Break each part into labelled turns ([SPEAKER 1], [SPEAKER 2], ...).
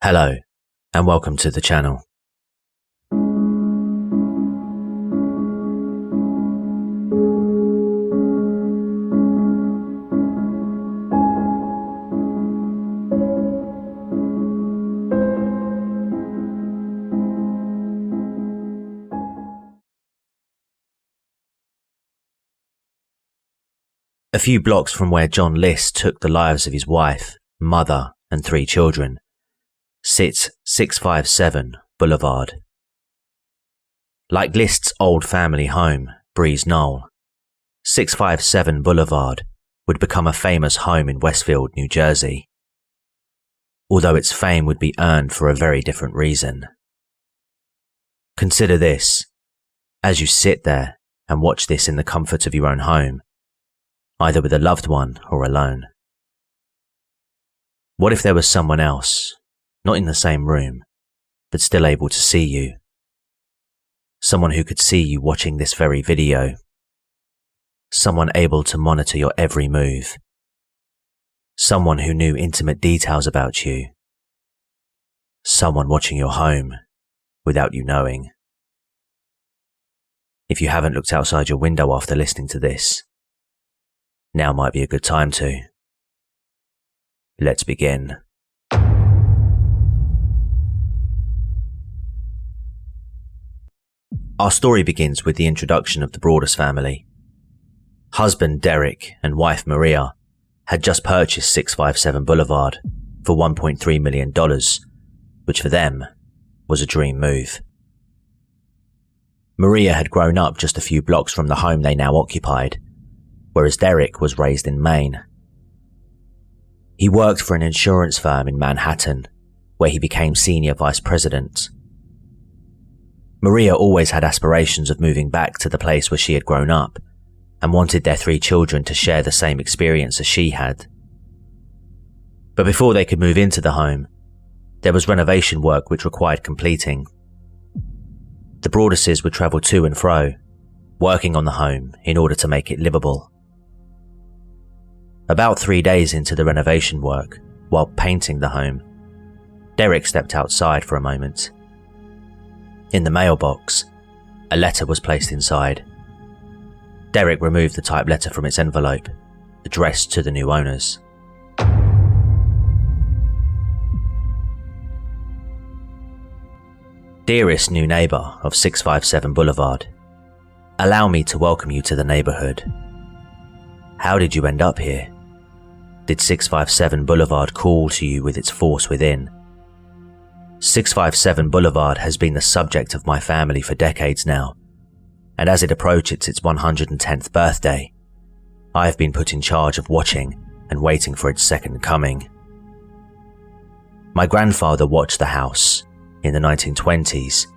[SPEAKER 1] Hello, and welcome to the channel. A few blocks from where John List took the lives of his wife, mother, and 3 children, sits 657 Boulevard. Like List's old family home, Breeze Knoll, 657 Boulevard would become a famous home in Westfield, New Jersey. Although its fame would be earned for a very different reason. Consider this, as you sit there and watch this in the comfort of your own home, either with a loved one or alone. What if there was someone else, not in the same room, but still able to see you? Someone who could see you watching this very video. Someone able to monitor your every move. Someone who knew intimate details about you. Someone watching your home without you knowing. If you haven't looked outside your window after listening to this, now might be a good time to. Let's begin. Our story begins with the introduction of the Broadus family. Husband Derek and wife Maria had just purchased 657 Boulevard for $1.3 million, which for them was a dream move. Maria had grown up just a few blocks from the home they now occupied, whereas Derek was raised in Maine. He worked for an insurance firm in Manhattan, where he became senior vice president. Maria always had aspirations of moving back to the place where she had grown up, and wanted their 3 children to share the same experience as she had. But before they could move into the home, there was renovation work which required completing. The Broaduses would travel to and fro, working on the home in order to make it livable. About 3 days into the renovation work, while painting the home, Derek stepped outside for a moment. In the mailbox, a letter was placed inside. Derek removed the typed letter from its envelope, addressed to the new owners. Dearest new neighbour of 657 Boulevard, allow me to welcome you to the neighbourhood. How did you end up here? Did 657 Boulevard call to you with its force within? 657 Boulevard has been the subject of my family for decades now, and as it approaches its 110th birthday, I have been put in charge of watching and waiting for its second coming. My grandfather watched the house in the 1920s,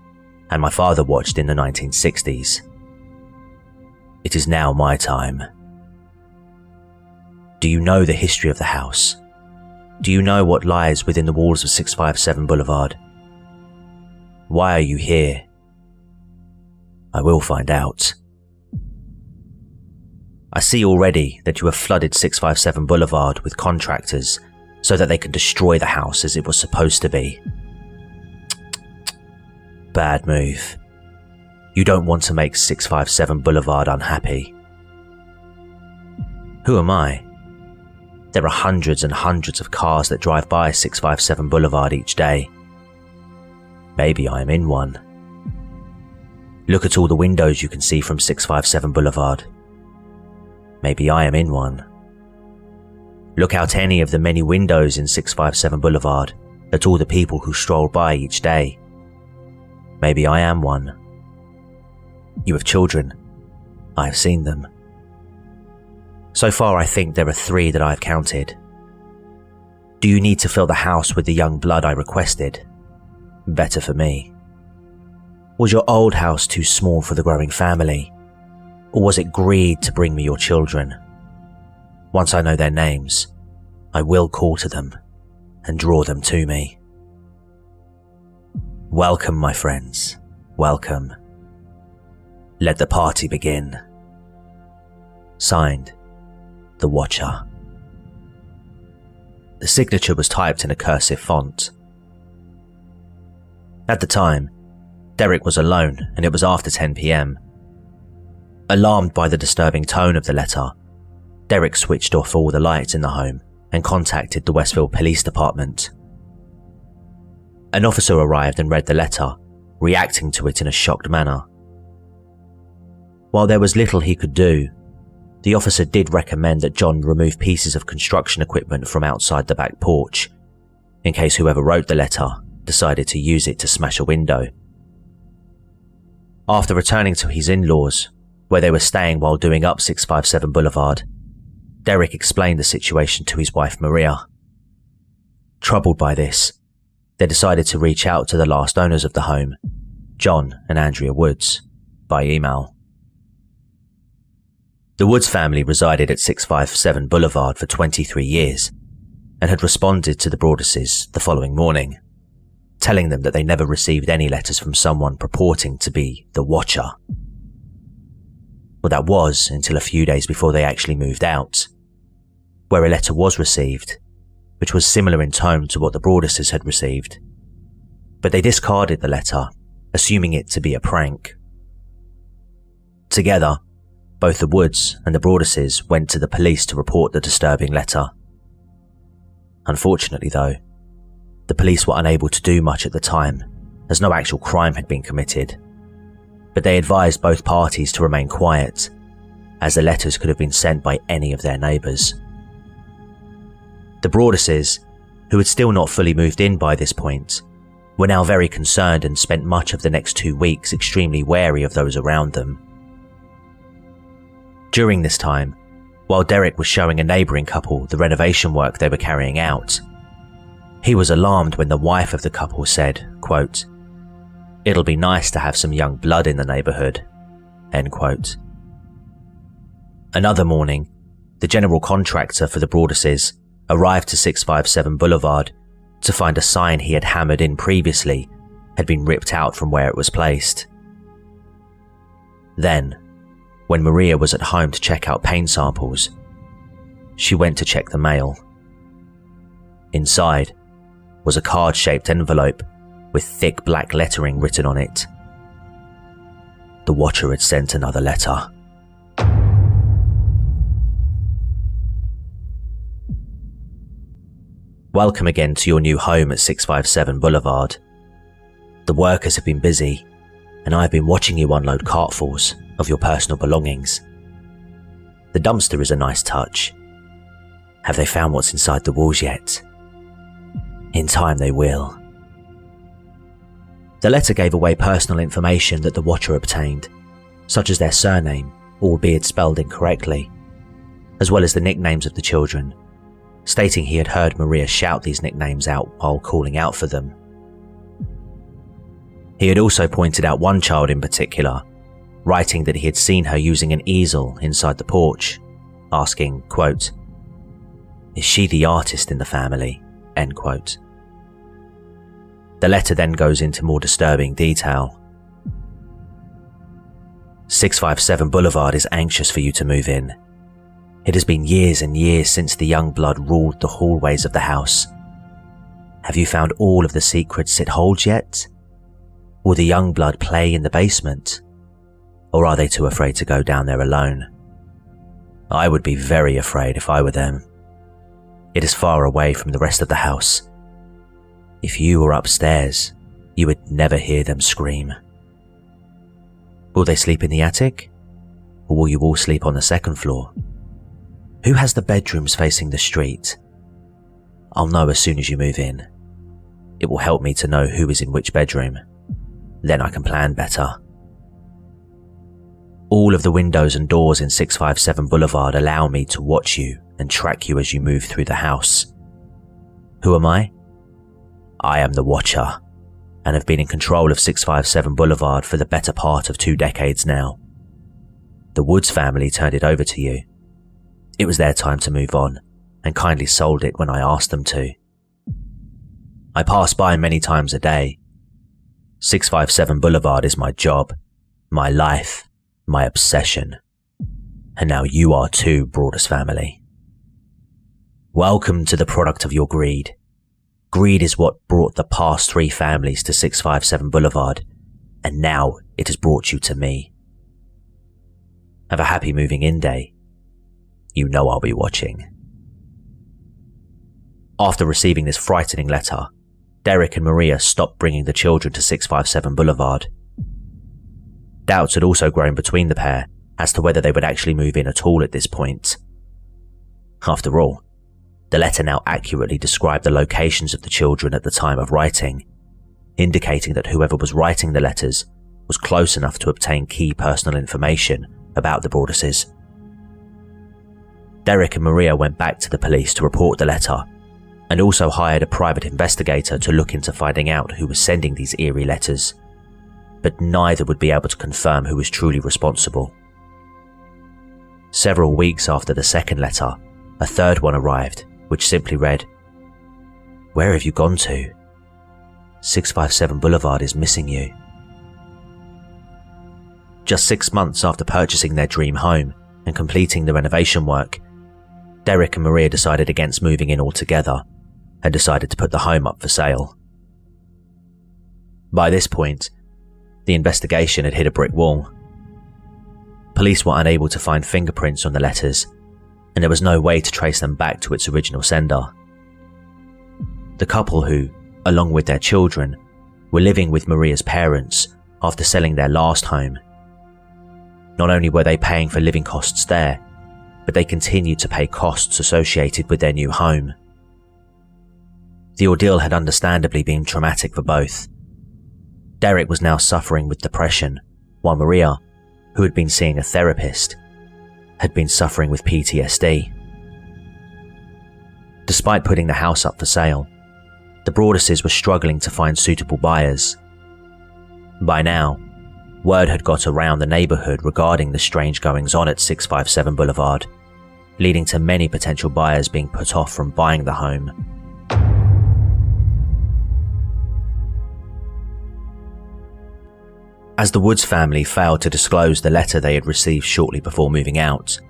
[SPEAKER 1] and my father watched in the 1960s. It is now my time. Do you know the history of the house? Do you know what lies within the walls of 657 Boulevard? Why are you here? I will find out. I see already that you have flooded 657 Boulevard with contractors so that they can destroy the house as it was supposed to be. Bad move. You don't want to make 657 Boulevard unhappy. Who am I? There are hundreds and hundreds of cars that drive by 657 Boulevard each day. Maybe I am in one. Look at all the windows you can see from 657 Boulevard. Maybe I am in one. Look out any of the many windows in 657 Boulevard at all the people who stroll by each day. Maybe I am one. You have children. I have seen them. So far I think there are 3 that I have counted. Do you need to fill the house with the young blood I requested? Better for me. Was your old house too small for the growing family? Or was it greed to bring me your children? Once I know their names, I will call to them and draw them to me. Welcome, my friends. Welcome. Let the party begin. Signed, The Watcher. The signature was typed in a cursive font. At the time, Derek was alone and it was after 10 p.m. Alarmed by the disturbing tone of the letter, Derek switched off all the lights in the home and contacted the Westville Police Department. An officer arrived and read the letter, reacting to it in a shocked manner. While there was little he could do, the officer did recommend that John remove pieces of construction equipment from outside the back porch, in case whoever wrote the letter decided to use it to smash a window. After returning to his in-laws, where they were staying while doing up 657 Boulevard, Derek explained the situation to his wife Maria. Troubled by this, they decided to reach out to the last owners of the home, John and Andrea Woods, by email. The Woods family resided at 657 Boulevard for 23 years and had responded to the Broaduses the following morning, telling them that they never received any letters from someone purporting to be the Watcher. Well, that was until a few days before they actually moved out, where a letter was received, which was similar in tone to what the Broaduses had received. But they discarded the letter, assuming it to be a prank. Together, both the Woods and the Broaduses went to the police to report the disturbing letter. Unfortunately though, the police were unable to do much at the time, as no actual crime had been committed. But they advised both parties to remain quiet, as the letters could have been sent by any of their neighbours. The Broaduses, who had still not fully moved in by this point, were now very concerned and spent much of the next 2 weeks extremely wary of those around them. During this time, while Derek was showing a neighbouring couple the renovation work they were carrying out, he was alarmed when the wife of the couple said, quote, "It'll be nice to have some young blood in the neighbourhood," end quote. Another morning, the general contractor for the Broaduses arrived to 657 Boulevard to find a sign he had hammered in previously had been ripped out from where it was placed. Then, when Maria was at home to check out paint samples, she went to check the mail. Inside was a card-shaped envelope with thick black lettering written on it. The Watcher had sent another letter. Welcome again to your new home at 657 Boulevard. The workers have been busy, and I've been watching you unload cartfuls of your personal belongings. The dumpster is a nice touch. Have they found what's inside the walls yet? In time they will. The letter gave away personal information that the Watcher obtained, such as their surname, albeit spelled incorrectly, as well as the nicknames of the children, stating he had heard Maria shout these nicknames out while calling out for them. He had also pointed out one child in particular, writing that he had seen her using an easel inside the porch, asking, quote, "Is she the artist in the family?" end quote. The letter then goes into more disturbing detail. 657 Boulevard is anxious for you to move in. It has been years and years since the young blood ruled the hallways of the house. Have you found all of the secrets it holds yet? Will the young blood play in the basement? Or are they too afraid to go down there alone? I would be very afraid if I were them. It is far away from the rest of the house. If you were upstairs, you would never hear them scream. Will they sleep in the attic? Or will you all sleep on the second floor? Who has the bedrooms facing the street? I'll know as soon as you move in. It will help me to know who is in which bedroom. Then I can plan better. All of the windows and doors in 657 Boulevard allow me to watch you and track you as you move through the house. Who am I? I am the Watcher, and have been in control of 657 Boulevard for the better part of 2 decades now. The Woods family turned it over to you. It was their time to move on, and kindly sold it when I asked them to. I pass by many times a day. 657 Boulevard is my job, my life, my obsession. And now you are too, Broadus family. Welcome to the product of your greed. Greed is what brought the past 3 families to 657 Boulevard, and now it has brought you to me. Have a happy moving in day. You know I'll be watching. After receiving this frightening letter, Derek and Maria stopped bringing the children to 657 Boulevard. Doubts had also grown between the pair as to whether they would actually move in at all at this point. After all, the letter now accurately described the locations of the children at the time of writing, indicating that whoever was writing the letters was close enough to obtain key personal information about the Broaduses. Derek and Maria went back to the police to report the letter, and also hired a private investigator to look into finding out who was sending these eerie letters, but neither would be able to confirm who was truly responsible. Several weeks after the second letter, a third one arrived, which simply read, "Where have you gone to? 657 Boulevard is missing you." Just 6 months after purchasing their dream home and completing the renovation work, Derek and Maria decided against moving in altogether and decided to put the home up for sale. By this point, the investigation had hit a brick wall. Police were unable to find fingerprints on the letters, and there was no way to trace them back to its original sender. The couple who, along with their children, were living with Maria's parents after selling their last home. Not only were they paying for living costs there, but they continued to pay costs associated with their new home. The ordeal had understandably been traumatic for both. Derek was now suffering with depression, while Maria, who had been seeing a therapist, had been suffering with PTSD. Despite putting the house up for sale, the Broaduses were struggling to find suitable buyers. By now, word had got around the neighborhood regarding the strange goings-on at 657 Boulevard, leading to many potential buyers being put off from buying the home. As the Woods family failed to disclose the letter they had received shortly before moving out,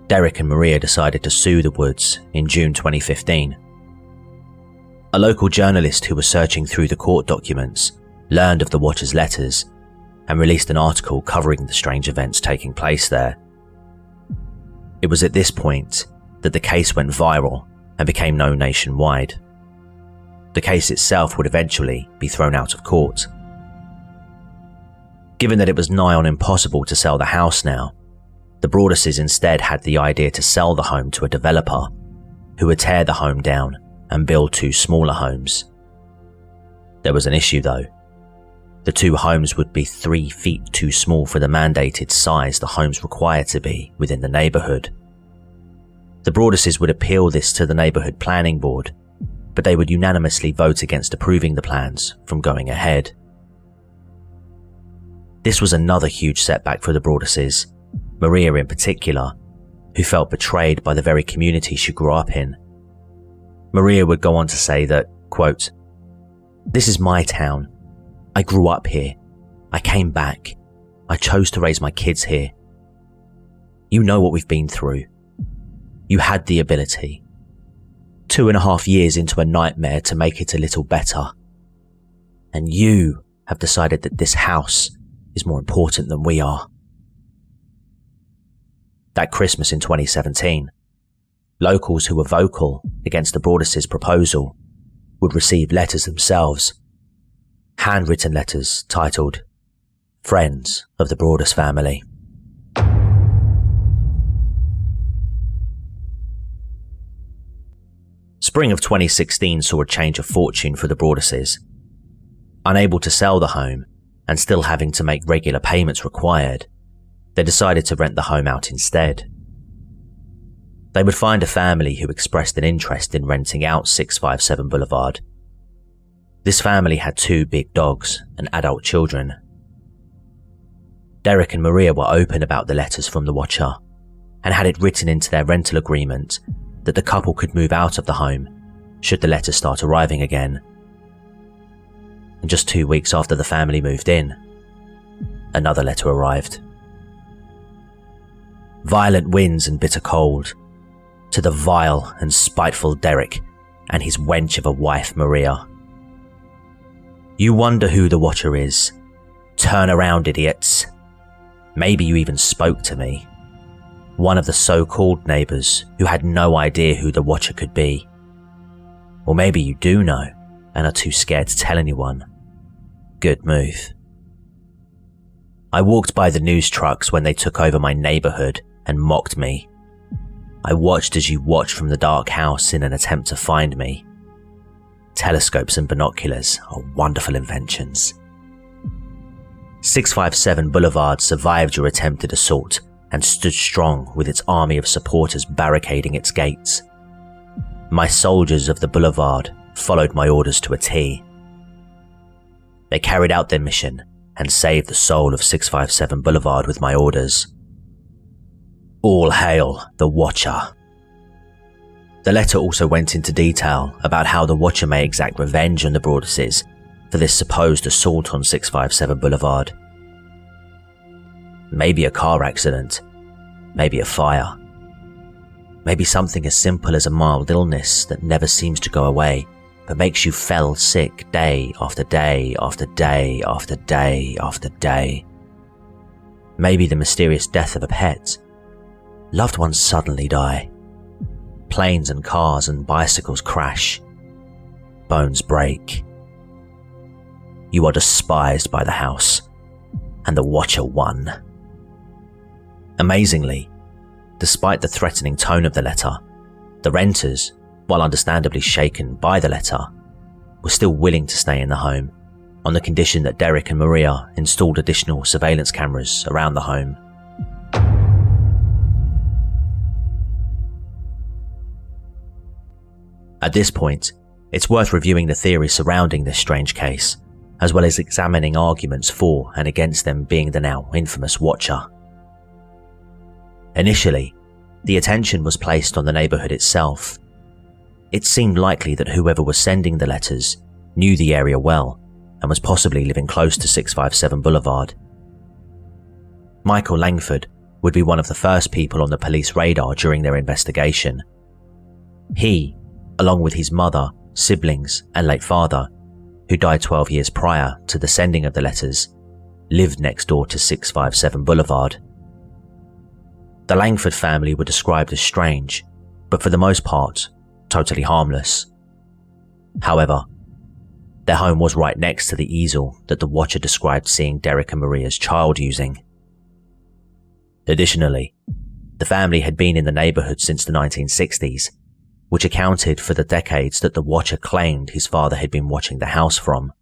[SPEAKER 1] Derek and Maria decided to sue the Woods in June 2015. A local journalist who was searching through the court documents learned of the Watchers' letters and released an article covering the strange events taking place there. It was at this point that the case went viral and became known nationwide. The case itself would eventually be thrown out of court. Given that it was nigh on impossible to sell the house now, the Broaduses instead had the idea to sell the home to a developer who would tear the home down and build 2 smaller homes. There was an issue though. The 2 homes would be 3 feet too small for the mandated size the homes required to be within the neighborhood. The Broaduses would appeal this to the neighborhood planning board, but they would unanimously vote against approving the plans from going ahead. This was another huge setback for the Broaduses, Maria in particular, who felt betrayed by the very community she grew up in. Maria would go on to say that, quote, "This is my town. I grew up here. I came back. I chose to raise my kids here. You know what we've been through. You had the ability. 2.5 years into a nightmare to make it a little better. And you have decided that this house is more important than we are." That Christmas in 2017, locals who were vocal against the Broaduses' proposal would receive letters themselves, handwritten letters titled "Friends of the Broadus Family." Spring of 2016 saw a change of fortune for the Broaduses. Unable to sell the home, and still having to make regular payments required, they decided to rent the home out instead. They would find a family who expressed an interest in renting out 657 Boulevard. This family had 2 big dogs and adult children. Derek and Maria were open about the letters from the Watcher, and had it written into their rental agreement that the couple could move out of the home should the letters start arriving again. And just 2 weeks after the family moved in, another letter arrived. Violent winds and bitter cold. To the vile and spiteful Derek, and his wench of a wife, Maria. You wonder who the Watcher is. Turn around, idiots. Maybe you even spoke to me. One of the so-called neighbours who had no idea who the Watcher could be. Or maybe you do know and are too scared to tell anyone. Good move. I walked by the news trucks when they took over my neighbourhood and mocked me. I watched as you watched from the dark house in an attempt to find me. Telescopes and binoculars are wonderful inventions. 657 Boulevard survived your attempted assault and stood strong with its army of supporters barricading its gates. My soldiers of the boulevard followed my orders to a T. They carried out their mission and saved the soul of 657 Boulevard with my orders. All hail the Watcher. The letter also went into detail about how the Watcher may exact revenge on the Broaduses for this supposed assault on 657 Boulevard. Maybe a car accident, maybe a fire, maybe something as simple as a mild illness that never seems to go away but makes you fell sick day after day after day after day after day. Maybe the mysterious death of a pet. Loved ones suddenly die. Planes and cars and bicycles crash. Bones break. You are despised by the house, and the Watcher won. Amazingly, despite the threatening tone of the letter, the renters, while understandably shaken by the letter, were still willing to stay in the home, on the condition that Derek and Maria installed additional surveillance cameras around the home. At this point, it's worth reviewing the theories surrounding this strange case, as well as examining arguments for and against them being the now infamous Watcher. Initially, the attention was placed on the neighbourhood itself. It seemed likely that whoever was sending the letters knew the area well and was possibly living close to 657 Boulevard. Michael Langford would be one of the first people on the police radar during their investigation. He, along with his mother, siblings, and late father, who died 12 years prior to the sending of the letters, lived next door to 657 Boulevard. The Langford family were described as strange, but for the most part, totally harmless. However, their home was right next to the easel that the Watcher described seeing Derek and Maria's child using. Additionally, the family had been in the neighbourhood since the 1960s, which accounted for the decades that the Watcher claimed his father had been watching the house from.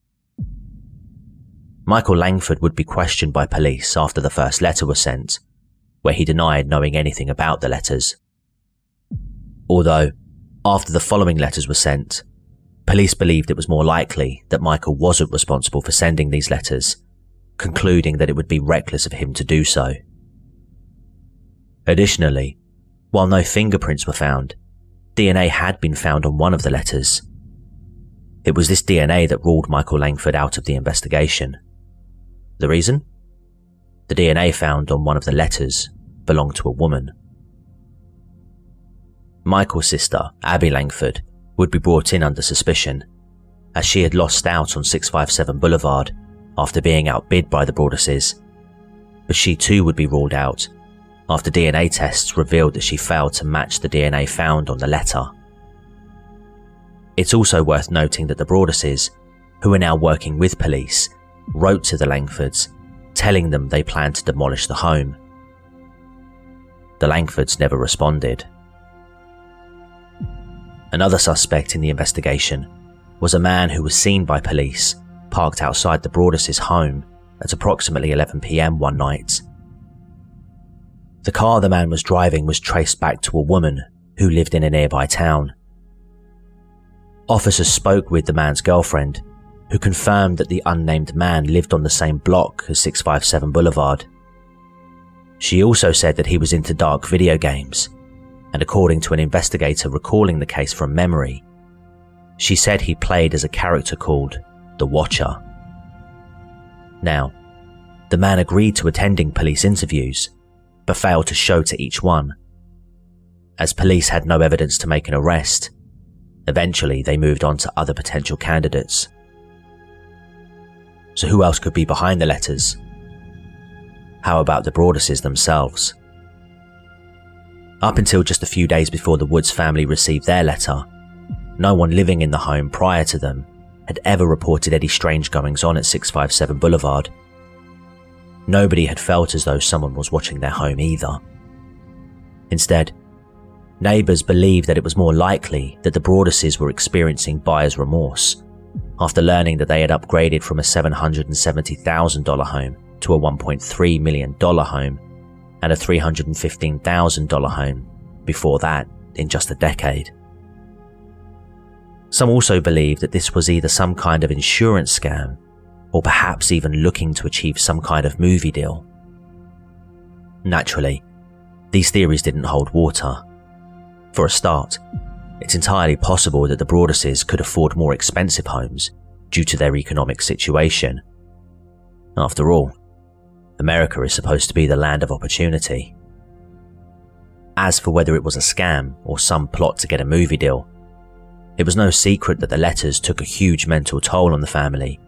[SPEAKER 1] Michael Langford would be questioned by police after the first letter was sent, where he denied knowing anything about the letters. Although, after the following letters were sent, police believed it was more likely that Michael wasn't responsible for sending these letters, concluding that it would be reckless of him to do so. Additionally, while no fingerprints were found, DNA had been found on one of the letters. It was this DNA that ruled Michael Langford out of the investigation. The reason? The DNA found on one of the letters belonged to a woman. Michael's sister, Abby Langford, would be brought in under suspicion, as she had lost out on 657 Boulevard after being outbid by the Broaduses, but she too would be ruled out after DNA tests revealed that she failed to match the DNA found on the letter. It's also worth noting that the Broaduses, who are now working with police, wrote to the Langfords, telling them they planned to demolish the home. The Langfords never responded. Another suspect in the investigation was a man who was seen by police parked outside the Broaduses' home at approximately 11 PM one night. The car the man was driving was traced back to a woman who lived in a nearby town. Officers spoke with the man's girlfriend, who confirmed that the unnamed man lived on the same block as 657 Boulevard. She also said that he was into dark video games, and according to an investigator recalling the case from memory, she said he played as a character called the Watcher. Now, the man agreed to attending police interviews, but failed to show to each one. As police had no evidence to make an arrest, Eventually, they moved on to other potential candidates. So who else could be behind the letters? How about the Broaduses themselves? Up until just a few days before the Woods family received their letter, no one living in the home prior to them had ever reported any strange goings-on at 657 Boulevard. Nobody had felt as though someone was watching their home either. Instead, neighbours believed that it was more likely that the Broaduses were experiencing buyer's remorse after learning that they had upgraded from a $770,000 home to a $1.3 million home and a $315,000 home before that in just a decade. Some also believed that this was either some kind of insurance scam or perhaps even looking to achieve some kind of movie deal. Naturally, these theories didn't hold water. For a start, it's entirely possible that the Broaduses could afford more expensive homes due to their economic situation. After all, America is supposed to be the land of opportunity. As for whether it was a scam or some plot to get a movie deal, it was no secret that the letters took a huge mental toll on the family,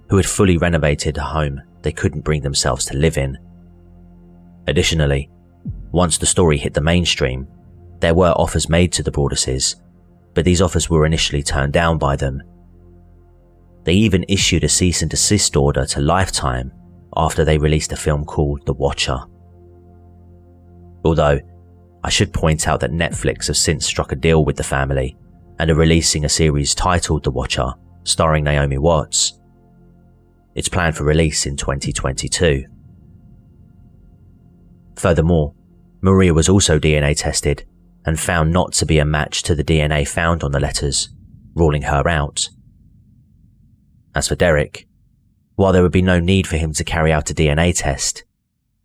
[SPEAKER 1] who had fully renovated a home they couldn't bring themselves to live in. Additionally, once the story hit the mainstream, there were offers made to the Broaduses, but these offers were initially turned down by them. They even issued a cease and desist order to Lifetime after they released a film called The Watcher. Although, I should point out that Netflix have since struck a deal with the family and are releasing a series titled The Watcher, starring Naomi Watts. It's planned for release in 2022. Furthermore, Maria was also DNA tested and found not to be a match to the DNA found on the letters, ruling her out. As for Derek, while there would be no need for him to carry out a DNA test,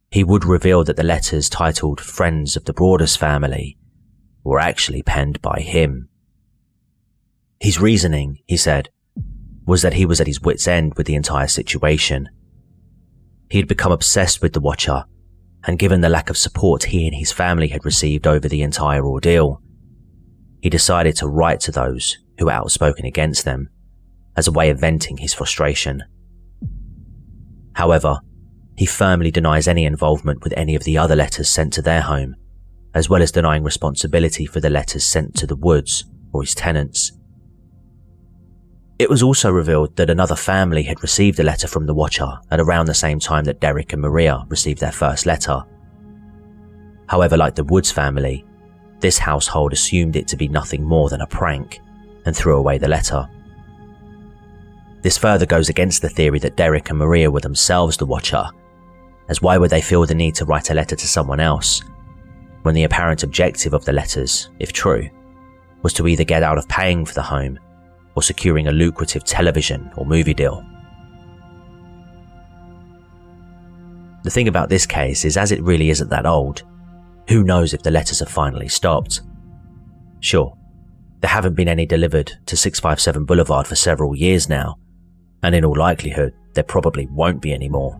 [SPEAKER 1] he would reveal that the letters titled Friends of the Broadus Family were actually penned by him. His reasoning, he said, was that he was at his wit's end with the entire situation. He had become obsessed with the Watcher, and given the lack of support he and his family had received over the entire ordeal, he decided to write to those who were outspoken against them as a way of venting his frustration. However, he firmly denies any involvement with any of the other letters sent to their home, as well as denying responsibility for the letters sent to the Woods or his tenants. It was also revealed that another family had received a letter from the Watcher at around the same time that Derek and Maria received their first letter. However, like the Woods family, this household assumed it to be nothing more than a prank and threw away the letter. This further goes against the theory that Derek and Maria were themselves the Watcher, as why would they feel the need to write a letter to someone else, when the apparent objective of the letters, if true, was to either get out of paying for the home or securing a lucrative television or movie deal. The thing about this case is, as it really isn't that old, who knows if the letters have finally stopped. Sure, there haven't been any delivered to 657 Boulevard for several years now, and in all likelihood, there probably won't be any more.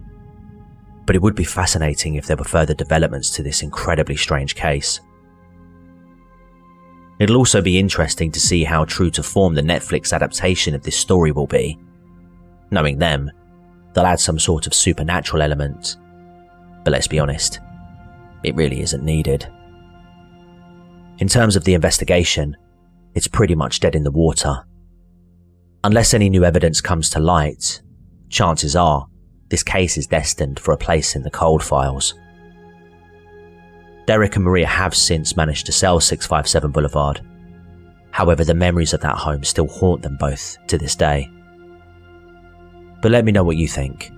[SPEAKER 1] But it would be fascinating if there were further developments to this incredibly strange case. It'll also be interesting to see how true to form the Netflix adaptation of this story will be. Knowing them, they'll add some sort of supernatural element. But let's be honest, it really isn't needed. In terms of the investigation, it's pretty much dead in the water. Unless any new evidence comes to light, chances are this case is destined for a place in the cold files. Derek and Maria have since managed to sell 657 Boulevard. However, the memories of that home still haunt them both to this day. But let me know what you think.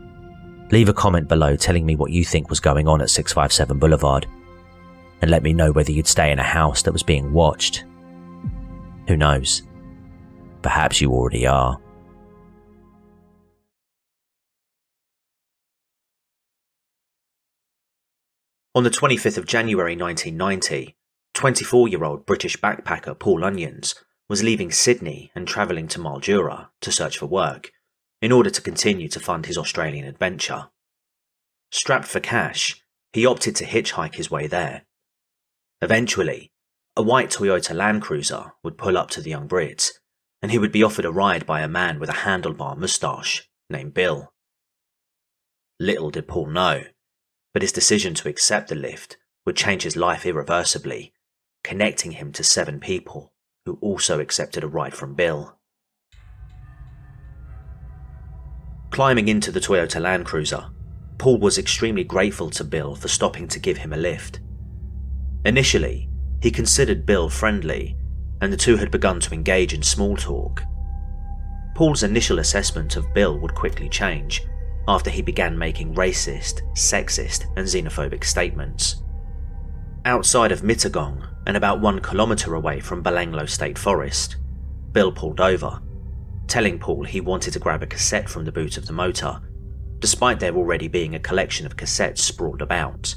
[SPEAKER 1] Leave a comment below telling me what you think was going on at 657 Boulevard, and let me know whether you'd stay in a house that was being watched. Who knows? Perhaps you already are. On the 25th of January 1990, 24-year-old British backpacker Paul Onions was leaving Sydney and travelling to Mildura to search for work, in order to continue to fund his Australian adventure. Strapped for cash, he opted to hitchhike his way there. Eventually, A white Toyota Land Cruiser would pull up to the young Brit, and he would be offered a ride by a man with a handlebar moustache named Bill. Little did Paul know, but his decision to accept the lift would change his life irreversibly, connecting him to 7 people who also accepted a ride from Bill. Climbing into the Toyota Land Cruiser, Paul was extremely grateful to Bill for stopping to give him a lift. Initially, he considered Bill friendly, and the two had begun to engage in small talk. Paul's initial assessment of Bill would quickly change after he began making racist, sexist, and xenophobic statements. Outside of Mittagong and about 1 kilometre away from Balanglo State Forest, Bill pulled over, telling Paul he wanted to grab a cassette from the boot of the motor, despite there already being a collection of cassettes sprawled about.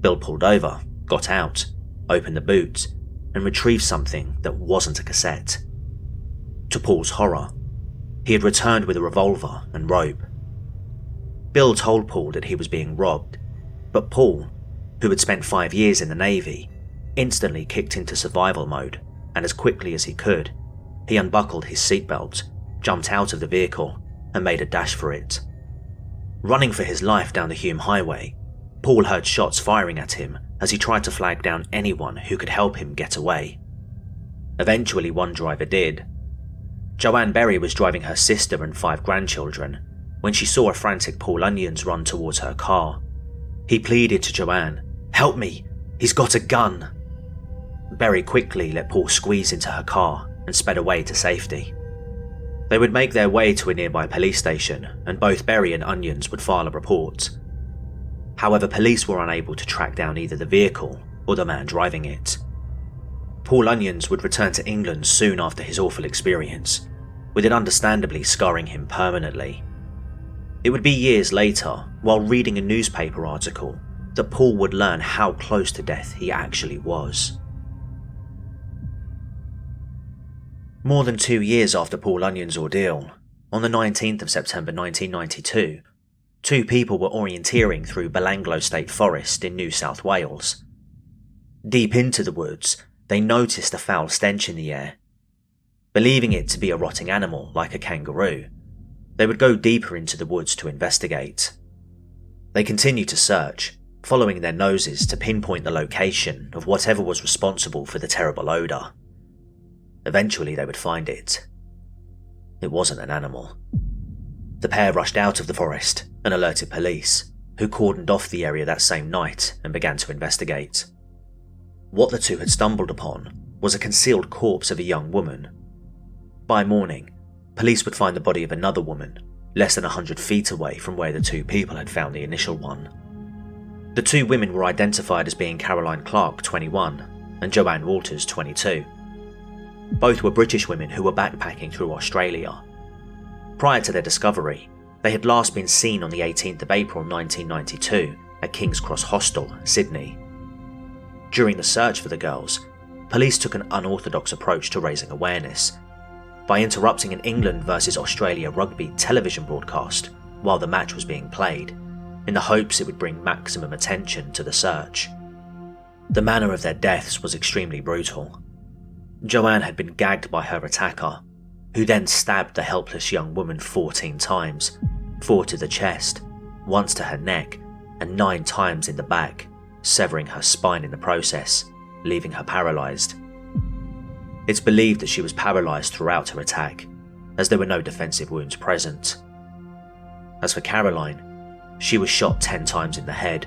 [SPEAKER 1] Bill pulled over, got out, opened the boot, and retrieved something that wasn't a cassette. To Paul's horror, he had returned with a revolver and rope. Bill told Paul that he was being robbed, but Paul, who had spent 5 years in the Navy, instantly kicked into survival mode, and as quickly as he could, he unbuckled his seatbelt, jumped out of the vehicle, and made a dash for it. Running for his life down the Hume Highway, Paul heard shots firing at him as he tried to flag down anyone who could help him get away. Eventually, one driver did. Joanne Berry was driving her sister and 5 grandchildren when she saw a frantic Paul Onions run towards her car. He pleaded to Joanne, "Help me, he's got a gun." Berry quickly let Paul squeeze into her car and sped away to safety. They would make their way to a nearby police station, and both Berry and Onions would file a report. However, police were unable to track down either the vehicle or the man driving it. Paul Onions would return to England soon after his awful experience, with it understandably scarring him permanently. It would be years later, while reading a newspaper article, that Paul would learn how close to death he actually was. More than 2 years after Paul Onions' ordeal, on the 19th of September 1992, 2 people were orienteering through Balanglo State Forest in New South Wales. Deep into the woods, they noticed a foul stench in the air. Believing it to be a rotting animal like a kangaroo, they would go deeper into the woods to investigate. They continued to search, following their noses to pinpoint the location of whatever was responsible for the terrible odour. Eventually they would find it. It wasn't an animal. The pair rushed out of the forest and alerted police, who cordoned off the area that same night and began to investigate. What the two had stumbled upon was a concealed corpse of a young woman. By morning, police would find the body of another woman, less than 100 feet away from where the 2 people had found the initial one. The 2 women were identified as being Caroline Clark, 21, and Joanne Walters, 22. Both were British women who were backpacking through Australia. Prior to their discovery, they had last been seen on the 18th of April 1992 at King's Cross Hostel, Sydney. During the search for the girls, police took an unorthodox approach to raising awareness by interrupting an England versus Australia rugby television broadcast while the match was being played, in the hopes it would bring maximum attention to the search. The manner of their deaths was extremely brutal. Joanne had been gagged by her attacker, who then stabbed the helpless young woman 14 times, 4 to the chest, once to her neck, and 9 times in the back, severing her spine in the process, leaving her paralysed. It's believed that she was paralysed throughout her attack, as there were no defensive wounds present. As for Caroline, she was shot 10 times in the head,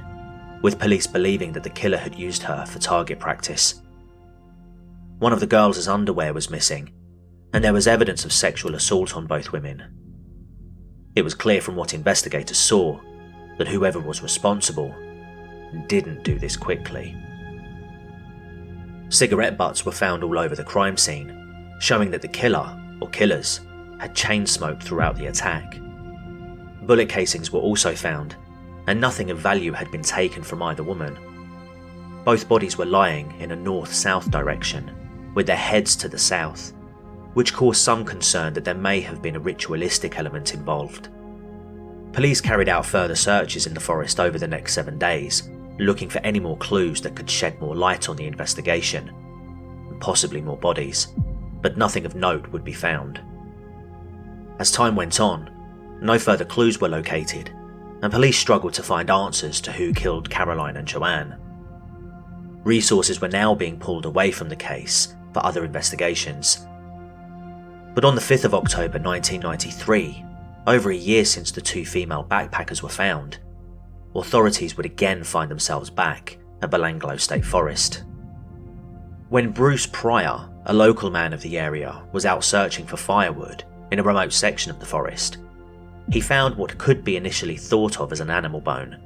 [SPEAKER 1] with police believing that the killer had used her for target practice. One of the girls' underwear was missing, and there was evidence of sexual assault on both women. It was clear from what investigators saw that whoever was responsible didn't do this quickly. Cigarette butts were found all over the crime scene, showing that the killer, or killers, had chain smoked throughout the attack. Bullet casings were also found, and nothing of value had been taken from either woman. Both bodies were lying in a north-south direction, with their heads to the south, which caused some concern that there may have been a ritualistic element involved. Police carried out further searches in the forest over the next 7 days, looking for any more clues that could shed more light on the investigation, and possibly more bodies, but nothing of note would be found. As time went on, no further clues were located, and police struggled to find answers to who killed Caroline and Joanne. Resources were now being pulled away from the case for other investigations. But on the 5th of October 1993, over a year since the two female backpackers were found, authorities would again find themselves back at Belanglo State Forest. When Bruce Pryor, a local man of the area, was out searching for firewood in a remote section of the forest, he found what could be initially thought of as an animal bone.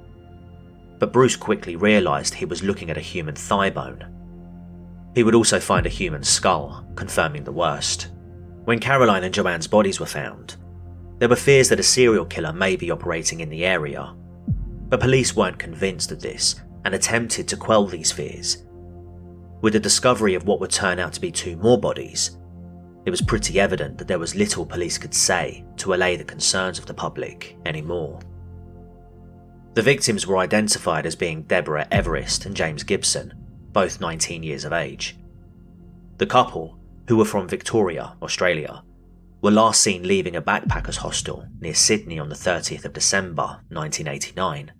[SPEAKER 1] But Bruce quickly realised he was looking at a human thigh bone. He would also find a human skull, confirming the worst. When Caroline and Joanne's bodies were found, there were fears that a serial killer may be operating in the area, but police weren't convinced of this and attempted to quell these fears. With the discovery of what would turn out to be two more bodies, it was pretty evident that there was little police could say to allay the concerns of the public anymore. The victims were identified as being Deborah Everest and James Gibson, both 19 years of age. The couple, who were from Victoria, Australia, were last seen leaving a backpackers hostel near Sydney on the 30th of December 1989,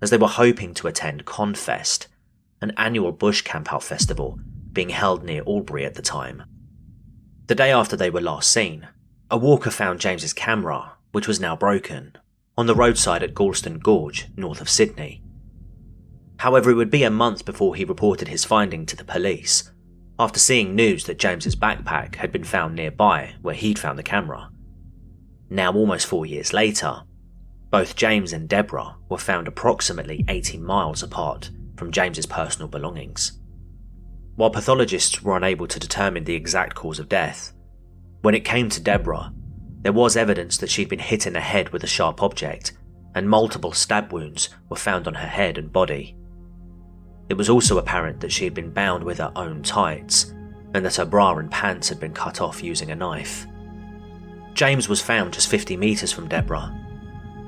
[SPEAKER 1] as they were hoping to attend Confest, an annual bush campout festival being held near Albury at the time. The day after they were last seen, a walker found James's camera, which was now broken, on the roadside at Galston Gorge, north of Sydney. However, it would be a month before he reported his finding to the police, after seeing news that James's backpack had been found nearby where he'd found the camera. Now almost 4 years later, both James and Deborah were found approximately 18 miles apart from James's personal belongings. While pathologists were unable to determine the exact cause of death, when it came to Deborah, there was evidence that she'd been hit in the head with a sharp object, and multiple stab wounds were found on her head and body. It was also apparent that she had been bound with her own tights, and that her bra and pants had been cut off using a knife. James was found just 50 metres from Deborah.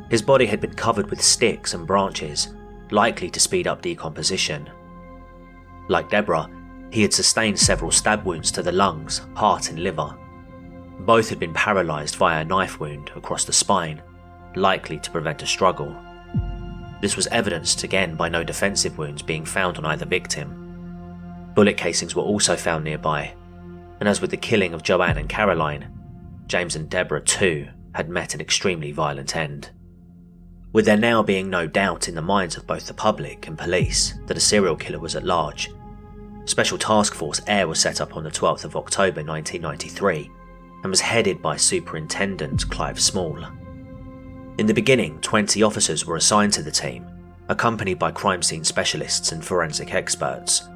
[SPEAKER 1] His body had been covered with sticks and branches, likely to speed up decomposition. Like Deborah, he had sustained several stab wounds to the lungs, heart and liver. Both had been paralysed via a knife wound across the spine, likely to prevent a struggle. This was evidenced again by no defensive wounds being found on either victim. Bullet casings were also found nearby, and as with the killing of Joanne and Caroline, James and Deborah too had met an extremely violent end. With there now being no doubt in the minds of both the public and police that a serial killer was at large, Special Task Force Air was set up on the 12th of October 1993 and was headed by Superintendent Clive Small. In the beginning, 20 officers were assigned to the team, accompanied by crime scene specialists and forensic experts.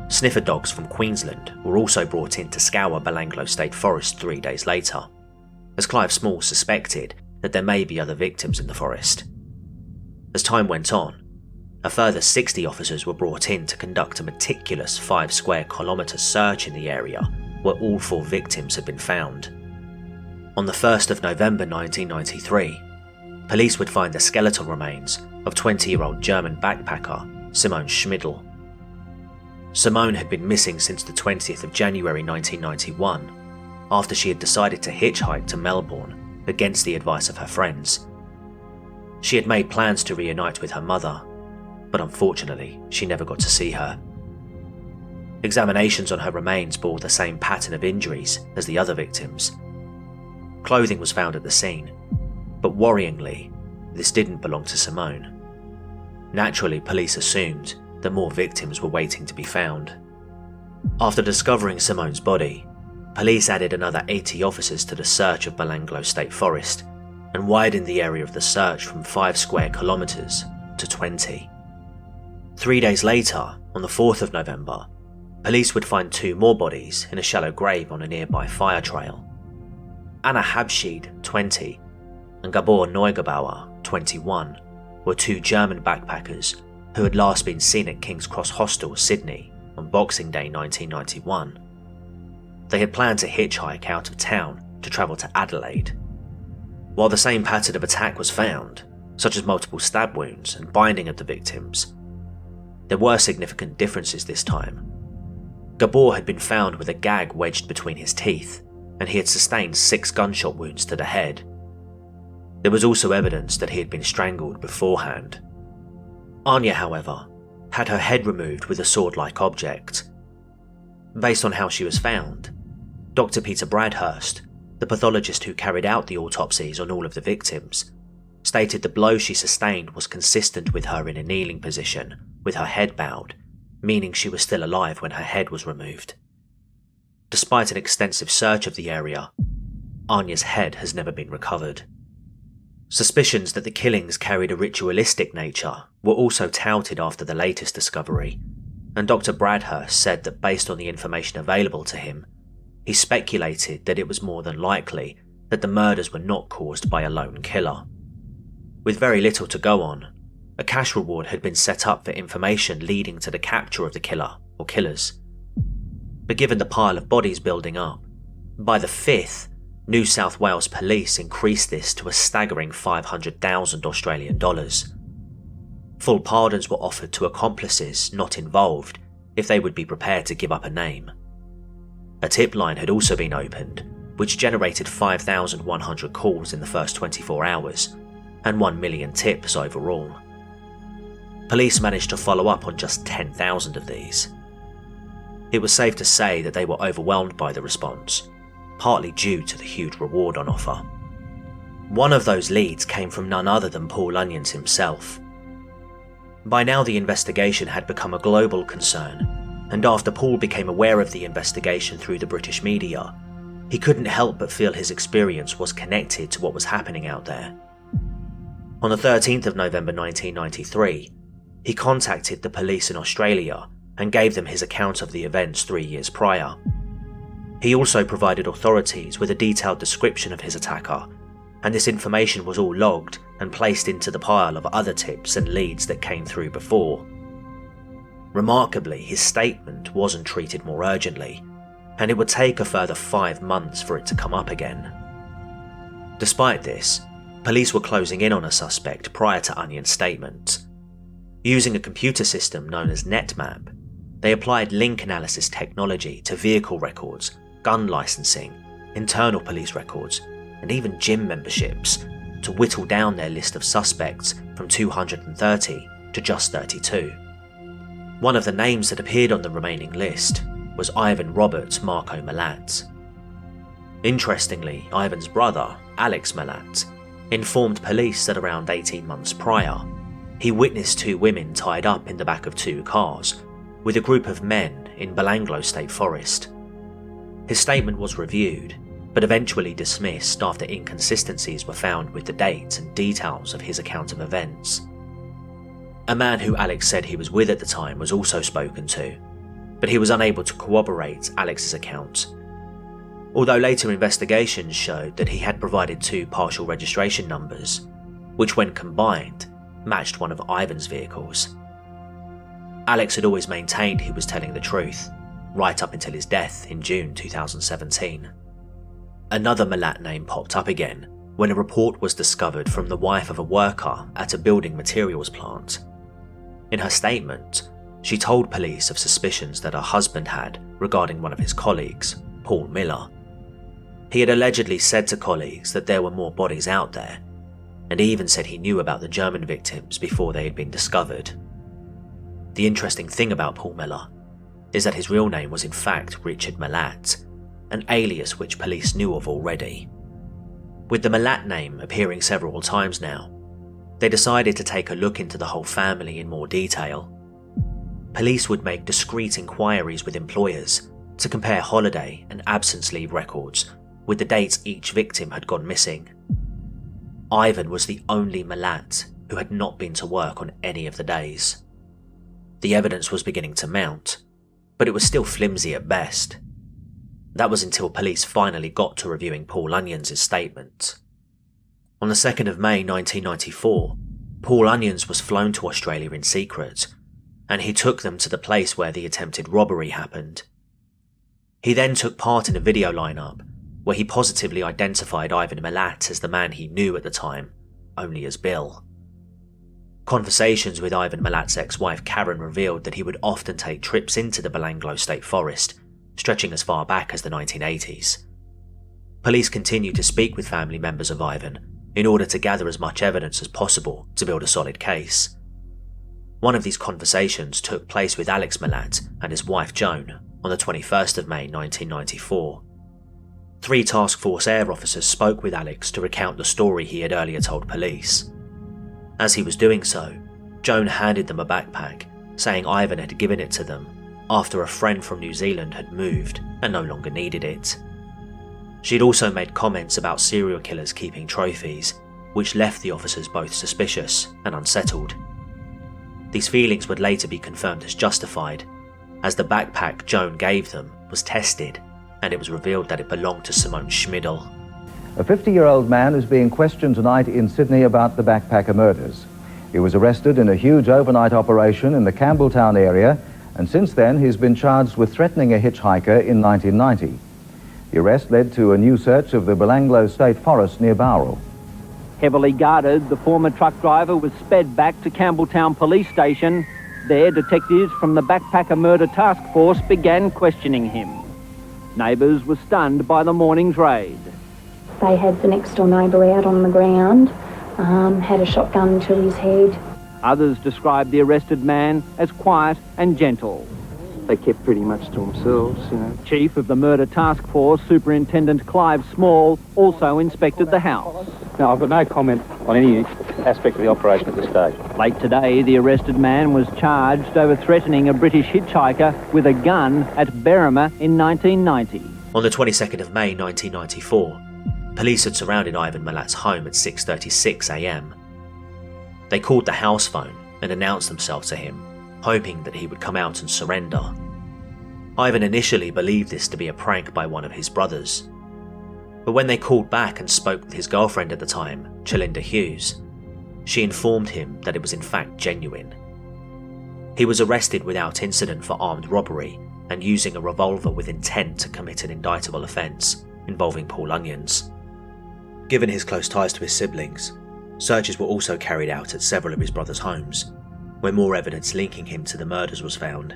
[SPEAKER 1] Sniffer dogs from Queensland were also brought in to scour Belanglo State Forest 3 days later, as Clive Small suspected that there may be other victims in the forest. As time went on, a further 60 officers were brought in to conduct a meticulous 5 square kilometre search in the area where all 4 victims had been found. On the 1st of November 1993, police would find the skeletal remains of 20-year-old German backpacker Simone Schmidl. Simone had been missing since the 20th of January 1991, after she had decided to hitchhike to Melbourne against the advice of her friends. She had made plans to reunite with her mother, but unfortunately she never got to see her. Examinations on her remains bore the same pattern of injuries as the other victims. Clothing was found at the scene, but worryingly, this didn't belong to Simone. Naturally, police assumed that more victims were waiting to be found. After discovering Simone's body, police added another 80 officers to the search of Belanglo State Forest and widened the area of the search from 5 square kilometres to 20. 3 days later, on the 4th of November, police would find 2 more bodies in a shallow grave on a nearby fire trail. Anna Habschied, 20, and Gabor Neugebauer, 21, were 2 German backpackers who had last been seen at King's Cross Hostel, Sydney, on Boxing Day 1991. They had planned to hitchhike out of town to travel to Adelaide. While the same pattern of attack was found, such as multiple stab wounds and binding of the victims, There were significant differences this time. Gabor had been found with a gag wedged between his teeth, and he had sustained 6 gunshot wounds to the head. There was also evidence that he had been strangled beforehand. Anya, however, had her head removed with a sword-like object. Based on how she was found, Dr. Peter Bradhurst, the pathologist who carried out the autopsies on all of the victims, stated the blow she sustained was consistent with her in a kneeling position, with her head bowed, meaning she was still alive when her head was removed. Despite an extensive search of the area, Anya's head has never been recovered. Suspicions that the killings carried a ritualistic nature were also touted after the latest discovery, and Dr. Bradhurst said that based on the information available to him, he speculated that it was more than likely that the murders were not caused by a lone killer. With very little to go on, a cash reward had been set up for information leading to the capture of the killer or killers. But given the pile of bodies building up, by the 5th, New South Wales Police increased this to a staggering 500,000 Australian dollars. Full pardons were offered to accomplices not involved if they would be prepared to give up a name. A tip line had also been opened, which generated 5,100 calls in the first 24 hours, and 1 million tips overall. Police managed to follow up on just 10,000 of these. It was safe to say that they were overwhelmed by the response, partly due to the huge reward on offer. One of those leads came from none other than Paul Onions himself. By now the investigation had become a global concern, and after Paul became aware of the investigation through the British media, he couldn't help but feel his experience was connected to what was happening out there. On the 13th of November 1993, he contacted the police in Australia and gave them his account of the events 3 years prior. He also provided authorities with a detailed description of his attacker, and this information was all logged and placed into the pile of other tips and leads that came through before. Remarkably, his statement wasn't treated more urgently, and it would take a further 5 months for it to come up again. Despite this, police were closing in on a suspect prior to Onion's statement. Using a computer system known as NetMap, they applied link analysis technology to vehicle records, gun licensing, internal police records, and even gym memberships to whittle down their list of suspects from 230 to just 32. One of the names that appeared on the remaining list was Ivan Robert Marco Milat. Interestingly, Ivan's brother, Alex Milat, informed police that around 18 months prior, he witnessed 2 women tied up in the back of 2 cars with a group of men in Belanglo State Forest. His statement was reviewed, but eventually dismissed after inconsistencies were found with the dates and details of his account of events. A man who Alex said he was with at the time was also spoken to, but he was unable to corroborate Alex's account. Although later investigations showed that he had provided 2 partial registration numbers, which when combined matched one of Ivan's vehicles. Alex had always maintained he was telling the truth, right up until his death in June 2017. Another Milat name popped up again when a report was discovered from the wife of a worker at a building materials plant. In her statement, she told police of suspicions that her husband had regarding one of his colleagues, Paul Miller. He had allegedly said to colleagues that there were more bodies out there, and even said he knew about the German victims before they had been discovered. The interesting thing about Paul Miller is that his real name was in fact Richard Milat, an alias which police knew of already. With the Milat name appearing several times now, they decided to take a look into the whole family in more detail. Police would make discreet inquiries with employers to compare holiday and absence leave records with the dates each victim had gone missing. Ivan was the only Milat who had not been to work on any of the days. The evidence was beginning to mount, but it was still flimsy at best. That was until police finally got to reviewing Paul Onions' statement. On the 2nd of May 1994, Paul Onions was flown to Australia in secret, and he took them to the place where the attempted robbery happened. He then took part in a video lineup where he positively identified Ivan Milat as the man he knew at the time, only as Bill. Conversations with Ivan Milat's ex-wife Karen revealed that he would often take trips into the Belanglo State Forest, stretching as far back as the 1980s. Police continued to speak with family members of Ivan in order to gather as much evidence as possible to build a solid case. One of these conversations took place with Alex Milat and his wife Joan on the 21st of May 1994. 3 task force air officers spoke with Alex to recount the story he had earlier told police. As he was doing so, Joan handed them a backpack, saying Ivan had given it to them after a friend from New Zealand had moved and no longer needed it. She'd also made comments about serial killers keeping trophies, which left the officers both suspicious and unsettled. These feelings would later be confirmed as justified, as the backpack Joan gave them was tested and it was revealed that it belonged to Simone Schmidl.
[SPEAKER 2] A 50-year-old man is being questioned tonight in Sydney about the backpacker murders. He was arrested in a huge overnight operation in the Campbelltown area, and since then he's been charged with threatening a hitchhiker in 1990. The arrest led to a new search of the Belanglo State Forest near Bowral.
[SPEAKER 3] Heavily guarded, the former truck driver was sped back to Campbelltown Police Station. There, detectives from the Backpacker Murder Task Force began questioning him. Neighbours were stunned by the morning's raid.
[SPEAKER 4] They had the next door neighbour out on the ground, had a shotgun to his head.
[SPEAKER 3] Others described the arrested man as quiet and gentle.
[SPEAKER 5] They kept pretty much to themselves, you know.
[SPEAKER 3] Chief of the Murder Task Force, Superintendent Clive Small, also inspected the house.
[SPEAKER 5] No, I've got no comment on any aspect of the operation at this stage.
[SPEAKER 3] Late today, the arrested man was charged over threatening a British hitchhiker with a gun at Berrima in 1990.
[SPEAKER 1] On the 22nd of May 1994, police had surrounded Ivan Milat's home at 6:36 a.m. They called the house phone and announced themselves to him, hoping that he would come out and surrender. Ivan initially believed this to be a prank by one of his brothers. But when they called back and spoke with his girlfriend at the time, Chalinda Hughes, she informed him that it was in fact genuine. He was arrested without incident for armed robbery and using a revolver with intent to commit an indictable offence involving Paul Onions. Given his close ties to his siblings, searches were also carried out at several of his brother's homes, where more evidence linking him to the murders was found.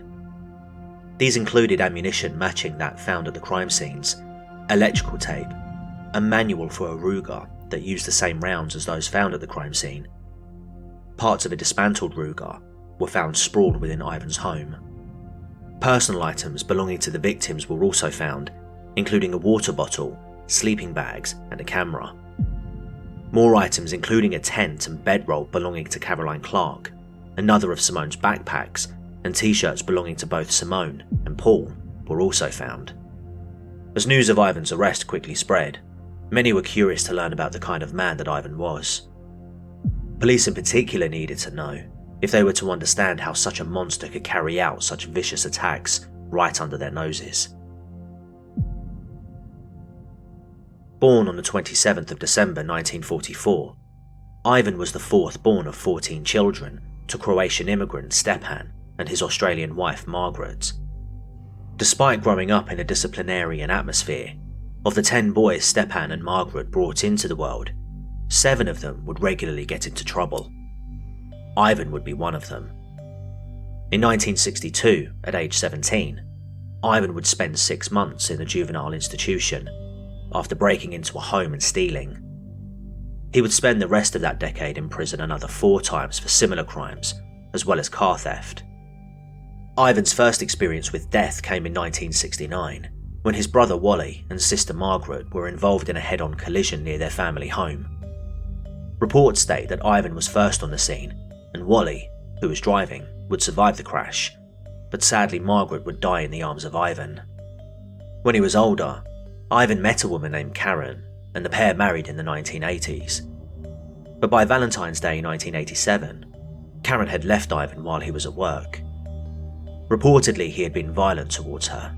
[SPEAKER 1] These included ammunition matching that found at the crime scenes, electrical tape, a manual for a Ruger that used the same rounds as those found at the crime scene. Parts of a dismantled Ruger were found sprawled within Ivan's home. Personal items belonging to the victims were also found, including a water bottle, sleeping bags, and a camera. More items including a tent and bedroll belonging to Caroline Clark, another of Simone's backpacks, and t-shirts belonging to both Simone and Paul were also found. As news of Ivan's arrest quickly spread, many were curious to learn about the kind of man that Ivan was. Police in particular needed to know if they were to understand how such a monster could carry out such vicious attacks right under their noses. Born on the 27th of December 1944, Ivan was the fourth born of 14 children to Croatian immigrant Stepan and his Australian wife Margaret. Despite growing up in a disciplinarian atmosphere, of the 10 boys Stepan and Margaret brought into the world, 7 of them would regularly get into trouble. Ivan would be one of them. In 1962, at age 17, Ivan would spend 6 months in a juvenile institution after breaking into a home and stealing. He would spend the rest of that decade in prison another 4 times for similar crimes, as well as car theft. Ivan's first experience with death came in 1969, when his brother Wally and sister Margaret were involved in a head-on collision near their family home. Reports state that Ivan was first on the scene, and Wally, who was driving, would survive the crash, but sadly Margaret would die in the arms of Ivan. When he was older, Ivan met a woman named Karen, and the pair married in the 1980s. But by Valentine's Day 1987, Karen had left Ivan while he was at work. Reportedly, he had been violent towards her.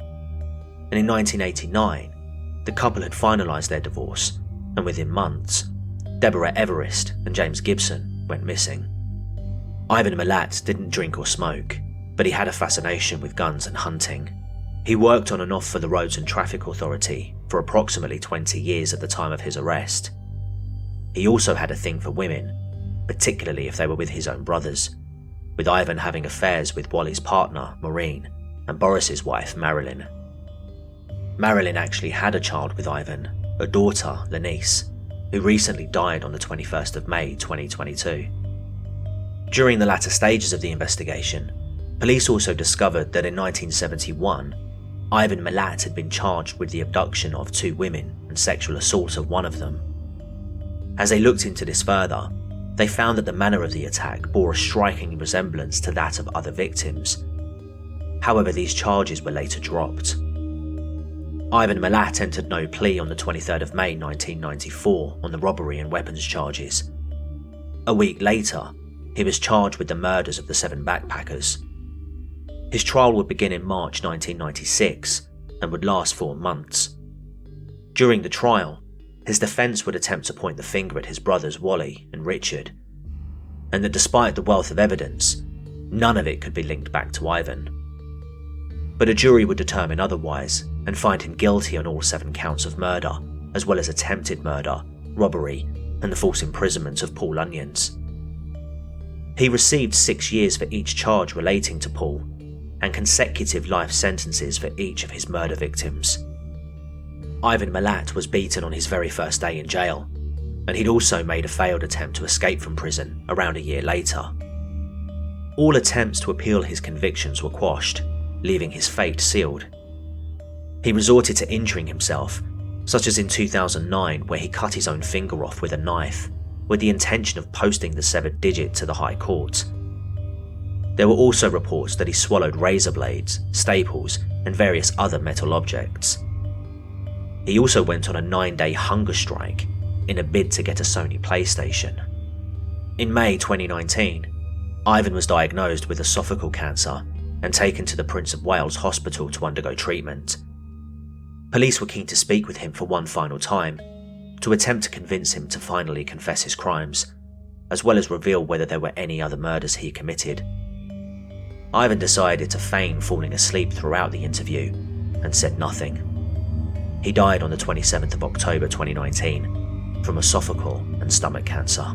[SPEAKER 1] And in 1989, the couple had finalised their divorce, and within months, Deborah Everest and James Gibson went missing. Ivan Milat didn't drink or smoke, but he had a fascination with guns and hunting. He worked on and off for the Roads and Traffic Authority for approximately 20 years at the time of his arrest. He also had a thing for women, particularly if they were with his own brothers, with Ivan having affairs with Wally's partner, Maureen, and Boris's wife, Marilyn. Marilyn actually had a child with Ivan, a daughter, Lenice, who recently died on the 21st of May 2022. During the latter stages of the investigation, police also discovered that in 1971, Ivan Milat had been charged with the abduction of 2 women and sexual assault of one of them. As they looked into this further, they found that the manner of the attack bore a striking resemblance to that of other victims. However, these charges were later dropped. Ivan Milat entered no plea on the 23rd of May 1994 on the robbery and weapons charges. A week later, he was charged with the murders of the 7 backpackers. His trial would begin in March 1996 and would last 4 months. During the trial, his defence would attempt to point the finger at his brothers Wally and Richard, and that despite the wealth of evidence, none of it could be linked back to Ivan. But a jury would determine otherwise and find him guilty on all 7 counts of murder, as well as attempted murder, robbery, and the false imprisonment of Paul Onions. He received 6 years for each charge relating to Paul, and consecutive life sentences for each of his murder victims. Ivan Milat was beaten on his very first day in jail, and he'd also made a failed attempt to escape from prison around a year later. All attempts to appeal his convictions were quashed, leaving his fate sealed. He resorted to injuring himself, such as in 2009 where he cut his own finger off with a knife, with the intention of posting the severed digit to the High Court. There were also reports that he swallowed razor blades, staples, and various other metal objects. He also went on a 9-day hunger strike in a bid to get a Sony PlayStation. In May 2019, Ivan was diagnosed with esophageal cancer and taken to the Prince of Wales Hospital to undergo treatment. Police were keen to speak with him for one final time, to attempt to convince him to finally confess his crimes, as well as reveal whether there were any other murders he committed. Ivan decided to feign falling asleep throughout the interview and said nothing. He died on the 27th of October 2019 from esophageal and stomach cancer.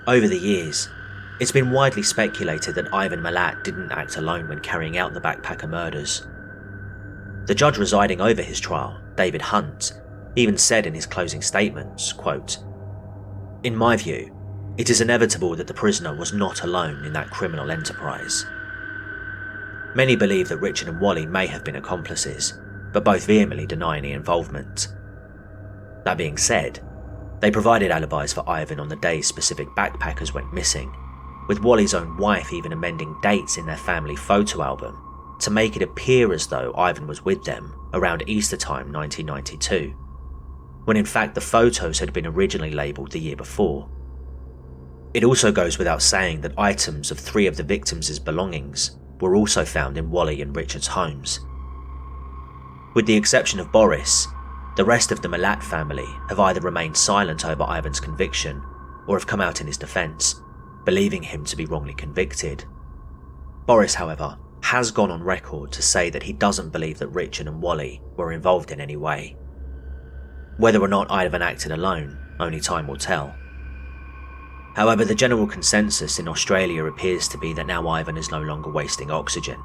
[SPEAKER 1] Over the years, it's been widely speculated that Ivan Milat didn't act alone when carrying out the backpacker murders. The judge residing over his trial, David Hunt, even said in his closing statements, quote, "In my view, it is inevitable that the prisoner was not alone in that criminal enterprise." Many believe that Richard and Wally may have been accomplices, but both vehemently deny any involvement. That being said, they provided alibis for Ivan on the days specific backpackers went missing, with Wally's own wife even amending dates in their family photo album to make it appear as though Ivan was with them around Easter time 1992, when in fact the photos had been originally labelled the year before. It also goes without saying that items of 3 of the victims' belongings were also found in Wally and Richard's homes. With the exception of Boris, the rest of the Milat family have either remained silent over Ivan's conviction or have come out in his defence, believing him to be wrongly convicted. Boris, however, has gone on record to say that he doesn't believe that Richard and Wally were involved in any way. Whether or not Ivan acted alone, only time will tell. However, the general consensus in Australia appears to be that now Ivan is no longer wasting oxygen.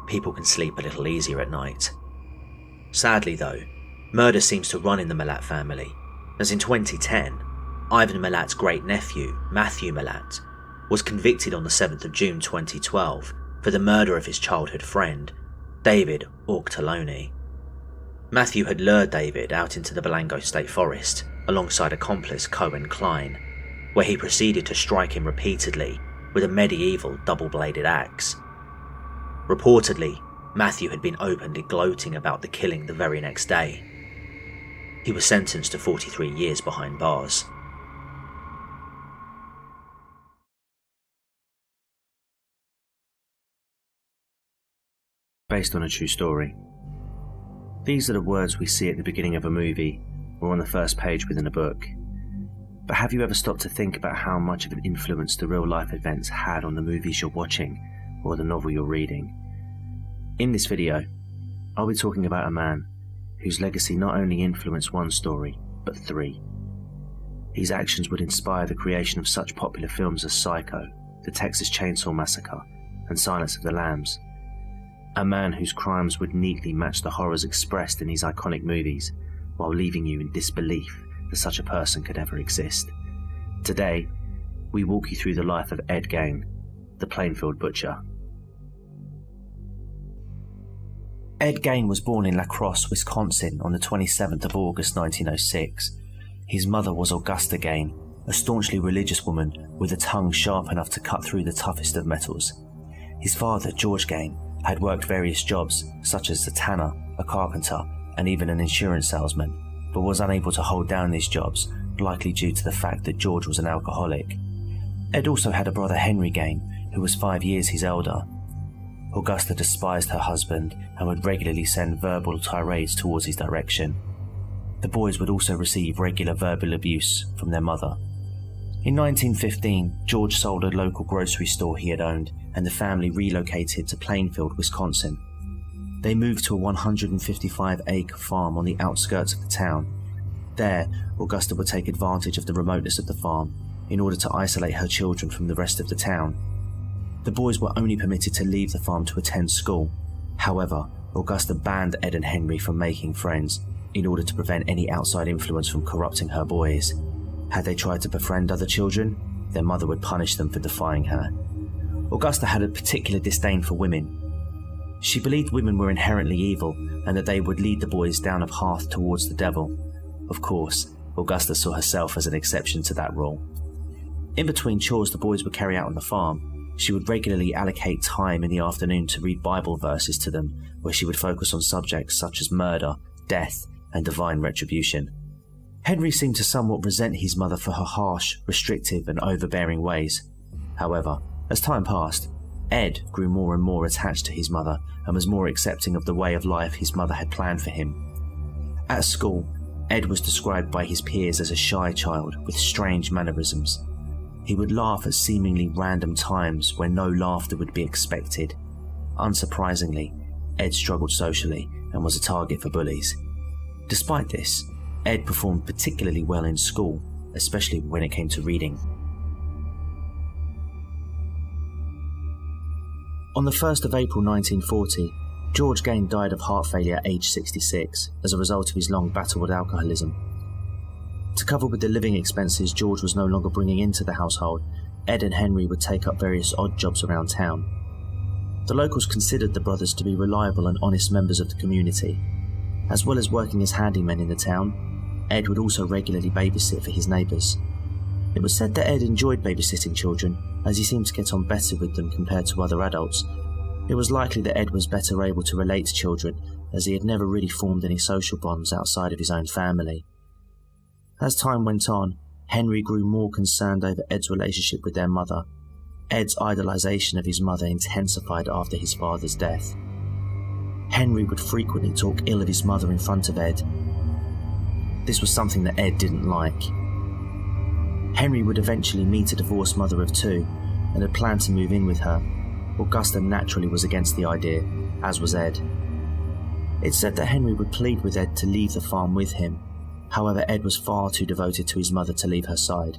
[SPEAKER 1] People can sleep a little easier at night. Sadly though, murder seems to run in the Milat family, as in 2010, Ivan Milat's great-nephew, Myuu Milat, was convicted on the 7th of June 2012 for the murder of his childhood friend, David Auchterlonie. Myuu had lured David out into the Balango State Forest alongside accomplice Cohen Klein, where he proceeded to strike him repeatedly with a medieval double-bladed axe. Reportedly, Myuu had been openly gloating about the killing the very next day. He was sentenced to 43 years behind bars.
[SPEAKER 6] Based on a true story. These are the words we see at the beginning of a movie or on the first page within a book. But have you ever stopped to think about how much of an influence the real-life events had on the movies you're watching or the novel you're reading? In this video, I'll be talking about a man whose legacy not only influenced one story, but 3. These actions would inspire the creation of such popular films as Psycho, The Texas Chainsaw Massacre, and Silence of the Lambs. A man whose crimes would neatly match the horrors expressed in these iconic movies, while leaving you in disbelief that such a person could ever exist. Today, we walk you through the life of Ed Gein, the Plainfield Butcher. Ed Gein was born in La Crosse, Wisconsin on the 27th of August 1906. His mother was Augusta Gein, a staunchly religious woman with a tongue sharp enough to cut through the toughest of metals. His father, George Gein, had worked various jobs, such as a tanner, a carpenter, and even an insurance salesman, but was unable to hold down these jobs, likely due to the fact that George was an alcoholic. Ed also had a brother, Henry Gein, who was 5 years his elder. Augusta despised her husband and would regularly send verbal tirades towards his direction. The boys would also receive regular verbal abuse from their mother. In 1915, George sold a local grocery store he had owned, and the family relocated to Plainfield, Wisconsin. They moved to a 155-acre farm on the outskirts of the town. There, Augusta would take advantage of the remoteness of the farm in order to isolate her children from the rest of the town. The boys were only permitted to leave the farm to attend school. However, Augusta banned Ed and Henry from making friends in order to prevent any outside influence from corrupting her boys. Had they tried to befriend other children, their mother would punish them for defying her. Augusta had a particular disdain for women. She believed women were inherently evil and that they would lead the boys down a path towards the devil. Of course, Augusta saw herself as an exception to that rule. In between chores the boys would carry out on the farm, she would regularly allocate time in the afternoon to read Bible verses to them, where she would focus on subjects such as murder, death, and divine retribution. Henry seemed to somewhat resent his mother for her harsh, restrictive, and overbearing ways. However, as time passed, Ed grew more and more attached to his mother and was more accepting of the way of life his mother had planned for him. At school, Ed was described by his peers as a shy child with strange mannerisms. He would laugh at seemingly random times where no laughter would be expected. Unsurprisingly, Ed struggled socially and was a target for bullies. Despite this, Ed performed particularly well in school, especially when it came to reading. On the 1st of April 1940, George Gein died of heart failure at age 66 as a result of his long battle with alcoholism. To cover with the living expenses George was no longer bringing into the household, Ed and Henry would take up various odd jobs around town. The locals considered the brothers to be reliable and honest members of the community. As well as working as handymen in the town, Ed would also regularly babysit for his neighbours. It was said that Ed enjoyed babysitting children, as he seemed to get on better with them compared to other adults. It was likely that Ed was better able to relate to children, as he had never really formed any social bonds outside of his own family. As time went on, Henry grew more concerned over Ed's relationship with their mother. Ed's idolization of his mother intensified after his father's death. Henry would frequently talk ill of his mother in front of Ed. This was something that Ed didn't like. Henry would eventually meet a divorced mother of two and had planned to move in with her. Augusta naturally was against the idea, as was Ed. It's said that Henry would plead with Ed to leave the farm with him. However, Ed was far too devoted to his mother to leave her side.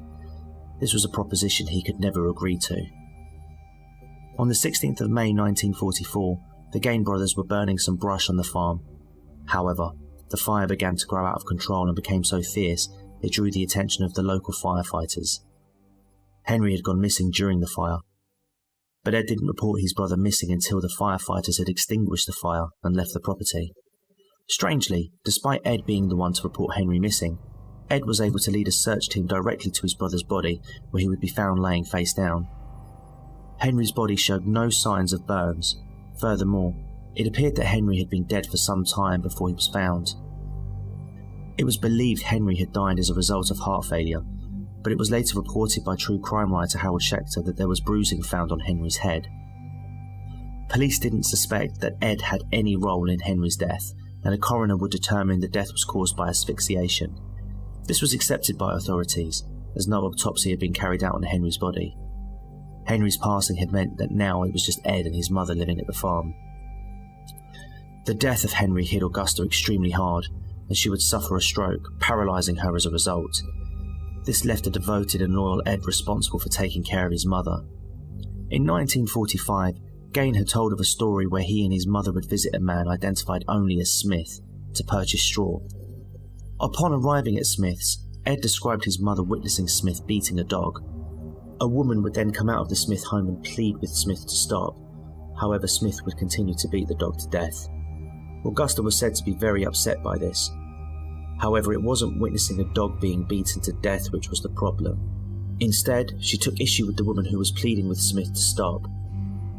[SPEAKER 6] This was a proposition he could never agree to. On the 16th of May 1944, the Gein brothers were burning some brush on the farm. However, the fire began to grow out of control and became so fierce it drew the attention of the local firefighters. Henry had gone missing during the fire, but Ed didn't report his brother missing until the firefighters had extinguished the fire and left the property. Strangely, despite Ed being the one to report Henry missing, Ed was able to lead a search team directly to his brother's body, where he would be found laying face down. Henry's body showed no signs of burns. Furthermore, it appeared that Henry had been dead for some time before he was found. It was believed Henry had died as a result of heart failure, but it was later reported by true crime writer Howard Schechter that there was bruising found on Henry's head. Police didn't suspect that Ed had any role in Henry's death, and a coroner would determine the death was caused by asphyxiation. This was accepted by authorities, as no autopsy had been carried out on Henry's body. Henry's passing had meant that now it was just Ed and his mother living at the farm. The death of Henry hit Augusta extremely hard, and she would suffer a stroke, paralysing her as a result. This left a devoted and loyal Ed responsible for taking care of his mother. In 1945, Gein had told of a story where he and his mother would visit a man identified only as Smith to purchase straw. Upon arriving at Smith's, Ed described his mother witnessing Smith beating a dog. A woman would then come out of the Smith home and plead with Smith to stop. However, Smith would continue to beat the dog to death. Augusta was said to be very upset by this. However, it wasn't witnessing a dog being beaten to death which was the problem. Instead, she took issue with the woman who was pleading with Smith to stop,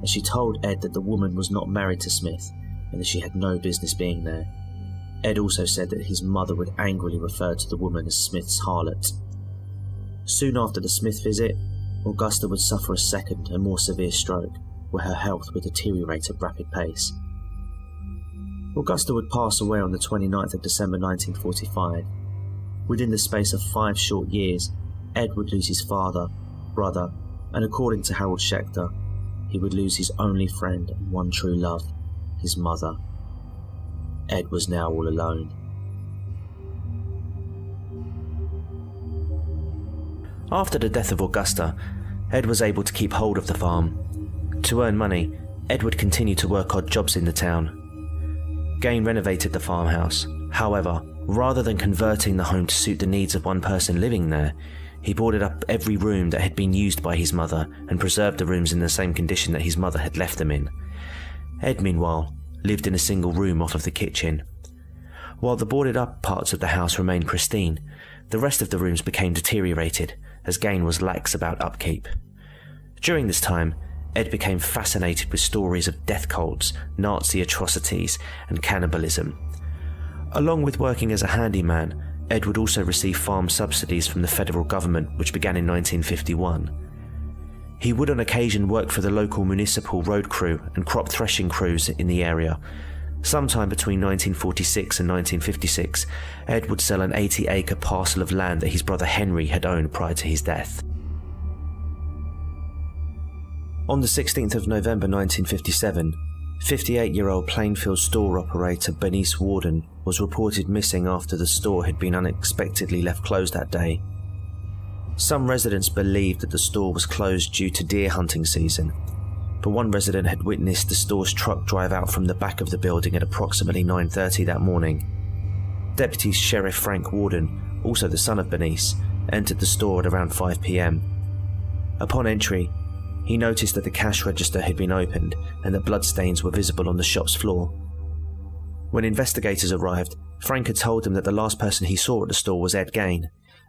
[SPEAKER 6] as she told Ed that the woman was not married to Smith and that she had no business being there. Ed also said that his mother would angrily refer to the woman as Smith's harlot. Soon after the Smith visit, Augusta would suffer a second and more severe stroke, where her health would deteriorate at rapid pace. Augusta would pass away on the 29th of December 1945. Within the space of 5 short years, Ed would lose his father, brother, and according to Harold Schechter, he would lose his only friend and one true love, his mother. Ed was now all alone. After the death of Augusta, Ed was able to keep hold of the farm. To earn money, Ed would continue to work odd jobs in the town. Gein renovated the farmhouse. However, rather than converting the home to suit the needs of one person living there, he boarded up every room that had been used by his mother and preserved the rooms in the same condition that his mother had left them in. Ed, meanwhile, lived in a single room off of the kitchen. While the boarded up parts of the house remained pristine, the rest of the rooms became deteriorated, as Gein was lax about upkeep. During this time, Ed became fascinated with stories of death cults, Nazi atrocities, and cannibalism. Along with working as a handyman, Ed would also receive farm subsidies from the federal government, which began in 1951. He would on occasion work for the local municipal road crew and crop threshing crews in the area. Sometime between 1946 and 1956, Ed would sell an 80-acre parcel of land that his brother Henry had owned prior to his death. On the 16th of November 1957, 58-year-old Plainfield store operator Bernice Warden was reported missing after the store had been unexpectedly left closed that day. Some residents believed that the store was closed due to deer hunting season, but one resident had witnessed the store's truck drive out from the back of the building at approximately 9:30 that morning. Deputy Sheriff Frank Warden, also the son of Bernice, entered the store at around 5 p.m. Upon entry, he noticed that the cash register had been opened and that bloodstains were visible on the shop's floor. When investigators arrived, Frank had told them that the last person he saw at the store was Ed Gein.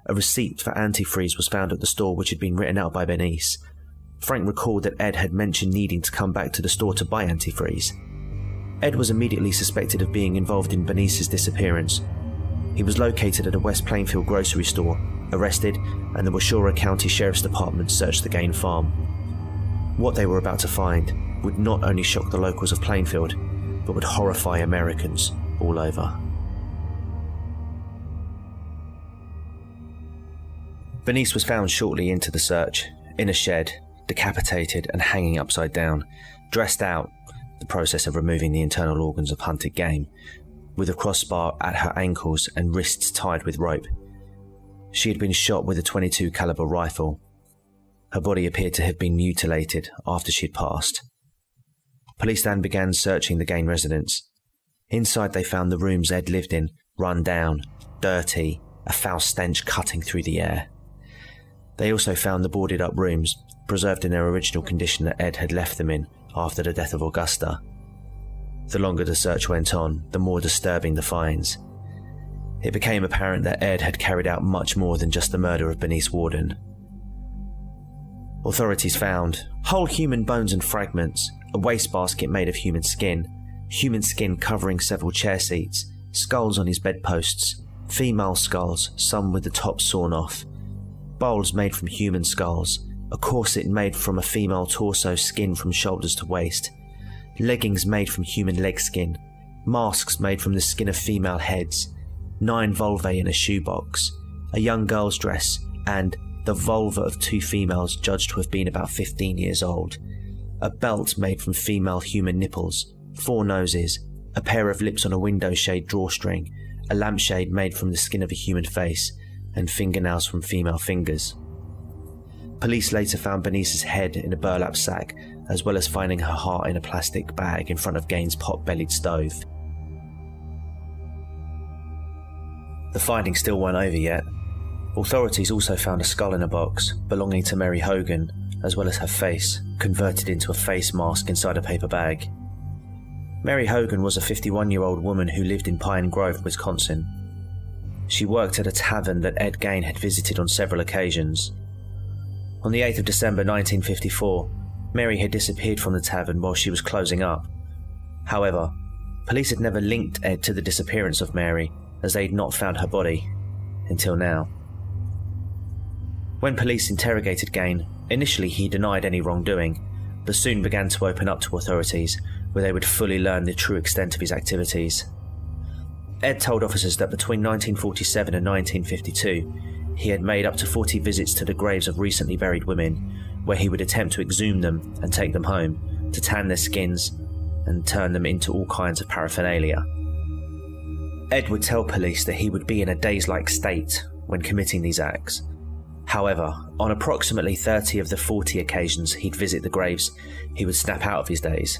[SPEAKER 6] A receipt for antifreeze was found at the store which had been written out by Bernice. Frank recalled that Ed had mentioned needing to come back to the store to buy antifreeze. Ed was immediately suspected of being involved in Bernice's disappearance. He was located at a West Plainfield grocery store, arrested, and the Washura County Sheriff's Department searched the Gein farm. What they were about to find would not only shock the locals of Plainfield, but would horrify Americans all over. Bernice was found shortly into the search, in a shed, decapitated and hanging upside down, dressed out, the process of removing the internal organs of hunted game, with a crossbar at her ankles and wrists tied with rope. She had been shot with a .22 caliber rifle. Her body appeared to have been mutilated after she had passed. Police then began searching the Gein residence. Inside they found the rooms Ed lived in, run down, dirty, a foul stench cutting through the air. They also found the boarded up rooms, preserved in their original condition that Ed had left them in after the death of Augusta. The longer the search went on, the more disturbing the finds. It became apparent that Ed had carried out much more than just the murder of Bernice Warden. Authorities found whole human bones and fragments, a wastebasket made of human skin covering several chair seats, skulls on his bedposts, female skulls, some with the tops sawn off, bowls made from human skulls, a corset made from a female torso skin from shoulders to waist, leggings made from human leg skin, masks made from the skin of female heads, 9 vulvae in a shoebox, a young girl's dress, and the vulva of 2 females judged to have been about 15 years old, a belt made from female human nipples, 4 noses, a pair of lips on a window shade drawstring, a lampshade made from the skin of a human face, and fingernails from female fingers. Police later found Bernice's head in a burlap sack, as well as finding her heart in a plastic bag in front of Gein's pot-bellied stove. The findings still weren't over yet. Authorities also found a skull in a box belonging to Mary Hogan, as well as her face, converted into a face mask inside a paper bag. Mary Hogan was a 51-year-old woman who lived in Pine Grove, Wisconsin. She worked at a tavern that Ed Gein had visited on several occasions. On the 8th of December 1954, Mary had disappeared from the tavern while she was closing up. However, police had never linked Ed to the disappearance of Mary, as they had not found her body, until now. When police interrogated Gein, initially he denied any wrongdoing, but soon began to open up to authorities, where they would fully learn the true extent of his activities. Ed told officers that between 1947 and 1952, he had made up to 40 visits to the graves of recently buried women, where he would attempt to exhume them and take them home, to tan their skins and turn them into all kinds of paraphernalia. Ed would tell police that he would be in a daze-like state when committing these acts. However, on approximately 30 of the 40 occasions he'd visit the graves, he would snap out of his daze,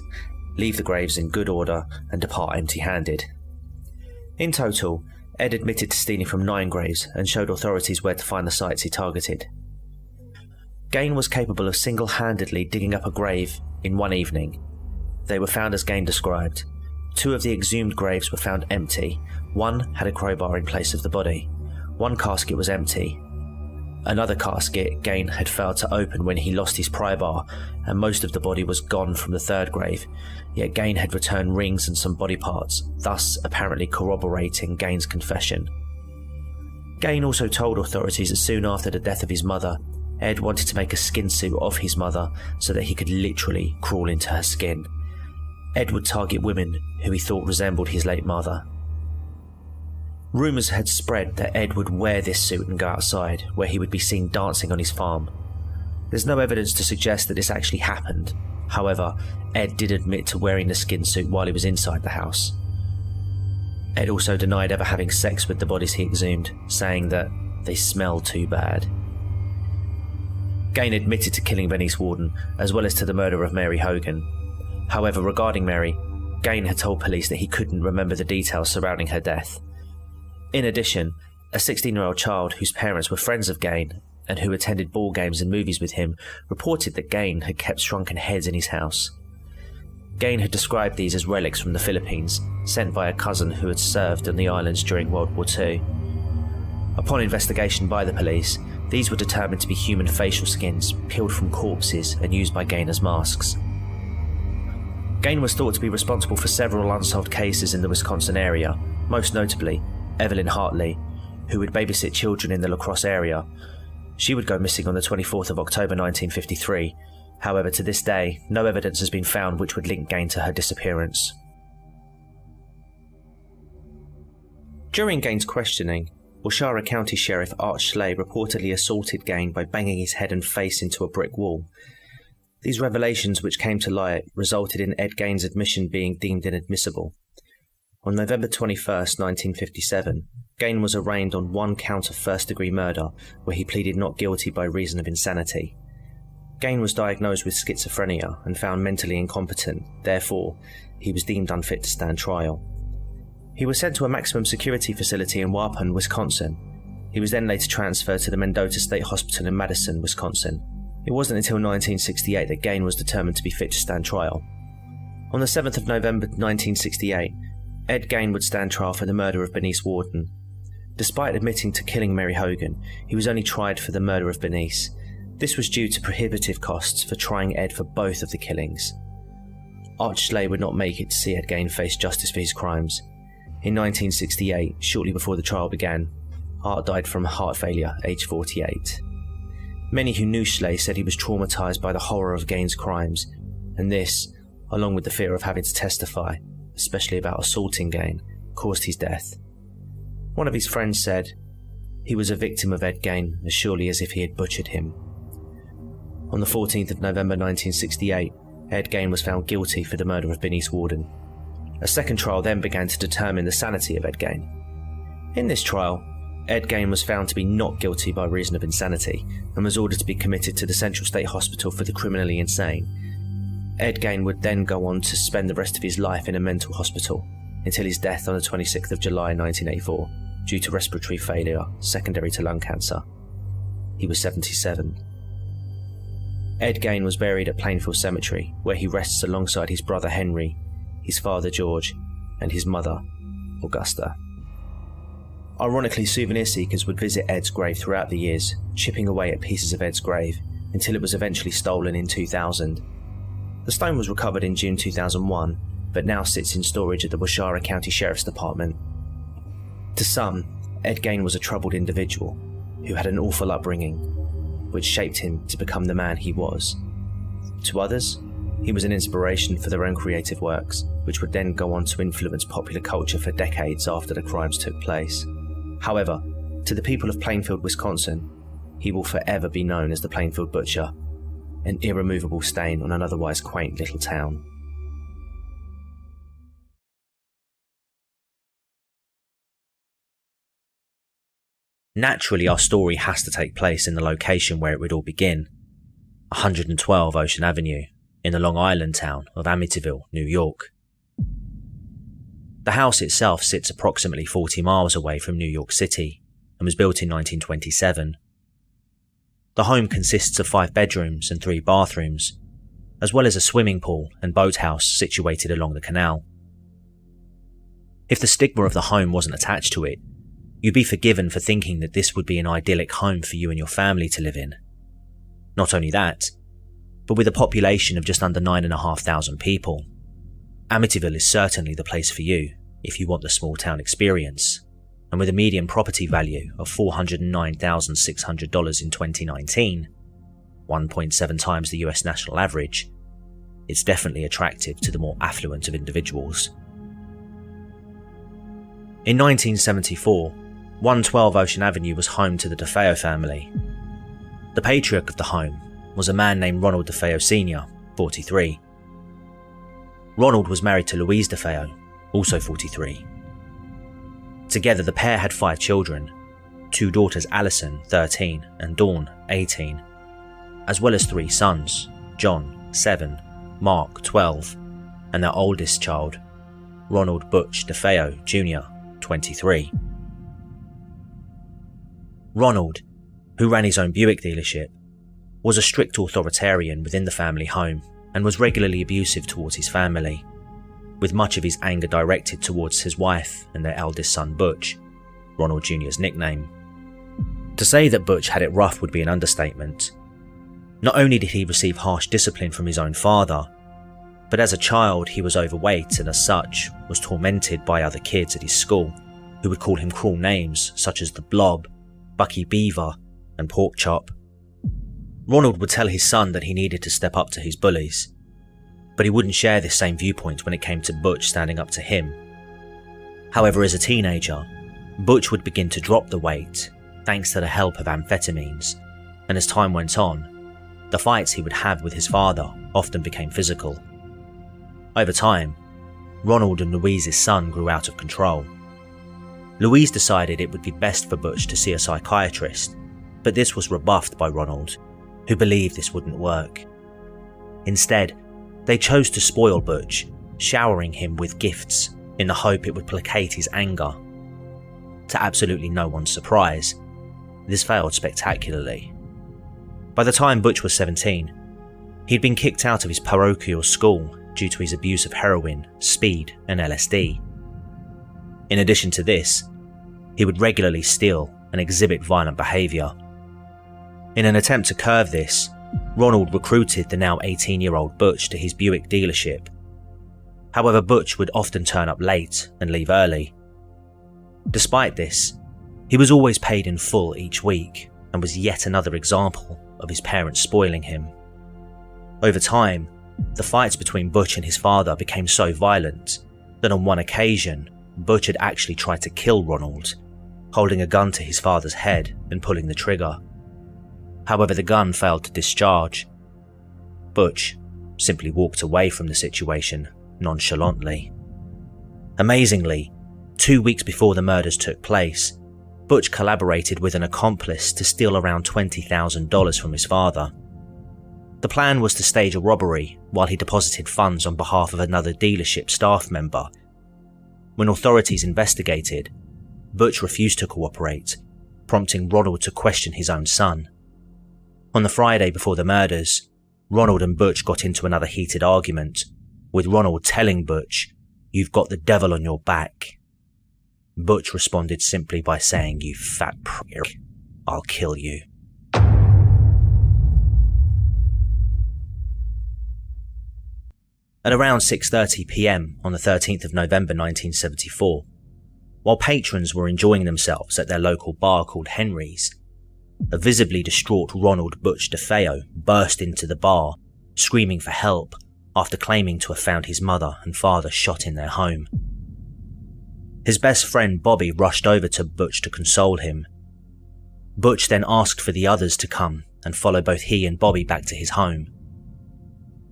[SPEAKER 6] leave the graves in good order, and depart empty-handed. In total, Ed admitted to stealing from 9 graves and showed authorities where to find the sites he targeted. Gein was capable of single-handedly digging up a grave in one evening. They were found as Gein described. 2 of the exhumed graves were found empty. 1 had a crowbar in place of the body. 1 casket was empty. Another casket Gein had failed to open when he lost his pry bar, and most of the body was gone from the 3rd grave, yet Gein had returned rings and some body parts, thus apparently corroborating Gein's confession. Gein also told authorities that soon after the death of his mother, Ed wanted to make a skin suit of his mother so that he could literally crawl into her skin. Ed would target women who he thought resembled his late mother. Rumours had spread that Ed would wear this suit and go outside, where he would be seen dancing on his farm. There's no evidence to suggest that this actually happened. However, Ed did admit to wearing the skin suit while he was inside the house. Ed also denied ever having sex with the bodies he exhumed, saying that they smelled too bad. Gein admitted to killing Bernice Worden, as well as to the murder of Mary Hogan. However, regarding Mary, Gein had told police that he couldn't remember the details surrounding her death. In addition, a 16-year-old child whose parents were friends of Gein and who attended ball games and movies with him reported that Gein had kept shrunken heads in his house. Gein had described these as relics from the Philippines, sent by a cousin who had served on the islands during World War II. Upon investigation by the police, these were determined to be human facial skins peeled from corpses and used by Gein as masks. Gein was thought to be responsible for several unsolved cases in the Wisconsin area, most notably Evelyn Hartley, who would babysit children in the La Crosse area. She would go missing on the 24th of October 1953. However, to this day, no evidence has been found which would link Gein to her disappearance. During Gein's questioning, Oshara County Sheriff Art Schley reportedly assaulted Gein by banging his head and face into a brick wall. These revelations which came to light resulted in Ed Gein's admission being deemed inadmissible. On November 21, 1957, Gein was arraigned on 1 count of first-degree murder, where he pleaded not guilty by reason of insanity. Gein was diagnosed with schizophrenia and found mentally incompetent, therefore, he was deemed unfit to stand trial. He was sent to a maximum security facility in Waupun, Wisconsin. He was then later transferred to the Mendota State Hospital in Madison, Wisconsin. It wasn't until 1968 that Gein was determined to be fit to stand trial. On the 7th of November 1968, Ed Gein would stand trial for the murder of Bernice Worden. Despite admitting to killing Mary Hogan, he was only tried for the murder of Bernice. This was due to prohibitive costs for trying Ed for both of the killings. Art Schley would not make it to see Ed Gein face justice for his crimes. In 1968, shortly before the trial began, Art died from heart failure, aged 48. Many who knew Schley said he was traumatised by the horror of Gein's crimes, and this, along with the fear of having to testify, especially about assaulting Gein, caused his death. One of his friends said, "He was a victim of Ed Gein as surely as if he had butchered him." On the 14th of November 1968, Ed Gein was found guilty for the murder of Bernice Worden. A second trial then began to determine the sanity of Ed Gein. In this trial,
[SPEAKER 1] Ed Gein was found to be not guilty by reason of insanity and was ordered to be committed to the Central State Hospital for the criminally insane. Ed Gein would then go on to spend the rest of his life in a mental hospital until his death on the 26th of July 1984 due to respiratory failure secondary to lung cancer. He was 77. Ed Gein was buried at Plainfield Cemetery, where he rests alongside his brother Henry, his father George, and his mother, Augusta. Ironically, souvenir seekers would visit Ed's grave throughout the years, chipping away at pieces of Ed's grave, until it was eventually stolen in 2000. The stone was recovered in June 2001, but now sits in storage at the Washara County Sheriff's Department. To some, Ed Gein was a troubled individual who had an awful upbringing, which shaped him to become the man he was. To others, he was an inspiration for their own creative works, which would then go on to influence popular culture for decades after the crimes took place. However, to the people of Plainfield, Wisconsin, he will forever be known as the Plainfield Butcher, an irremovable stain on an otherwise quaint little town. Naturally, our story has to take place in the location where it would all begin, 112 Ocean Avenue, in the Long Island town of Amityville, New York. The house itself sits approximately 40 miles away from New York City and was built in 1927. The home consists of 5 bedrooms and 3 bathrooms, as well as a swimming pool and boathouse situated along the canal. If the stigma of the home wasn't attached to it, you'd be forgiven for thinking that this would be an idyllic home for you and your family to live in. Not only that, but with a population of just under 9,500 people, Amityville is certainly the place for you if you want the small town experience, and with a median property value of $409,600 in 2019, 1.7 times the US national average, it's definitely attractive to the more affluent of individuals. In 1974, 112 Ocean Avenue was home to the DeFeo family. The patriarch of the home was a man named Ronald DeFeo Sr., 43. Ronald was married to Louise DeFeo, also 43. Together, the pair had 5 children, 2 daughters Allison, 13, and Dawn, 18, as well as 3 sons, John, 7, Mark, 12, and their oldest child, Ronald Butch DeFeo Jr., 23. Ronald, who ran his own Buick dealership, was a strict authoritarian within the family home and was regularly abusive towards his family, with much of his anger directed towards his wife and their eldest son Butch, Ronald Jr.'s nickname. To say that Butch had it rough would be an understatement. Not only did he receive harsh discipline from his own father, but as a child he was overweight and as such was tormented by other kids at his school who would call him cruel names such as the Blob, Bucky Beaver, and Pork Chop. Ronald would tell his son that he needed to step up to his bullies, but he wouldn't share this same viewpoint when it came to Butch standing up to him. However, as a teenager, Butch would begin to drop the weight thanks to the help of amphetamines, and as time went on, the fights he would have with his father often became physical. Over time, Ronald and Louise's son grew out of control. Louise decided it would be best for Butch to see a psychiatrist, but this was rebuffed by Ronald, who believed this wouldn't work. Instead, they chose to spoil Butch, showering him with gifts in the hope it would placate his anger. To absolutely no one's surprise, this failed spectacularly. By the time Butch was 17, he'd been kicked out of his parochial school due to his abuse of heroin, speed, and LSD. In addition to this, he would regularly steal and exhibit violent behaviour. In an attempt to curb this, Ronald recruited the now 18-year-old Butch to his Buick dealership. However, Butch would often turn up late and leave early. Despite this, he was always paid in full each week and was yet another example of his parents spoiling him. Over time, the fights between Butch and his father became so violent that on one occasion, Butch had actually tried to kill Ronald, holding a gun to his father's head and pulling the trigger. However, the gun failed to discharge. Butch simply walked away from the situation nonchalantly. Amazingly, 2 weeks before the murders took place, Butch collaborated with an accomplice to steal around $20,000 from his father. The plan was to stage a robbery while he deposited funds on behalf of another dealership staff member. When authorities investigated, Butch refused to cooperate, prompting Ronald to question his own son. On the Friday before the murders, Ronald and Butch got into another heated argument, with Ronald telling Butch, "You've got the devil on your back." Butch responded simply by saying, "You fat prick, I'll kill you." At around 6:30 p.m. on the 13th of November 1974, while patrons were enjoying themselves at their local bar called Henry's, a visibly distraught Ronald Butch DeFeo burst into the bar, screaming for help after claiming to have found his mother and father shot in their home. His best friend Bobby rushed over to Butch to console him. Butch then asked for the others to come and follow both he and Bobby back to his home.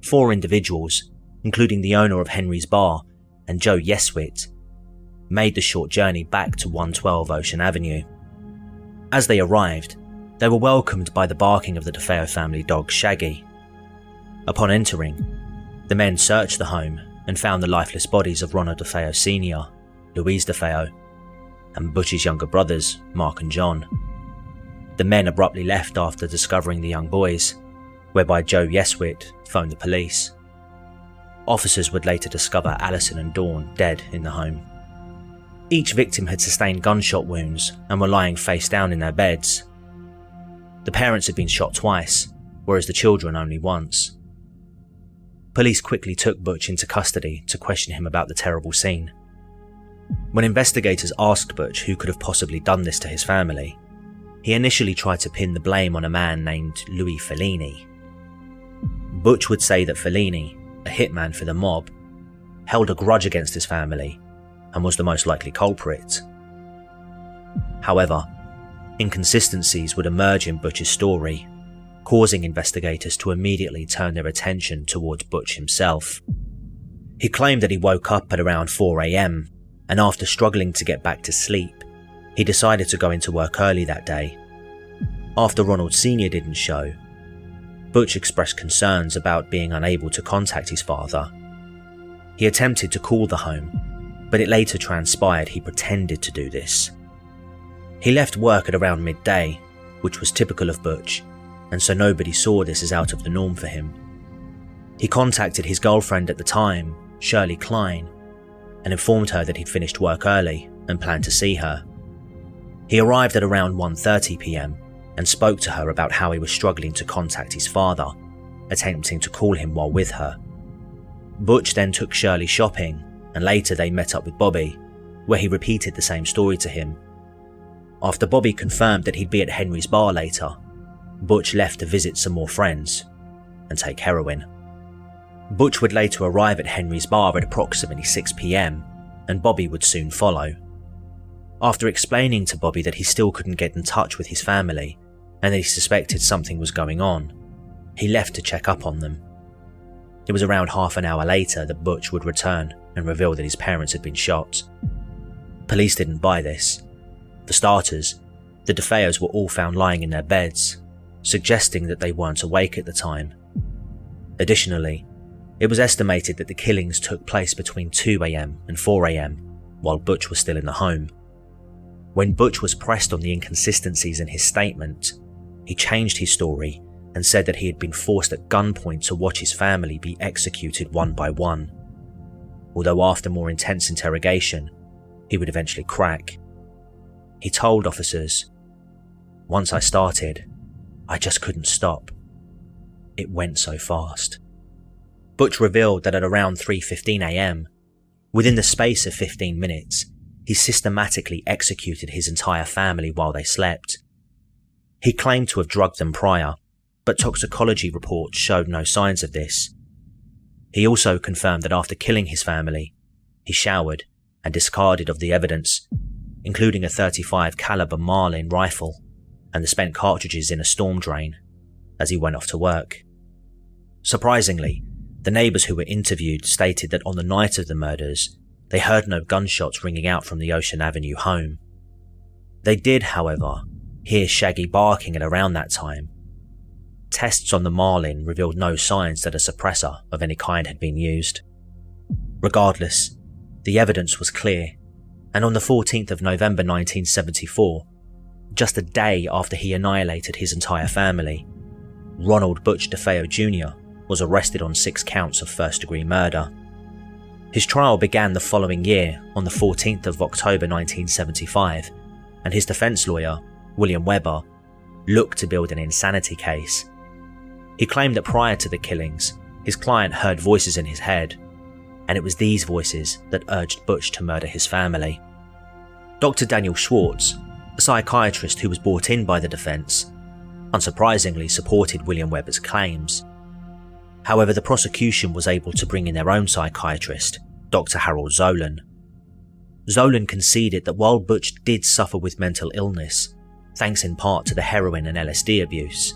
[SPEAKER 1] 4 individuals, including the owner of Henry's Bar and Joe Yeswit, made the short journey back to 112 Ocean Avenue. As they arrived, they were welcomed by the barking of the DeFeo family dog Shaggy. Upon entering, the men searched the home and found the lifeless bodies of Ronald DeFeo Sr., Louise DeFeo, and Butch's younger brothers, Mark and John. The men abruptly left after discovering the young boys, whereby Joe Yeswit phoned the police. Officers would later discover Allison and Dawn dead in the home. Each victim had sustained gunshot wounds and were lying face down in their beds. The parents had been shot twice, whereas the children only once. Police quickly took Butch into custody to question him about the terrible scene. When investigators asked Butch who could have possibly done this to his family, he initially tried to pin the blame on a man named Louis Fellini. Butch would say that Fellini, a hitman for the mob, held a grudge against his family and was the most likely culprit. However, inconsistencies would emerge in Butch's story, causing investigators to immediately turn their attention towards Butch himself. He claimed that he woke up at around 4 a.m, and after struggling to get back to sleep, he decided to go into work early that day. After Ronald Sr. didn't show, Butch expressed concerns about being unable to contact his father. He attempted to call the home, but it later transpired he pretended to do this. He left work at around midday, which was typical of Butch, and so nobody saw this as out of the norm for him. He contacted his girlfriend at the time, Shirley Klein, and informed her that he'd finished work early and planned to see her. He arrived at around 1:30 p.m. and spoke to her about how he was struggling to contact his father, attempting to call him while with her. Butch then took Shirley shopping, and later they met up with Bobby, where he repeated the same story to him. After Bobby confirmed that he'd be at Henry's Bar later, Butch left to visit some more friends and take heroin. Butch would later arrive at Henry's Bar at approximately 6 p.m, and Bobby would soon follow. After explaining to Bobby that he still couldn't get in touch with his family and that he suspected something was going on, he left to check up on them. It was around half an hour later that Butch would return and reveal that his parents had been shot. Police didn't buy this. For starters, the DeFeos were all found lying in their beds, suggesting that they weren't awake at the time. Additionally, it was estimated that the killings took place between 2 a.m. and 4 a.m, while Butch was still in the home. When Butch was pressed on the inconsistencies in his statement, he changed his story and said that he had been forced at gunpoint to watch his family be executed one by one. Although after more intense interrogation, he would eventually crack. He told officers, "Once I started, I just couldn't stop. It went so fast." Butch revealed that at around 3:15 a.m, within the space of 15 minutes, he systematically executed his entire family while they slept. He claimed to have drugged them prior, but toxicology reports showed no signs of this. He also confirmed that after killing his family, he showered and discarded of the evidence, including a .35 caliber Marlin rifle and the spent cartridges in a storm drain, as he went off to work. Surprisingly, the neighbours who were interviewed stated that on the night of the murders, they heard no gunshots ringing out from the Ocean Avenue home. They did, however, hear Shaggy barking at around that time. Tests on the marlin revealed no signs that a suppressor of any kind had been used. Regardless, the evidence was clear, and on the 14th of November 1974, just a day after he annihilated his entire family, Ronald Butch DeFeo Jr. was arrested on 6 counts of first-degree murder. His trial began the following year on the 14th of October 1975, and his defense lawyer, William Weber, looked to build an insanity case. He claimed that prior to the killings, his client heard voices in his head, and it was these voices that urged Butch to murder his family. Dr. Daniel Schwartz, a psychiatrist who was brought in by the defense, unsurprisingly supported William Weber's claims. However, the prosecution was able to bring in their own psychiatrist, Dr. Harold Zolan. Zolan conceded that while Butch did suffer with mental illness, thanks in part to the heroin and LSD abuse,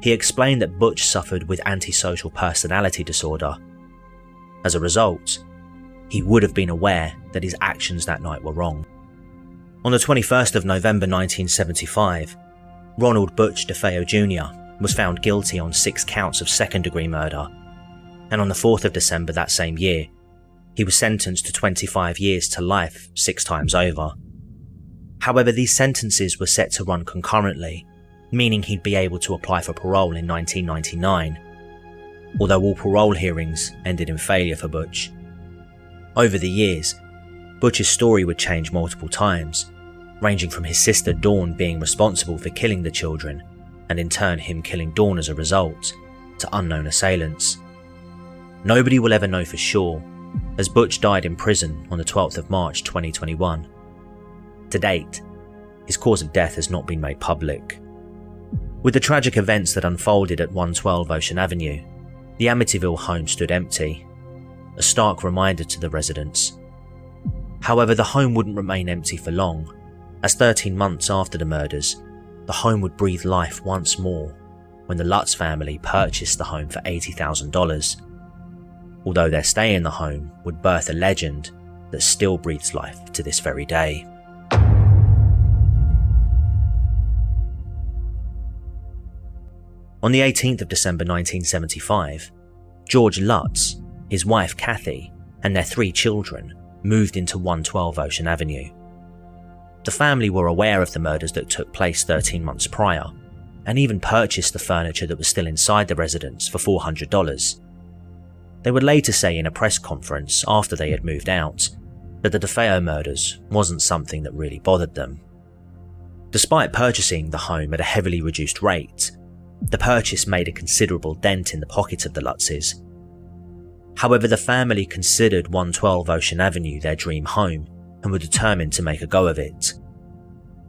[SPEAKER 1] he explained that Butch suffered with antisocial personality disorder. As a result, he would have been aware that his actions that night were wrong. On the 21st of November 1975, Ronald Butch DeFeo Jr. was found guilty on 6 counts of second-degree murder, and on the 4th of December that same year, he was sentenced to 25 years to life 6 times over. However, these sentences were set to run concurrently, meaning he'd be able to apply for parole in 1999, although all parole hearings ended in failure for Butch. Over the years, Butch's story would change multiple times, ranging from his sister Dawn being responsible for killing the children, and in turn him killing Dawn as a result, to unknown assailants. Nobody will ever know for sure, as Butch died in prison on the 12th of March 2021. To date, his cause of death has not been made public. With the tragic events that unfolded at 112 Ocean Avenue, the Amityville home stood empty, a stark reminder to the residents. However, the home wouldn't remain empty for long, as 13 months after the murders, the home would breathe life once more when the Lutz family purchased the home for $80,000, although their stay in the home would birth a legend that still breathes life to this very day. On the 18th of December 1975, George Lutz, his wife Kathy, and their 3 children moved into 112 Ocean Avenue. The family were aware of the murders that took place 13 months prior, and even purchased the furniture that was still inside the residence for $400. They would later say in a press conference after they had moved out that the DeFeo murders wasn't something that really bothered them. Despite purchasing the home at a heavily reduced rate, the purchase made a considerable dent in the pockets of the Lutzes. However, the family considered 112 Ocean Avenue their dream home and were determined to make a go of it.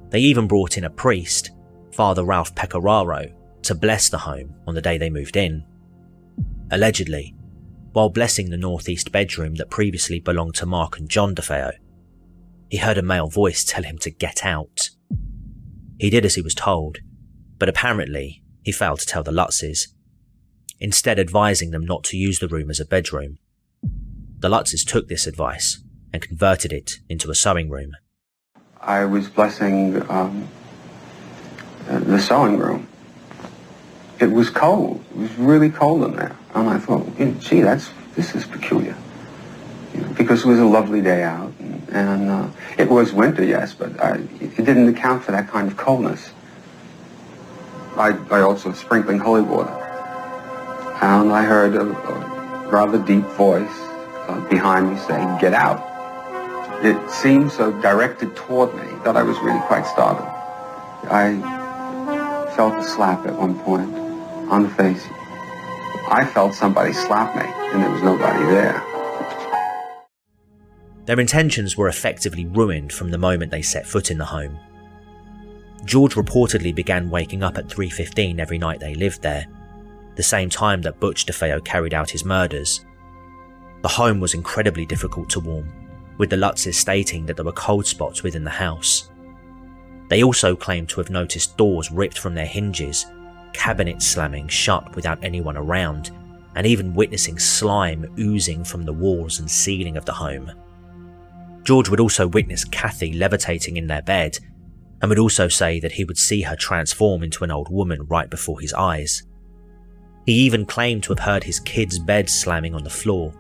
[SPEAKER 1] They even brought in a priest, Father Ralph Pecoraro, to bless the home on the day they moved in. Allegedly, while blessing the northeast bedroom that previously belonged to Mark and John DeFeo, he heard a male voice tell him to get out. He did as he was told, but apparently he failed to tell the Lutzes, instead advising them not to use the room as a bedroom. The Lutzes took this advice and converted it into a sewing room.
[SPEAKER 7] I was blessing the sewing room. It was cold. It was really cold in there. And I thought, gee, this is peculiar. Because it was a lovely day out. And it was winter, yes, but it didn't account for that kind of coldness. I also was sprinkling holy water. And I heard a rather deep voice behind me saying, get out. It seemed so directed toward me that I was really quite startled. I felt a slap at one point on the face. I felt somebody slap me, and there was nobody there.
[SPEAKER 1] Their intentions were effectively ruined from the moment they set foot in the home. George reportedly began waking up at 3:15 every night they lived there, the same time that Butch DeFeo carried out his murders. The home was incredibly difficult to warm, with the Lutzes stating that there were cold spots within the house. They also claimed to have noticed doors ripped from their hinges, cabinets slamming shut without anyone around, and even witnessing slime oozing from the walls and ceiling of the home. George would also witness Kathy levitating in their bed, and would also say that he would see her transform into an old woman right before his eyes. He even claimed to have heard his kid's bed slamming on the floor,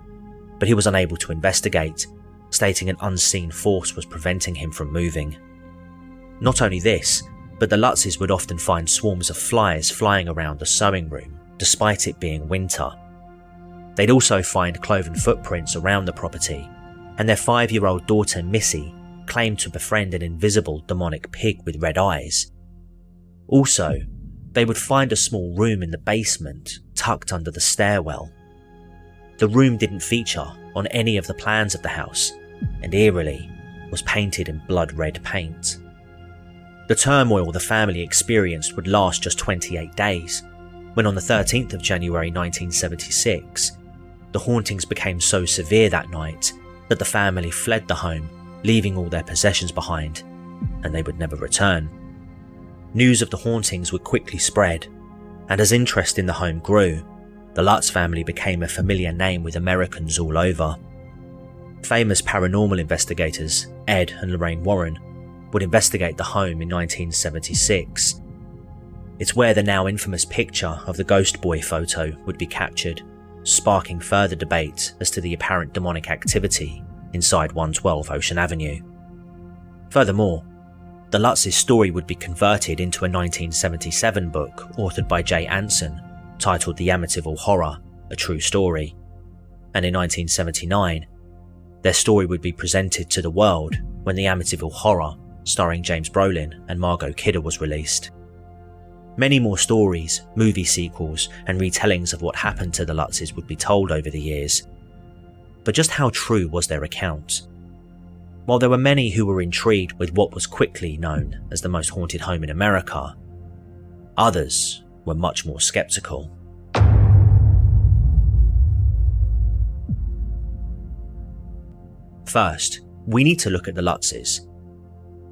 [SPEAKER 1] but he was unable to investigate, stating an unseen force was preventing him from moving. Not only this, but the Lutzes would often find swarms of flies flying around the sewing room, despite it being winter. They'd also find cloven footprints around the property, and their 5-year-old daughter Missy claimed to befriend an invisible demonic pig with red eyes. Also, they would find a small room in the basement tucked under the stairwell. The room didn't feature on any of the plans of the house, and eerily was painted in blood red paint. The turmoil the family experienced would last just 28 days, when on the 13th of January 1976, the hauntings became so severe that night that the family fled the home, leaving all their possessions behind, and they would never return. News of the hauntings would quickly spread, and as interest in the home grew, the Lutz family became a familiar name with Americans all over. Famous paranormal investigators Ed and Lorraine Warren would investigate the home in 1976. It's where the now infamous picture of the Ghost Boy photo would be captured, sparking further debate as to the apparent demonic activity inside 112 Ocean Avenue. Furthermore, the Lutz's story would be converted into a 1977 book authored by Jay Anson titled The Amityville Horror, A True Story, and in 1979, their story would be presented to the world when The Amityville Horror, starring James Brolin and Margot Kidder, was released. Many more stories, movie sequels, and retellings of what happened to the Lutzes would be told over the years. But just how true was their account? While there were many who were intrigued with what was quickly known as the most haunted home in America, others were much more skeptical. First, we need to look at the Lutzes.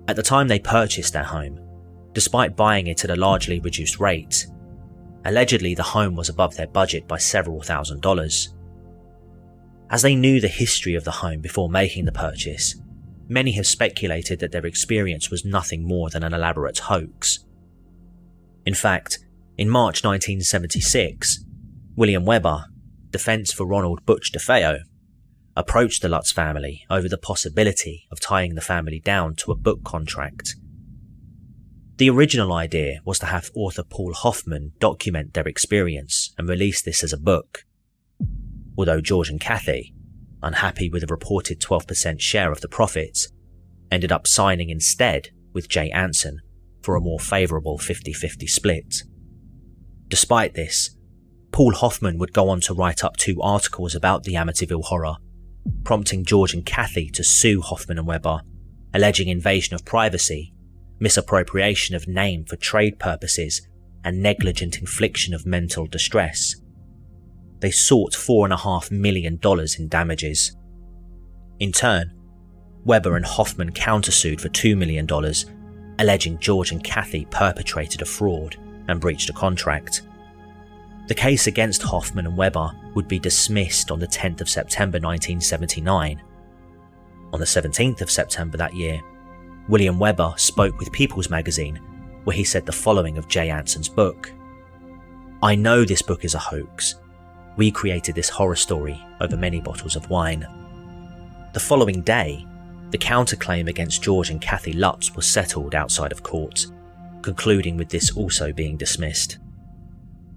[SPEAKER 1] At the time they purchased their home, despite buying it at a largely reduced rate, allegedly the home was above their budget by several $1,000s. As they knew the history of the home before making the purchase, many have speculated that their experience was nothing more than an elaborate hoax. In fact, in March 1976, William Weber, defense for Ronald Butch DeFeo, approached the Lutz family over the possibility of tying the family down to a book contract. The original idea was to have author Paul Hoffman document their experience and release this as a book. Although George and Kathy, unhappy with a reported 12% share of the profits, ended up signing instead with Jay Anson for a more favourable 50-50 split. Despite this, Paul Hoffman would go on to write up 2 articles about the Amityville Horror, prompting George and Kathy to sue Hoffman and Weber, alleging invasion of privacy, misappropriation of name for trade purposes, and negligent infliction of mental distress. They sought $4.5 million in damages. In turn, Weber and Hoffman countersued for $2 million, alleging George and Kathy perpetrated a fraud and breached a contract. The case against Hoffman and Weber would be dismissed on the 10th of September 1979. On the 17th of September that year, William Weber spoke with People's Magazine, where he said the following of Jay Anson's book: "I know this book is a hoax. We created this horror story over many bottles of wine." The following day, the counterclaim against George and Kathy Lutz was settled outside of court, concluding with this also being dismissed.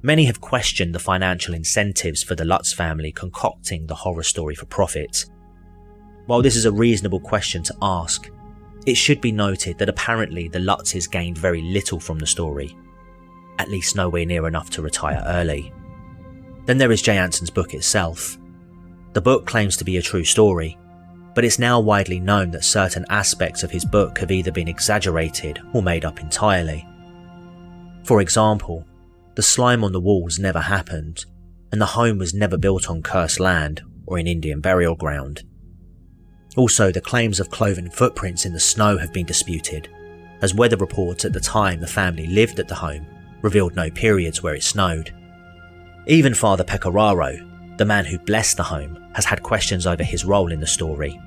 [SPEAKER 1] Many have questioned the financial incentives for the Lutz family concocting the horror story for profit. While this is a reasonable question to ask, it should be noted that apparently the Lutzes gained very little from the story, at least nowhere near enough to retire early. Then there is Jay Anson's book itself. The book claims to be a true story, but it's now widely known that certain aspects of his book have either been exaggerated or made up entirely. For example, the slime on the walls never happened, and the home was never built on cursed land or in Indian burial ground. Also, the claims of cloven footprints in the snow have been disputed, as weather reports at the time the family lived at the home revealed no periods where it snowed. Even Father Pecoraro, the man who blessed the home, has had questions over his role in the story.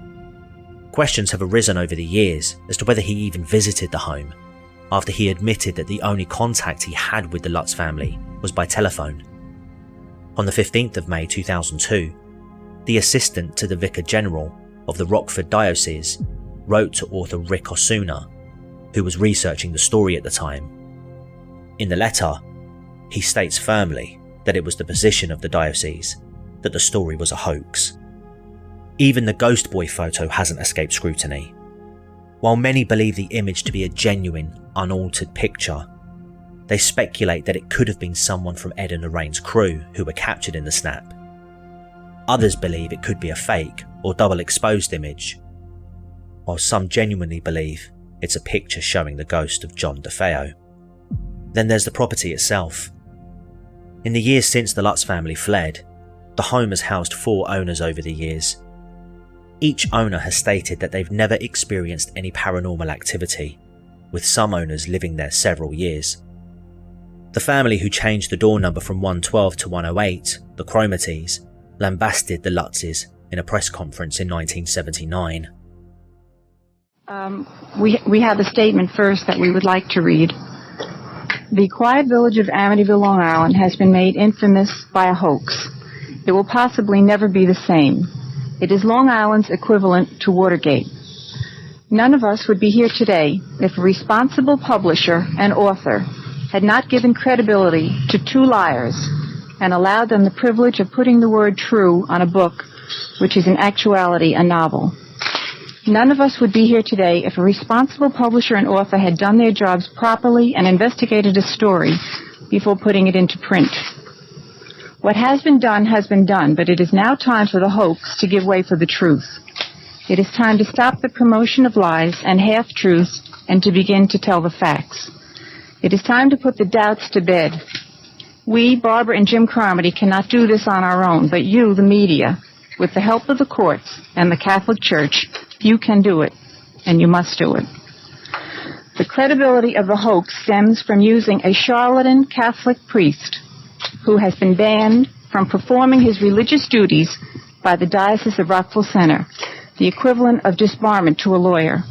[SPEAKER 1] Questions have arisen over the years as to whether he even visited the home, after he admitted that the only contact he had with the Lutz family was by telephone. On the 15th of May 2002, the assistant to the Vicar General of the Rockford Diocese wrote to author Rick Osuna, who was researching the story at the time. In the letter, he states firmly that it was the position of the diocese that the story was a hoax. Even the Ghost Boy photo hasn't escaped scrutiny. While many believe the image to be a genuine, unaltered picture, they speculate that it could have been someone from Ed and Lorraine's crew who were captured in the snap. Others believe it could be a fake or double exposed image, while some genuinely believe it's a picture showing the ghost of John DeFeo. Then there's the property itself. In the years since the Lutz family fled, the home has housed 4 owners over the years. Each owner has stated that they've never experienced any paranormal activity, with some owners living there several years. The family who changed the door number from 112 to 108, the Cromaties, lambasted the Lutzes in a press conference in 1979.
[SPEAKER 8] We have a statement first that we would like to read. The quiet village of Amityville, Long Island has been made infamous by a hoax. It will possibly never be the same. It is Long Island's equivalent to Watergate. None of us would be here today if a responsible publisher and author had not given credibility to 2 liars and allowed them the privilege of putting the word true on a book, which is in actuality a novel. None of us would be here today if a responsible publisher and author had done their jobs properly and investigated a story before putting it into print. What has been done, but it is now time for the hoax to give way for the truth. It is time to stop the promotion of lies and half-truths and to begin to tell the facts. It is time to put the doubts to bed. We, Barbara and Jim Carmody, cannot do this on our own, but you, the media, with the help of the courts and the Catholic Church, you can do it, and you must do it. The credibility of the hoax stems from using a charlatan Catholic priest who has been banned from performing his religious duties by the Diocese of Rockville Center, the equivalent of disbarment to a lawyer.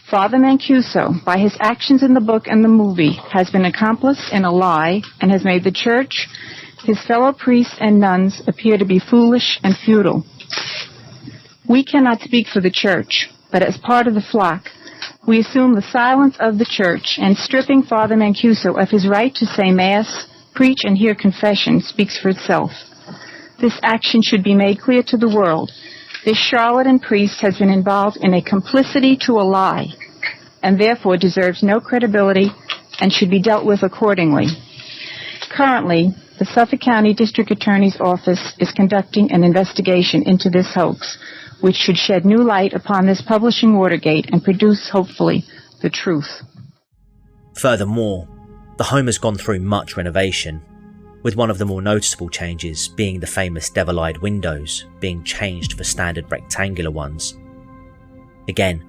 [SPEAKER 8] Father Mancuso, by his actions in the book and the movie, has been accomplice in a lie and has made the Church, his fellow priests and nuns, appear to be foolish and futile. We cannot speak for the Church, but as part of the flock, we assume the silence of the Church, and stripping Father Mancuso of his right to say Mass, preach and hear confession speaks for itself. This action should be made clear to the world. This charlatan priest has been involved in a complicity to a lie, and therefore deserves no credibility and should be dealt with accordingly. Currently, the Suffolk County District Attorney's Office is conducting an investigation into this hoax, which should shed new light upon this publishing Watergate and produce, hopefully, the truth.
[SPEAKER 1] Furthermore, the home has gone through much renovation, with one of the more noticeable changes being the famous devil-eyed windows being changed for standard rectangular ones. Again,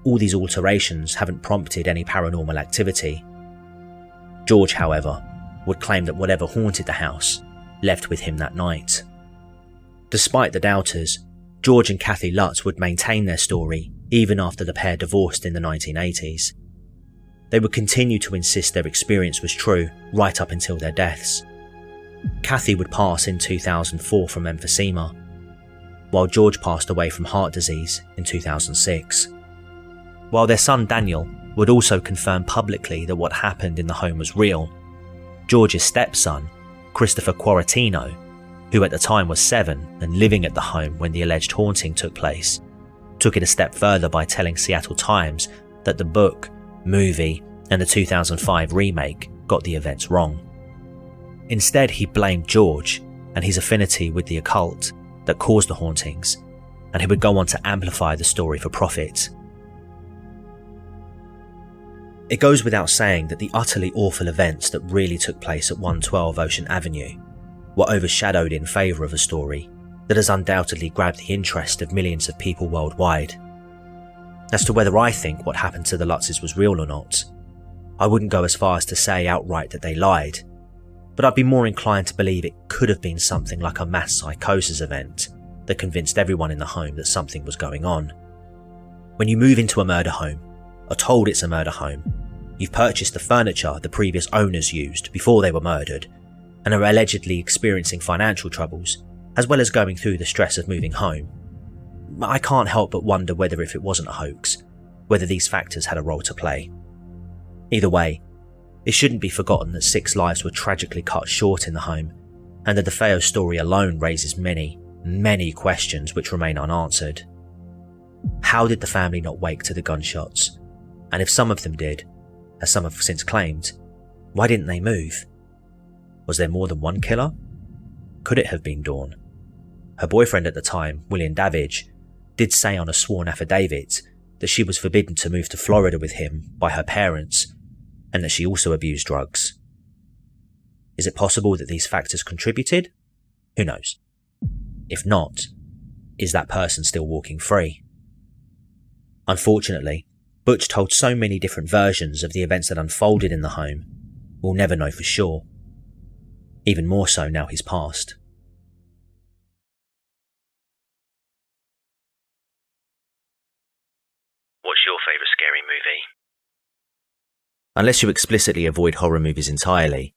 [SPEAKER 1] all these alterations haven't prompted any paranormal activity. George, however, would claim that whatever haunted the house left with him that night. Despite the doubters, George and Kathy Lutz would maintain their story even after the pair divorced in the 1980s. They would continue to insist their experience was true right up until their deaths. Kathy would pass in 2004 from emphysema, while George passed away from heart disease in 2006. While their son Daniel would also confirm publicly that what happened in the home was real, George's stepson, Christopher Quarantino, who at the time was 7 and living at the home when the alleged haunting took place, took it a step further by telling Seattle Times that the book, movie, and the 2005 remake got the events wrong. Instead, he blamed George and his affinity with the occult that caused the hauntings, and he would go on to amplify the story for profit. It goes without saying that the utterly awful events that really took place at 112 Ocean Avenue were overshadowed in favour of a story that has undoubtedly grabbed the interest of millions of people worldwide. As to whether I think what happened to the Lutzes was real or not, I wouldn't go as far as to say outright that they lied, but I'd be more inclined to believe it could have been something like a mass psychosis event that convinced everyone in the home that something was going on. When you move into a murder home, are told it's a murder home, You've purchased the furniture the previous owners used before they were murdered, and are allegedly experiencing financial troubles, as well as going through the stress of moving home. I can't help but wonder whether if it wasn't a hoax, whether these factors had a role to play. Either way, it shouldn't be forgotten that 6 lives were tragically cut short in the home, and the DeFeo story alone raises many, many questions which remain unanswered. How did the family not wake to the gunshots? And if some of them did, as some have since claimed, why didn't they move? Was there more than one killer? Could it have been Dawn? Her boyfriend at the time, William Davidge, did say on a sworn affidavit that she was forbidden to move to Florida with him by her parents, and that she also abused drugs. Is it possible that these factors contributed? Who knows? If not, is that person still walking free? Unfortunately, Butch told so many different versions of the events that unfolded in the home, we'll never know for sure. Even more so now he's passed.
[SPEAKER 6] What's your favourite scary movie?
[SPEAKER 1] Unless you explicitly avoid horror movies entirely,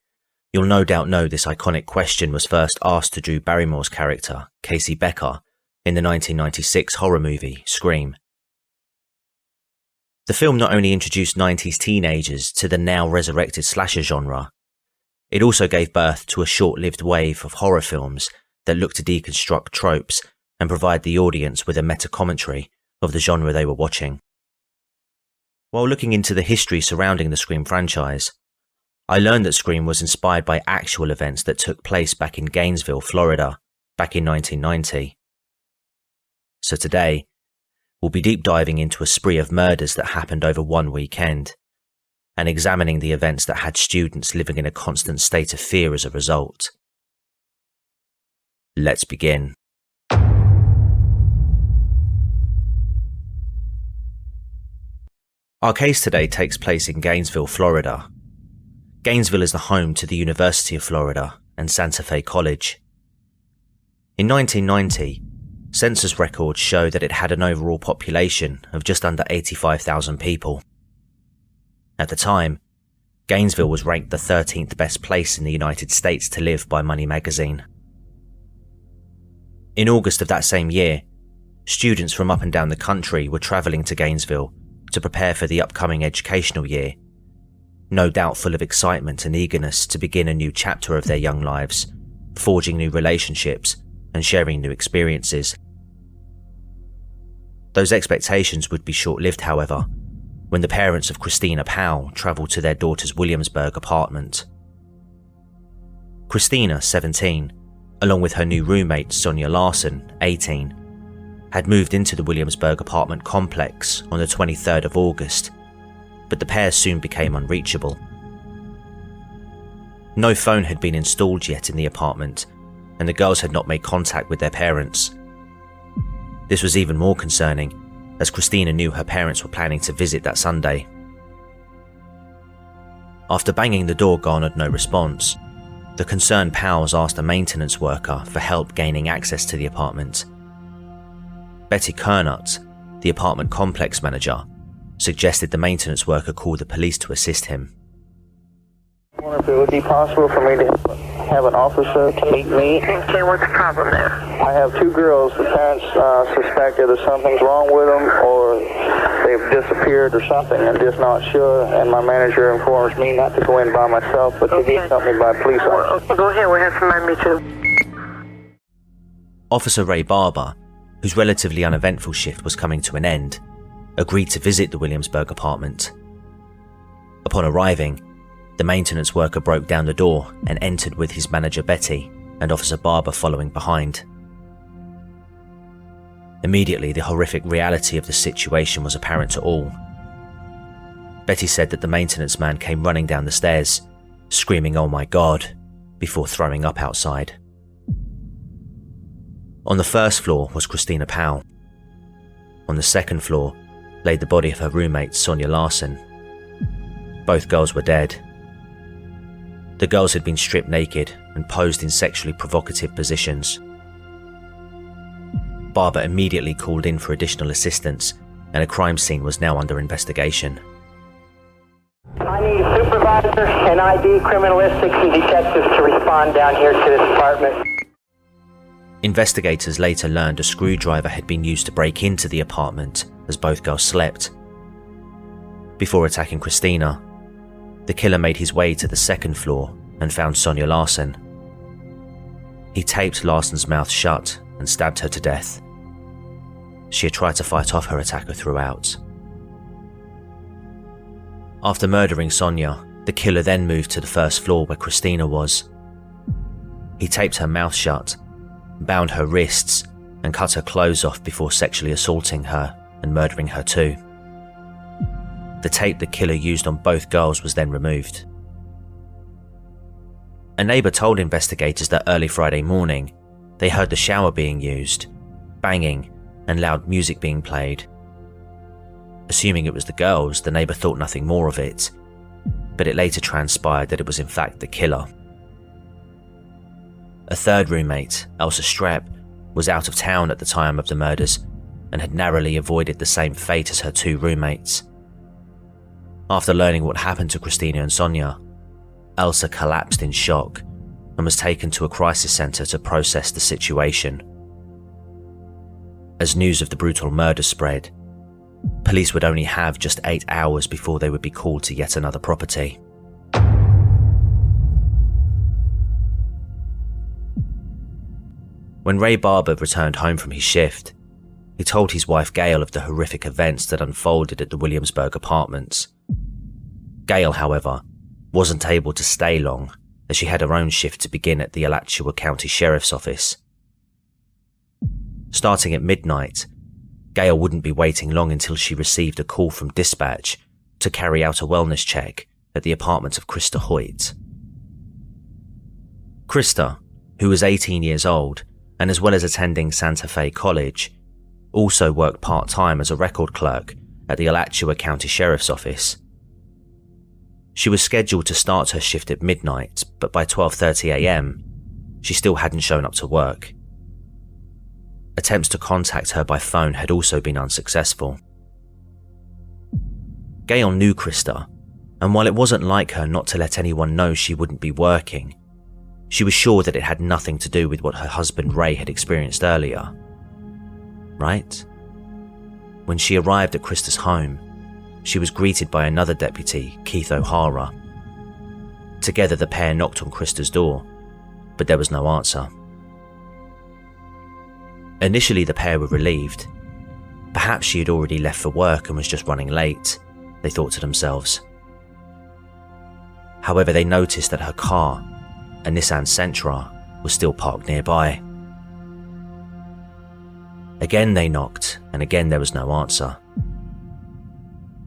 [SPEAKER 1] you'll no doubt know this iconic question was first asked to Drew Barrymore's character, Casey Becker, in the 1996 horror movie, Scream. The film not only introduced 90s teenagers to the now resurrected slasher genre, it also gave birth to a short-lived wave of horror films that looked to deconstruct tropes and provide the audience with a meta-commentary of the genre they were watching. While looking into the history surrounding the Scream franchise, I learned that Scream was inspired by actual events that took place back in Gainesville, Florida, back in 1990. So today, we'll be deep diving into a spree of murders that happened over one weekend, and examining the events that had students living in a constant state of fear as a result. Let's begin. Our case today takes place in Gainesville, Florida. Gainesville is the home to the University of Florida and Santa Fe College. In 1990, census records show that it had an overall population of just under 85,000 people. At the time, Gainesville was ranked the 13th best place in the United States to live by Money magazine. In August of that same year, students from up and down the country were travelling to Gainesville to prepare for the upcoming educational year, no doubt full of excitement and eagerness to begin a new chapter of their young lives, forging new relationships and sharing new experiences. Those expectations would be short-lived, however, when the parents of Christina Powell travelled to their daughter's Williamsburg apartment. Christina, 17, along with her new roommate Sonia Larson, 18, had moved into the Williamsburg apartment complex on the 23rd of August, but the pair soon became unreachable. No phone had been installed yet in the apartment, and the girls had not made contact with their parents. This was even more concerning, as Christina knew her parents were planning to visit that Sunday. After banging the door garnered no response, the concerned Powells asked a maintenance worker for help gaining access to the apartment. Betty Kernut, the apartment complex manager, suggested the maintenance worker call the police to assist him.
[SPEAKER 9] I wonder if it would be possible for me to have an officer to meet me.
[SPEAKER 10] Okay, what's the problem there?
[SPEAKER 9] I have 2 girls. The parents suspect either something's wrong with them or they've disappeared or something. I'm just not sure, and my manager informs me not to go in by myself, but to be accompanied by a police officer.
[SPEAKER 10] Okay, go ahead, we'll have somebody meet you.
[SPEAKER 1] Officer Ray Barber, whose relatively uneventful shift was coming to an end, agreed to visit the Williamsburg apartment. Upon arriving, the maintenance worker broke down the door and entered with his manager Betty and Officer Barber following behind. Immediately, the horrific reality of the situation was apparent to all. Betty said that the maintenance man came running down the stairs, screaming, "Oh my God," before throwing up outside. On the first floor was Christina Powell. On the second floor lay the body of her roommate Sonia Larson. Both girls were dead. The girls had been stripped naked and posed in sexually provocative positions. Barber immediately called in for additional assistance, and a crime scene was now under investigation.
[SPEAKER 9] I
[SPEAKER 11] need a supervisor, an ID, criminalistics, and detectives to respond down here to this apartment.
[SPEAKER 1] Investigators later learned a screwdriver had been used to break into the apartment as both girls slept. Before attacking Christina, the killer made his way to the second floor and found Sonia Larson. He taped Larson's mouth shut and stabbed her to death. She had tried to fight off her attacker throughout. After murdering Sonia, the killer then moved to the first floor where Christina was. He taped her mouth shut, bound her wrists, and cut her clothes off before sexually assaulting her and murdering her too. The tape the killer used on both girls was then removed. A neighbour told investigators that early Friday morning, they heard the shower being used, banging, and loud music being played. Assuming it was the girls, the neighbour thought nothing more of it, but it later transpired that it was in fact the killer. A third roommate, Elsa Strepp, was out of town at the time of the murders and had narrowly avoided the same fate as her two roommates. After learning what happened to Christina and Sonia, Elsa collapsed in shock and was taken to a crisis centre to process the situation. As news of the brutal murder spread, police would only have just 8 hours before they would be called to yet another property. When Ray Barber returned home from his shift, he told his wife Gail of the horrific events that unfolded at the Williamsburg apartments. Gail, however, wasn't able to stay long as she had her own shift to begin at the Alachua County Sheriff's Office. Starting at midnight, Gail wouldn't be waiting long until she received a call from dispatch to carry out a wellness check at the apartment of Krista Hoyt. Krista, who was 18 years old and as well as attending Santa Fe College, also worked part-time as a record clerk at the Alachua County Sheriff's Office. She was scheduled to start her shift at midnight, but by 12:30 a.m, she still hadn't shown up to work. Attempts to contact her by phone had also been unsuccessful. Gail knew Krista, and while it wasn't like her not to let anyone know she wouldn't be working, she was sure that it had nothing to do with what her husband Ray had experienced earlier. Right? When she arrived at Krista's home, she was greeted by another deputy, Keith O'Hara. Together the pair knocked on Krista's door, but there was no answer. Initially the pair were relieved. Perhaps she had already left for work and was just running late, they thought to themselves. However, they noticed that her car, a Nissan Sentra, was still parked nearby. Again they knocked, and again there was no answer.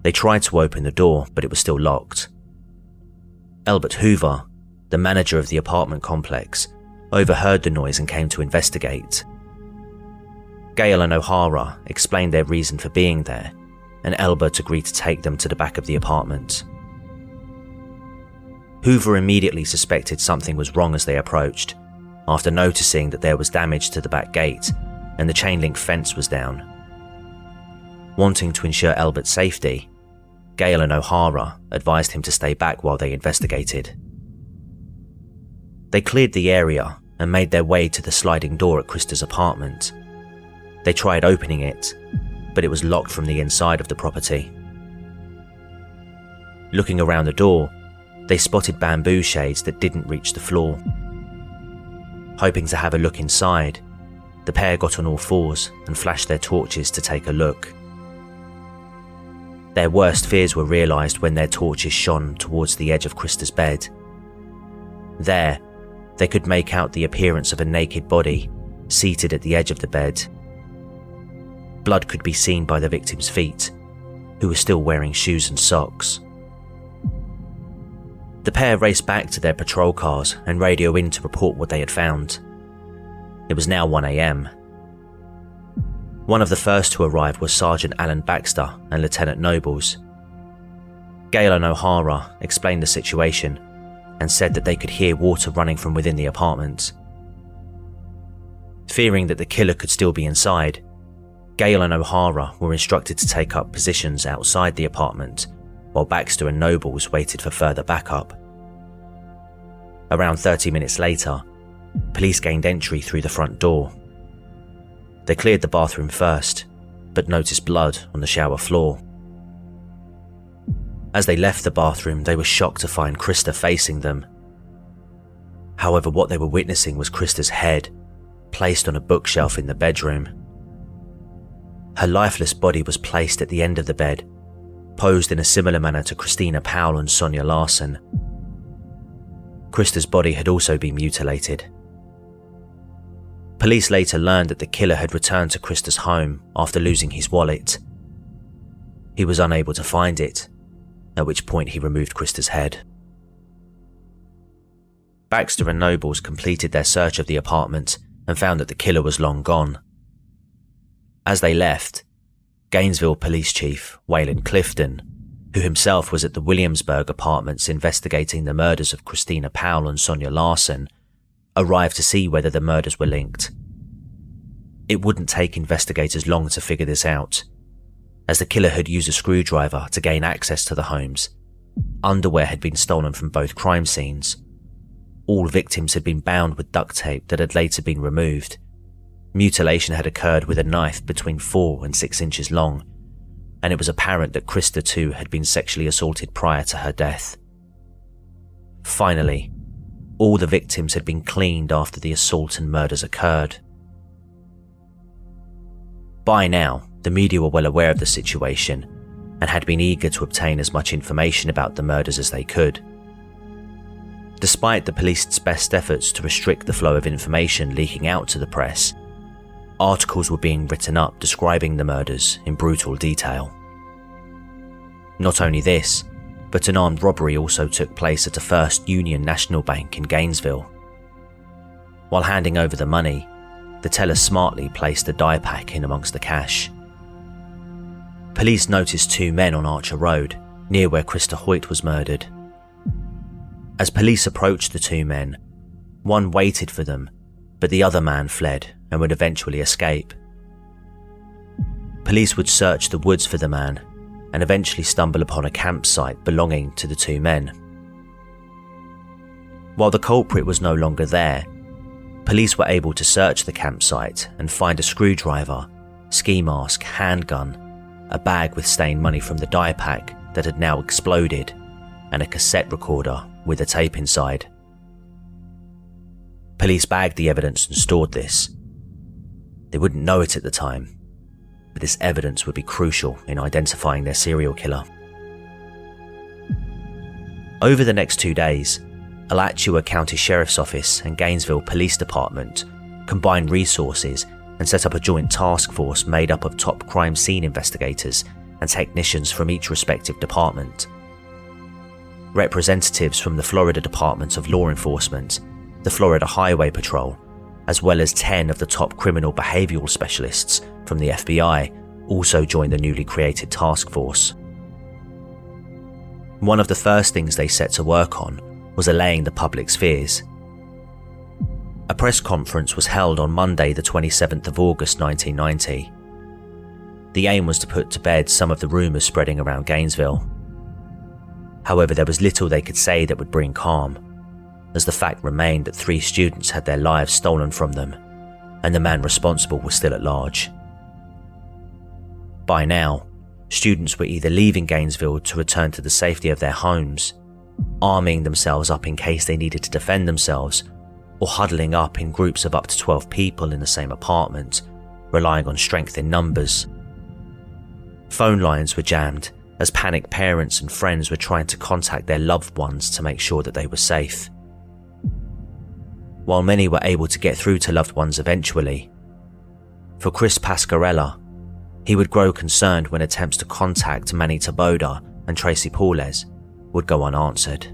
[SPEAKER 1] They tried to open the door, but it was still locked. Elbert Hoover, the manager of the apartment complex, overheard the noise and came to investigate. Gail and O'Hara explained their reason for being there, and Elbert agreed to take them to the back of the apartment. Hoover immediately suspected something was wrong as they approached, after noticing that there was damage to the back gate and the chain-link fence was down. Wanting to ensure Elbert's safety, Gail and O'Hara advised him to stay back while they investigated. They cleared the area and made their way to the sliding door at Krista's apartment. They tried opening it, but it was locked from the inside of the property. Looking around the door, they spotted bamboo shades that didn't reach the floor. Hoping to have a look inside, the pair got on all fours and flashed their torches to take a look. Their worst fears were realised when their torches shone towards the edge of Krista's bed. There, they could make out the appearance of a naked body seated at the edge of the bed. Blood could be seen by the victim's feet, who were still wearing shoes and socks. The pair raced back to their patrol cars and radio in to report what they had found. It was now 1 a.m. One of the first to arrive was Sergeant Alan Baxter and Lieutenant Nobles. Gail and O'Hara explained the situation and said that they could hear water running from within the apartment. Fearing that the killer could still be inside, Gail and O'Hara were instructed to take up positions outside the apartment while Baxter and Nobles waited for further backup. Around 30 minutes later, police gained entry through the front door. They cleared the bathroom first, but noticed blood on the shower floor. As they left the bathroom, they were shocked to find Krista facing them. However, what they were witnessing was Krista's head, placed on a bookshelf in the bedroom. Her lifeless body was placed at the end of the bed, posed in a similar manner to Christina Powell and Sonia Larson. Krista's body had also been mutilated. Police later learned that the killer had returned to Krista's home after losing his wallet. He was unable to find it, at which point he removed Krista's head. Baxter and Nobles completed their search of the apartment and found that the killer was long gone. As they left, Gainesville Police Chief Waylon Clifton, who himself was at the Williamsburg apartments investigating the murders of Christina Powell and Sonia Larson, arrived to see whether the murders were linked. It wouldn't take investigators long to figure this out, as the killer had used a screwdriver to gain access to the homes. Underwear had been stolen from both crime scenes. All victims had been bound with duct tape that had later been removed. Mutilation had occurred with a knife between 4 and 6 inches long, and it was apparent that Krista too had been sexually assaulted prior to her death. Finally, all the victims had been cleaned after the assault and murders occurred. By now, the media were well aware of the situation and had been eager to obtain as much information about the murders as they could. Despite the police's best efforts to restrict the flow of information leaking out to the press, articles were being written up describing the murders in brutal detail. Not only this, but an armed robbery also took place at a First Union National Bank in Gainesville. While handing over the money, the teller smartly placed the die pack in amongst the cash. Police noticed 2 men on Archer Road, near where Krista Hoyt was murdered. As police approached the 2 men, one waited for them, but the other man fled and would eventually escape. Police would search the woods for the man and eventually stumble upon a campsite belonging to the 2 men. While the culprit was no longer there, police were able to search the campsite and find a screwdriver, ski mask, handgun, a bag with stained money from the die pack that had now exploded, and a cassette recorder with a tape inside. Police bagged the evidence and stored this. They wouldn't know it at the time, but this evidence would be crucial in identifying their serial killer. Over the next 2 days, Alachua County Sheriff's Office and Gainesville Police Department combined resources and set up a joint task force made up of top crime scene investigators and technicians from each respective department. Representatives from the Florida Department of Law Enforcement, the Florida Highway Patrol, as well as 10 of the top criminal behavioral specialists from the FBI also joined the newly created task force. One of the first things they set to work on was allaying the public's fears. A press conference was held on Monday the 27th of August 1990. The aim was to put to bed some of the rumours spreading around Gainesville. However, there was little they could say that would bring calm, as the fact remained that 3 students had their lives stolen from them, and the man responsible was still at large. By now, students were either leaving Gainesville to return to the safety of their homes, arming themselves up in case they needed to defend themselves, or huddling up in groups of up to 12 people in the same apartment, relying on strength in numbers. Phone lines were jammed as panicked parents and friends were trying to contact their loved ones to make sure that they were safe. While many were able to get through to loved ones eventually, for Chris Pascarella, he would grow concerned when attempts to contact Manny Taboda and Tracy Paules would go unanswered.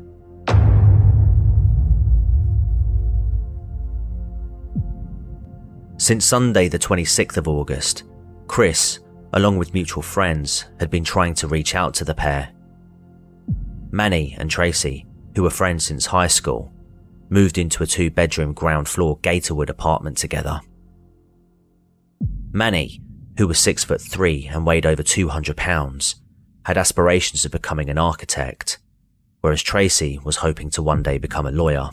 [SPEAKER 1] Since Sunday the 26th of August, Chris, along with mutual friends, had been trying to reach out to the pair. Manny and Tracy, who were friends since high school, moved into a 2-bedroom ground-floor Gatorwood apartment together. Manny, who was 6'3" and weighed over 200 pounds, had aspirations of becoming an architect, whereas Tracy was hoping to one day become a lawyer.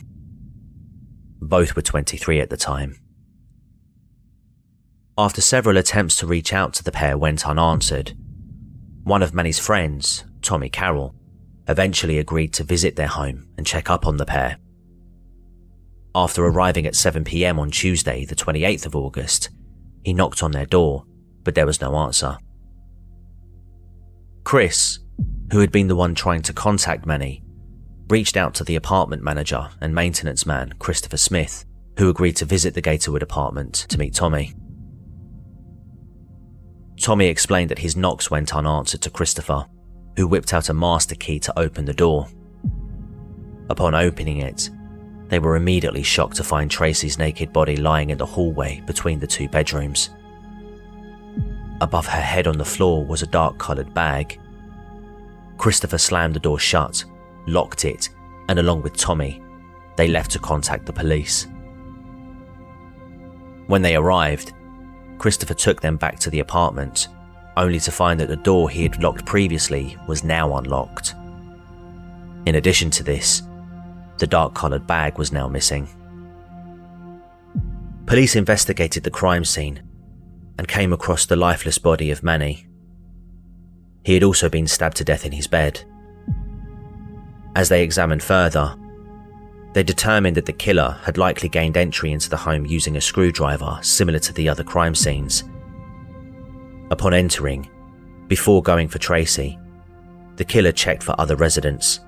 [SPEAKER 1] Both were 23 at the time. After several attempts to reach out to the pair went unanswered, one of Manny's friends, Tommy Carroll, eventually agreed to visit their home and check up on the pair. After arriving at 7 p.m. on Tuesday, the 28th of August, he knocked on their door, but there was no answer. Chris, who had been the one trying to contact Manny, reached out to the apartment manager and maintenance man, Christopher Smith, who agreed to visit the Gatorwood apartment to meet Tommy. Tommy explained that his knocks went unanswered to Christopher, who whipped out a master key to open the door. Upon opening it, they were immediately shocked to find Tracy's naked body lying in the hallway between the two bedrooms. Above her head on the floor was a dark-coloured bag. Christopher slammed the door shut, locked it, and along with Tommy, they left to contact the police. When they arrived, Christopher took them back to the apartment, only to find that the door he had locked previously was now unlocked. In addition to this, the dark-coloured bag was now missing. Police investigated the crime scene and came across the lifeless body of Manny. He had also been stabbed to death in his bed. As they examined further, they determined that the killer had likely gained entry into the home using a screwdriver similar to the other crime scenes. Upon entering, before going for Tracy, the killer checked for other residents.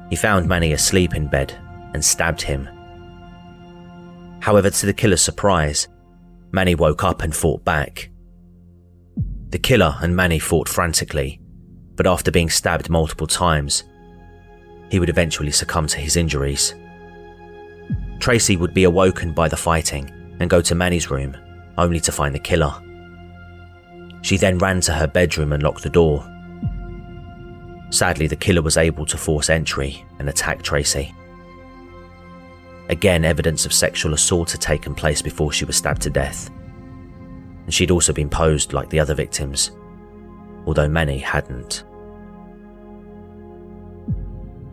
[SPEAKER 1] He found Manny asleep in bed and stabbed him. However, to the killer's surprise, Manny woke up and fought back. The killer and Manny fought frantically, but after being stabbed multiple times, he would eventually succumb to his injuries. Tracy would be awoken by the fighting and go to Manny's room, only to find the killer. She then ran to her bedroom and locked the door. Sadly, the killer was able to force entry and attack Tracy. Again, evidence of sexual assault had taken place before she was stabbed to death, and she'd also been posed like the other victims, although Manny hadn't.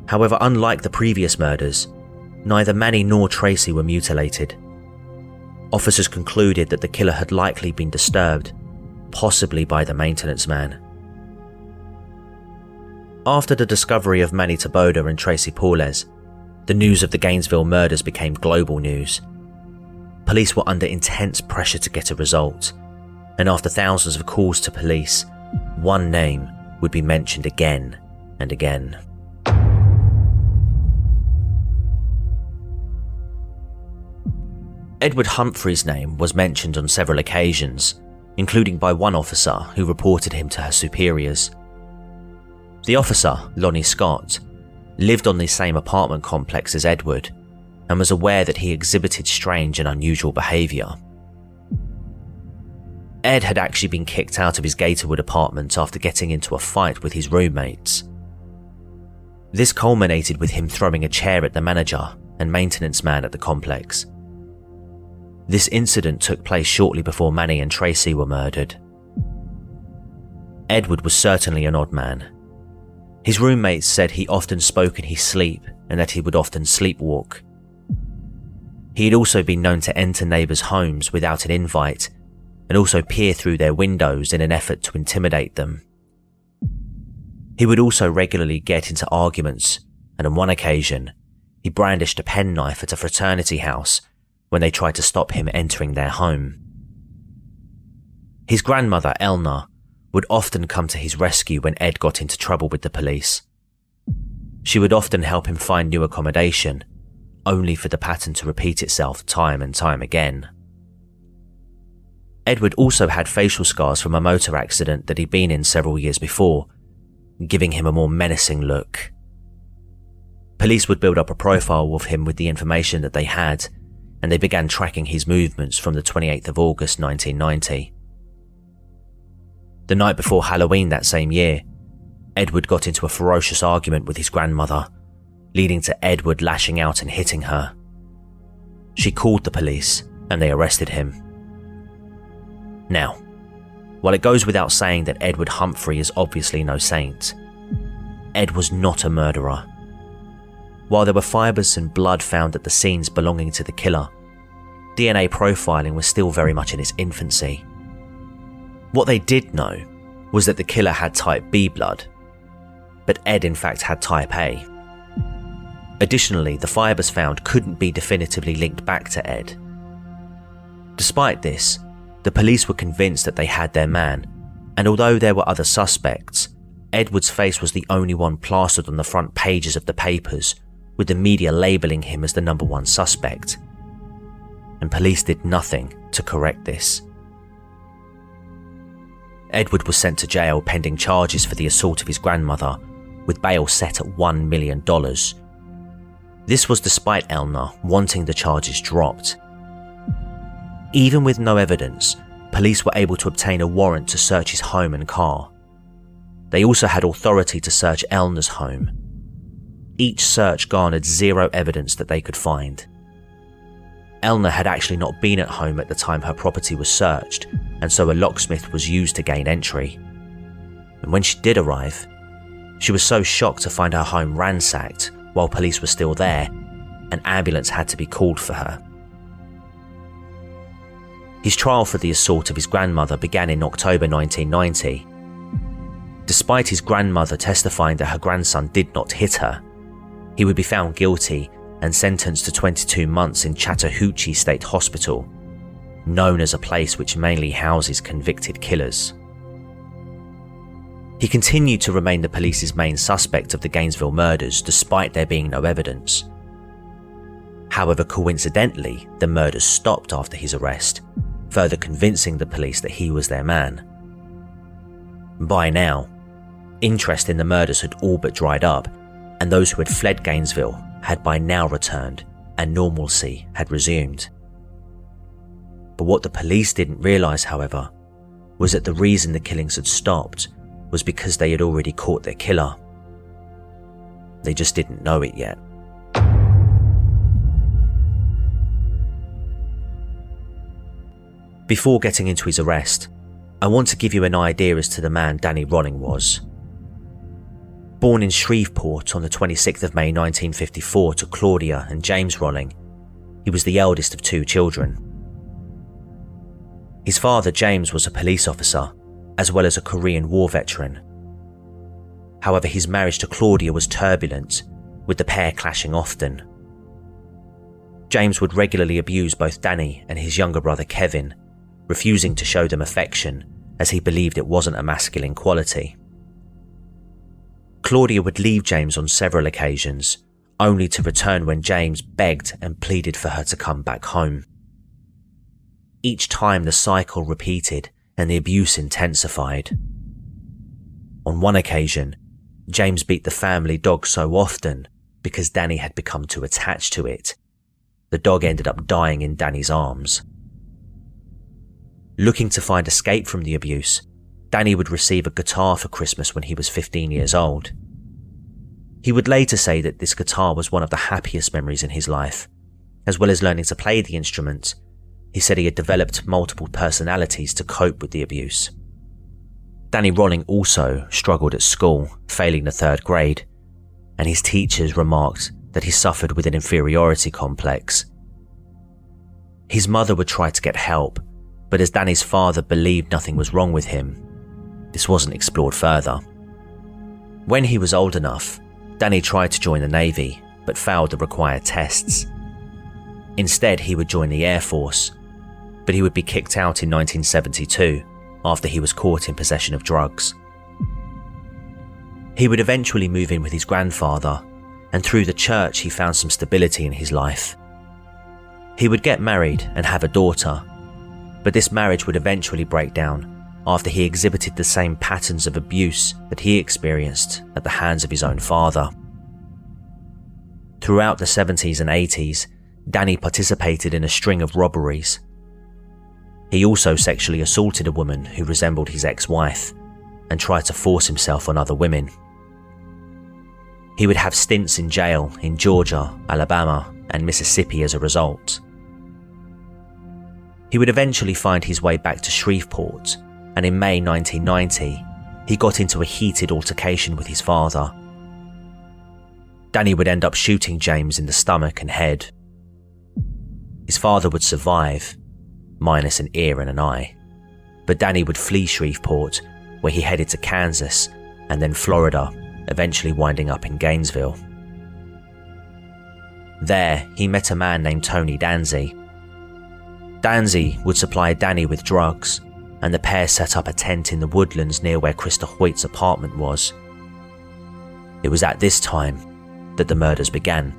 [SPEAKER 1] However, unlike the previous murders, neither Manny nor Tracy were mutilated. Officers concluded that the killer had likely been disturbed, possibly by the maintenance man. After the discovery of Manny Taboda and Tracy Paules, the news of the Gainesville murders became global news. Police were under intense pressure to get a result, and after thousands of calls to police, one name would be mentioned again and again. Edward Humphrey's name was mentioned on several occasions, including by one officer who reported him to her superiors. The officer, Lonnie Scott, lived on the same apartment complex as Edward and was aware that he exhibited strange and unusual behaviour. Ed had actually been kicked out of his Gatorwood apartment after getting into a fight with his roommates. This culminated with him throwing a chair at the manager and maintenance man at the complex. This incident took place shortly before Manny and Tracy were murdered. Edward was certainly an odd man. His roommates said he often spoke in his sleep and that he would often sleepwalk. He had also been known to enter neighbours' homes without an invite and also peer through their windows in an effort to intimidate them. He would also regularly get into arguments, and on one occasion, he brandished a penknife at a fraternity house when they tried to stop him entering their home. His grandmother, Elna, would often come to his rescue when Ed got into trouble with the police. She would often help him find new accommodation, only for the pattern to repeat itself time and time again. Edward also had facial scars from a motor accident that he'd been in several years before, giving him a more menacing look. Police would build up a profile of him with the information that they had, and they began tracking his movements from the 28th of August 1990. The night before Halloween that same year, Edward got into a ferocious argument with his grandmother, leading to Edward lashing out and hitting her. She called the police and they arrested him. Now, While it goes without saying that Edward Humphrey is obviously no saint, Ed was not a murderer. While there were fibres and blood found at the scenes belonging to the killer, DNA profiling was still very much in its infancy. What they did know was that the killer had type B blood, but Ed in fact had type A. Additionally, the fibres found couldn't be definitively linked back to Ed. Despite this, the police were convinced that they had their man, and although there were other suspects, Edward's face was the only one plastered on the front pages of the papers, with the media labelling him as the #1 suspect. And police did nothing to correct this. Edward was sent to jail pending charges for the assault of his grandmother, with bail set at $1 million. This was despite Elner wanting the charges dropped. Even with no evidence, police were able to obtain a warrant to search his home and car. They also had authority to search Elner's home. Each search garnered zero evidence that they could find. Elner had actually not been at home at the time her property was searched, and so a locksmith was used to gain entry. And when she did arrive, she was so shocked to find her home ransacked while police were still there. An ambulance had to be called for her. His trial for the assault of his grandmother began in October 1990. Despite his grandmother testifying that her grandson did not hit her, he would be found guilty and sentenced to 22 months in Chattahoochee State Hospital, known as a place which mainly houses convicted killers. He continued to remain the police's main suspect of the Gainesville murders despite there being no evidence. However, coincidentally, the murders stopped after his arrest, further convincing the police that he was their man. By now, interest in the murders had all but dried up, and those who had fled Gainesville had by now returned and normalcy had resumed. But what the police didn't realise, however, was that the reason the killings had stopped was because they had already caught their killer. They just didn't know it yet. Before getting into his arrest, I want to give you an idea as to the man Danny Rolling was. Born in Shreveport on the 26th of May 1954 to Claudia and James Rolling, he was the eldest of 2 children. His father, James, was a police officer, as well as a Korean War veteran. However, his marriage to Claudia was turbulent, with the pair clashing often. James would regularly abuse both Danny and his younger brother Kevin, refusing to show them affection as he believed it wasn't a masculine quality. Claudia would leave James on several occasions, only to return when James begged and pleaded for her to come back home. Each time the cycle repeated and the abuse intensified. On one occasion, James beat the family dog so often because Danny had become too attached to it. The dog ended up dying in Danny's arms. Looking to find escape from the abuse, Danny would receive a guitar for Christmas when he was 15 years old. He would later say that this guitar was one of the happiest memories in his life. As well as learning to play the instrument, he said he had developed multiple personalities to cope with the abuse. Danny Rolling also struggled at school, failing the 3rd grade, and his teachers remarked that he suffered with an inferiority complex. His mother would try to get help, but as Danny's father believed nothing was wrong with him, this wasn't explored further. When he was old enough, Danny tried to join the Navy, but failed the required tests. Instead, he would join the Air Force, but he would be kicked out in 1972 after he was caught in possession of drugs. He would eventually move in with his grandfather, and through the church he found some stability in his life. He would get married and have a daughter, but this marriage would eventually break down after he exhibited the same patterns of abuse that he experienced at the hands of his own father. Throughout the 70s and 80s, Danny participated in a string of robberies. He also sexually assaulted a woman who resembled his ex-wife and tried to force himself on other women. He would have stints in jail in Georgia, Alabama, and Mississippi as a result. He would eventually find his way back to Shreveport and in May 1990, he got into a heated altercation with his father. Danny would end up shooting James in the stomach and head. His father would survive, minus an ear and an eye, but Danny would flee Shreveport, where he headed to Kansas and then Florida, eventually winding up in Gainesville. There, he met a man named Tony Danzy. Danzy would supply Danny with drugs, and the pair set up a tent in the woodlands near where Krista Hoyt's apartment was. It was at this time that the murders began.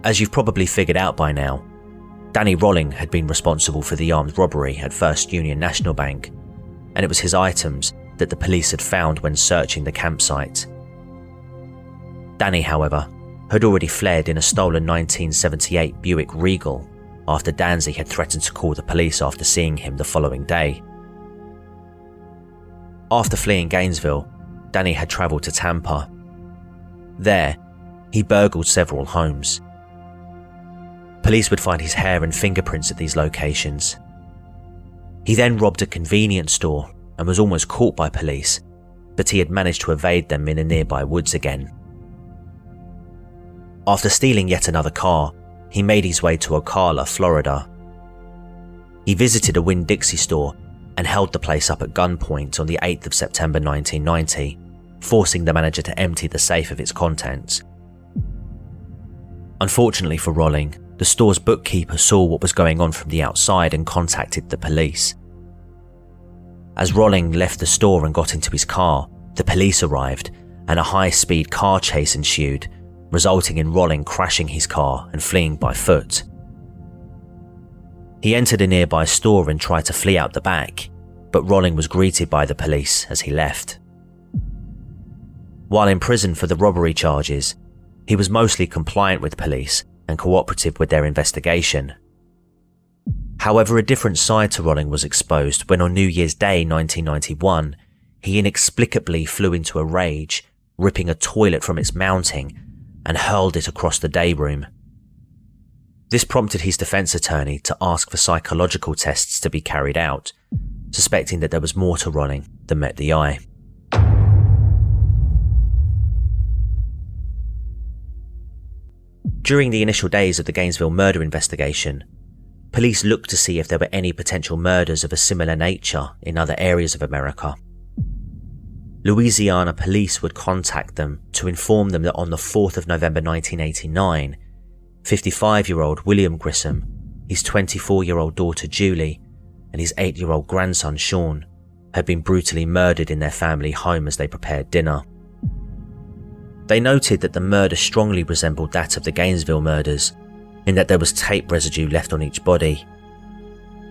[SPEAKER 1] As you've probably figured out by now, Danny Rolling had been responsible for the armed robbery at First Union National Bank, and it was his items that the police had found when searching the campsite. Danny, however, had already fled in a stolen 1978 Buick Regal after Danzy had threatened to call the police after seeing him the following day. After fleeing Gainesville, Danny had travelled to Tampa. There, he burgled several homes. Police would find his hair and fingerprints at these locations. He then robbed a convenience store and was almost caught by police, but he had managed to evade them in the nearby woods again. After stealing yet another car, he made his way to Ocala, Florida. He visited a Winn-Dixie store and held the place up at gunpoint on the 8th of September 1990, forcing the manager to empty the safe of its contents. Unfortunately for Rolling, the store's bookkeeper saw what was going on from the outside and contacted the police. As Rolling left the store and got into his car, the police arrived and a high-speed car chase ensued, resulting in Rolling crashing his car and fleeing by foot. He entered a nearby store and tried to flee out the back, but Rolling was greeted by the police as he left. While in prison for the robbery charges, he was mostly compliant with police and cooperative with their investigation. However, a different side to Rolling was exposed when on New Year's Day 1991, he inexplicably flew into a rage, ripping a toilet from its mounting and hurled it across the day room. This prompted his defense attorney to ask for psychological tests to be carried out, suspecting that there was more to Rolling than met the eye. During the initial days of the Gainesville murder investigation, police looked to see if there were any potential murders of a similar nature in other areas of America. Louisiana police would contact them to inform them that on the 4th of November 1989, 55-year-old William Grissom, his 24-year-old daughter Julie, and his 8-year-old grandson Sean had been brutally murdered in their family home as they prepared dinner. They noted that the murder strongly resembled that of the Gainesville murders, in that there was tape residue left on each body.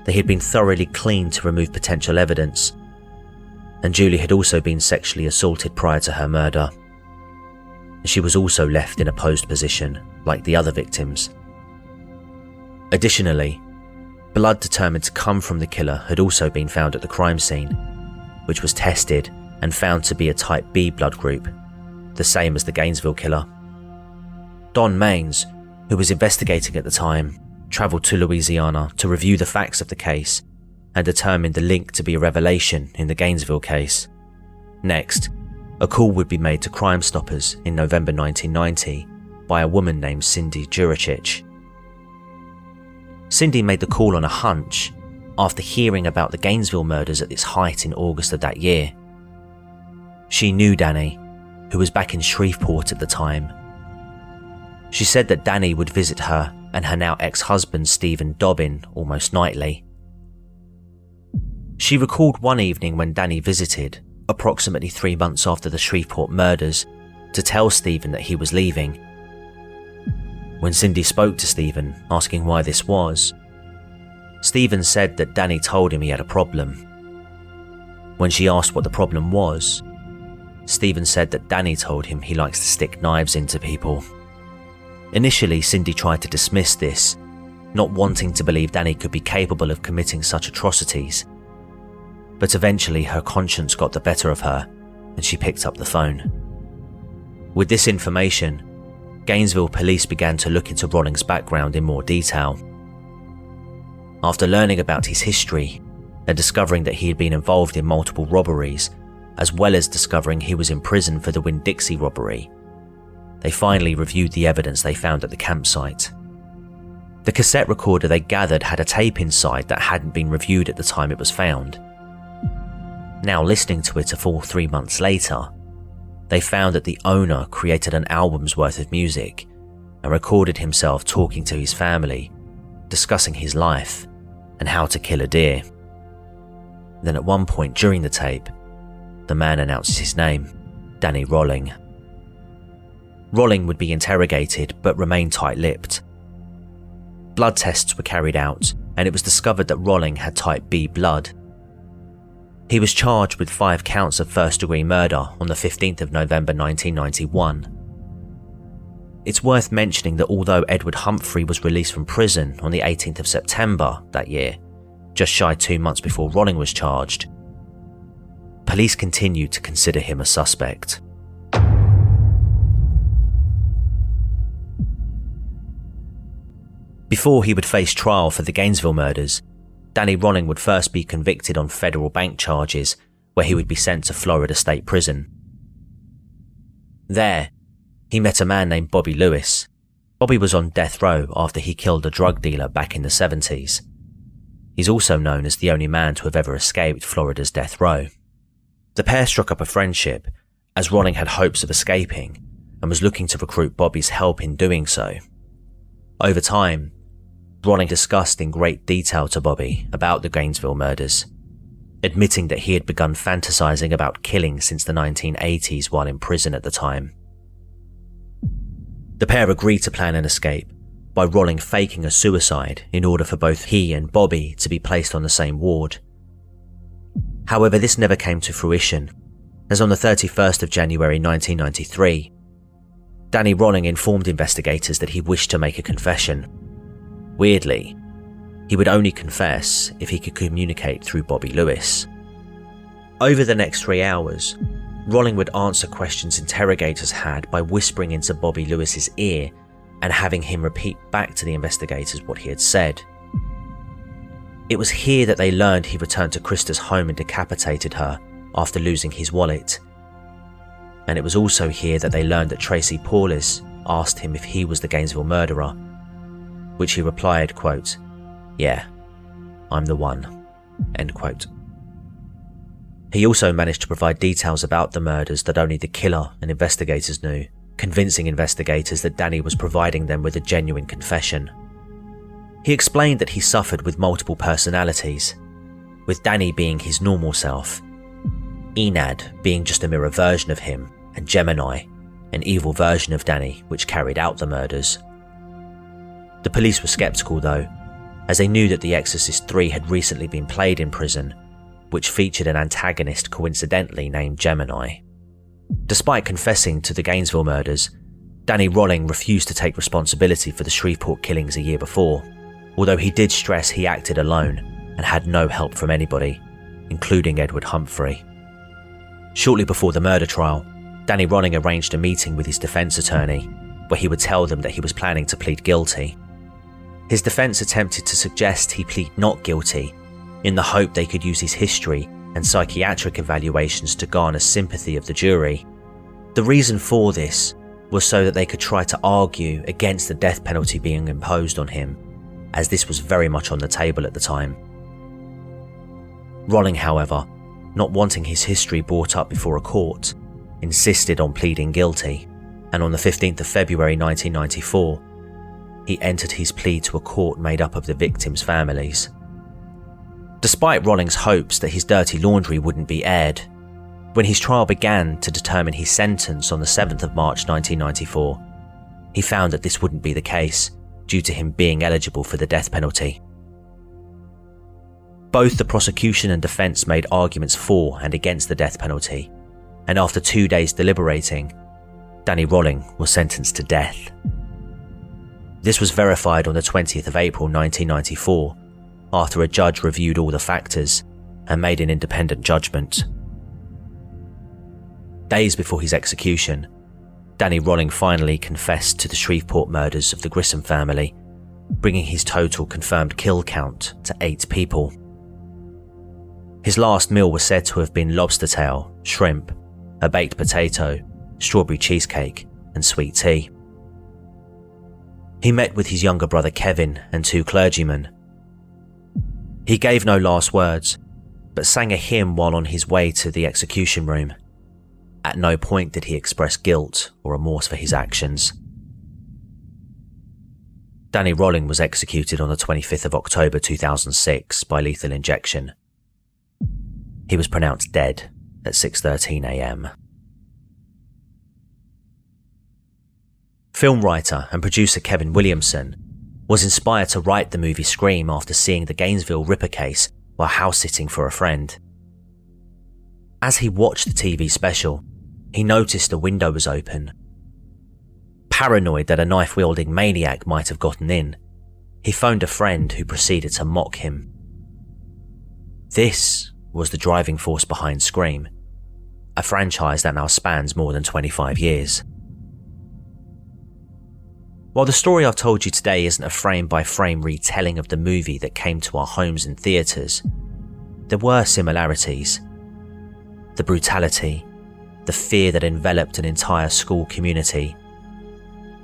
[SPEAKER 1] They had been thoroughly cleaned to remove potential evidence, and Julie had also been sexually assaulted prior to her murder. She was also left in a posed position, like the other victims. Additionally, blood determined to come from the killer had also been found at the crime scene, which was tested and found to be a type B blood group, the same as the Gainesville killer. Don Maines, who was investigating at the time, travelled to Louisiana to review the facts of the case and determined the link to be a revelation in the Gainesville case. Next, a call would be made to Crime Stoppers in November 1990 by a woman named Cindy Juricic. Cindy made the call on a hunch after hearing about the Gainesville murders at its height in August of that year. She knew Danny, who was back in Shreveport at the time. She said that Danny would visit her and her now ex-husband Stephen Dobbin almost nightly. She recalled one evening when Danny visited, approximately 3 months after the Shreveport murders, to tell Stephen that he was leaving. When Cindy spoke to Stephen, asking why this was, Stephen said that Danny told him he had a problem. When she asked what the problem was, Stephen said that Danny told him he likes to stick knives into people. Initially, Cindy tried to dismiss this, not wanting to believe Danny could be capable of committing such atrocities. But eventually her conscience got the better of her and she picked up the phone. With this information, Gainesville police began to look into Rolling's background in more detail. After learning about his history, and discovering that he had been involved in multiple robberies, as well as discovering he was in prison for the Winn-Dixie robbery. They finally reviewed the evidence they found at the campsite. The cassette recorder they gathered had a tape inside that hadn't been reviewed at the time it was found. Now listening to it a full 3 months later, they found that the owner created an album's worth of music and recorded himself talking to his family, discussing his life and how to kill a deer. Then at one point during the tape, the man announced his name, Danny Rolling. Rolling would be interrogated but remain tight-lipped. Blood tests were carried out and it was discovered that Rolling had type B blood. He was charged with 5 counts of first-degree murder on the 15th of November 1991. It's worth mentioning that although Edward Humphrey was released from prison on the 18th of September that year, just shy 2 months before Rolling was charged, police continued to consider him a suspect. Before he would face trial for the Gainesville murders, Danny Rolling would first be convicted on federal bank charges, where he would be sent to Florida State Prison. There, he met a man named Bobby Lewis. Bobby was on death row after he killed a drug dealer back in the 70s. He's also known as the only man to have ever escaped Florida's death row. The pair struck up a friendship, as Rolling had hopes of escaping and was looking to recruit Bobby's help in doing so. Over time, Rolling discussed in great detail to Bobby about the Gainesville murders, admitting that he had begun fantasizing about killing since the 1980s while in prison at the time. The pair agreed to plan an escape by Rolling faking a suicide in order for both he and Bobby to be placed on the same ward. However, this never came to fruition, as on the 31st of January 1993, Danny Rolling informed investigators that he wished to make a confession. Weirdly, he would only confess if he could communicate through Bobby Lewis. Over the next 3 hours, Rolling would answer questions interrogators had by whispering into Bobby Lewis's ear and having him repeat back to the investigators what he had said. It was here that they learned he returned to Krista's home and decapitated her after losing his wallet. And it was also here that they learned that Tracy Paulis asked him if he was the Gainesville murderer, which he replied, quote, "Yeah, I'm the one," end quote. He also managed to provide details about the murders that only the killer and investigators knew, convincing investigators that Danny was providing them with a genuine confession. He explained that he suffered with multiple personalities, with Danny being his normal self, Enad being just a mirror version of him, and Gemini, an evil version of Danny which carried out the murders. The police were skeptical though, as they knew that The Exorcist 3 had recently been played in prison, which featured an antagonist coincidentally named Gemini. Despite confessing to the Gainesville murders, Danny Rolling refused to take responsibility for the Shreveport killings a year before, although he did stress he acted alone and had no help from anybody, including Edward Humphrey. Shortly before the murder trial, Danny Rolling arranged a meeting with his defense attorney, where he would tell them that he was planning to plead guilty. His defense attempted to suggest he plead not guilty, in the hope they could use his history and psychiatric evaluations to garner sympathy of the jury. The reason for this was so that they could try to argue against the death penalty being imposed on him, as this was very much on the table at the time. Rolling, however, not wanting his history brought up before a court, insisted on pleading guilty, and on the 15th of February 1994, he entered his plea to a court made up of the victims' families. Despite Rolling's hopes that his dirty laundry wouldn't be aired, when his trial began to determine his sentence on the 7th of March 1994, he found that this wouldn't be the case due to him being eligible for the death penalty. Both the prosecution and defense made arguments for and against the death penalty, and after 2 days deliberating, Danny Rolling was sentenced to death. This was verified on the 20th of April 1994, after a judge reviewed all the factors and made an independent judgment. Days before his execution, Danny Rolling finally confessed to the Shreveport murders of the Grissom family, bringing his total confirmed kill count to 8 people. His last meal was said to have been lobster tail, shrimp, a baked potato, strawberry cheesecake, and sweet tea. He met with his younger brother Kevin and 2 clergymen. He gave no last words, but sang a hymn while on his way to the execution room. At no point did he express guilt or remorse for his actions. Danny Rolling was executed on the 25th of October 2006 by lethal injection. He was pronounced dead at 6:13 a.m. Film writer and producer Kevin Williamson was inspired to write the movie Scream after seeing the Gainesville Ripper case while house-sitting for a friend. As he watched the TV special, he noticed a window was open. Paranoid that a knife-wielding maniac might have gotten in, he phoned a friend who proceeded to mock him. This was the driving force behind Scream, a franchise that now spans more than 25 years. While the story I've told you today isn't a frame-by-frame retelling of the movie that came to our homes and theatres, there were similarities. The brutality, the fear that enveloped an entire school community,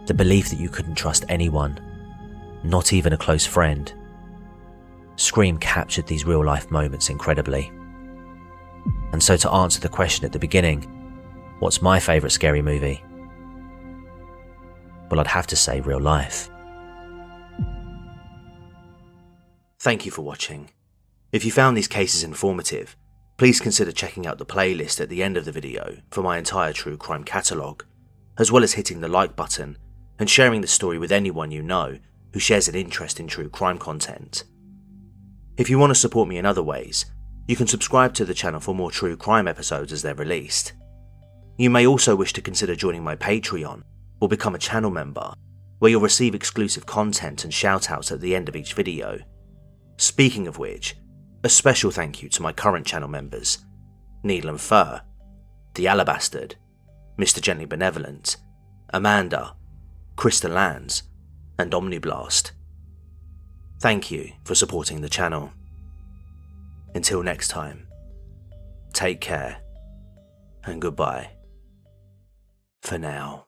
[SPEAKER 1] the belief that you couldn't trust anyone, not even a close friend. Scream captured these real-life moments incredibly. And so to answer the question at the beginning, what's my favourite scary movie? Well, I'd have to say real life. Thank you for watching. If you found these cases informative, please consider checking out the playlist at the end of the video for my entire true crime catalogue, as well as hitting the like button and sharing the story with anyone you know who shares an interest in true crime content. If you want to support me in other ways, you can subscribe to the channel for more true crime episodes as they're released. You may also wish to consider joining my Patreon or become a channel member, where you'll receive exclusive content and shoutouts at the end of each video. Speaking of which, a special thank you to my current channel members, Needle and Fur, The Alabastard, Mr. Gently Benevolent, Amanda, Krista Lands, and Omniblast. Thank you for supporting the channel. Until next time, take care and goodbye for now.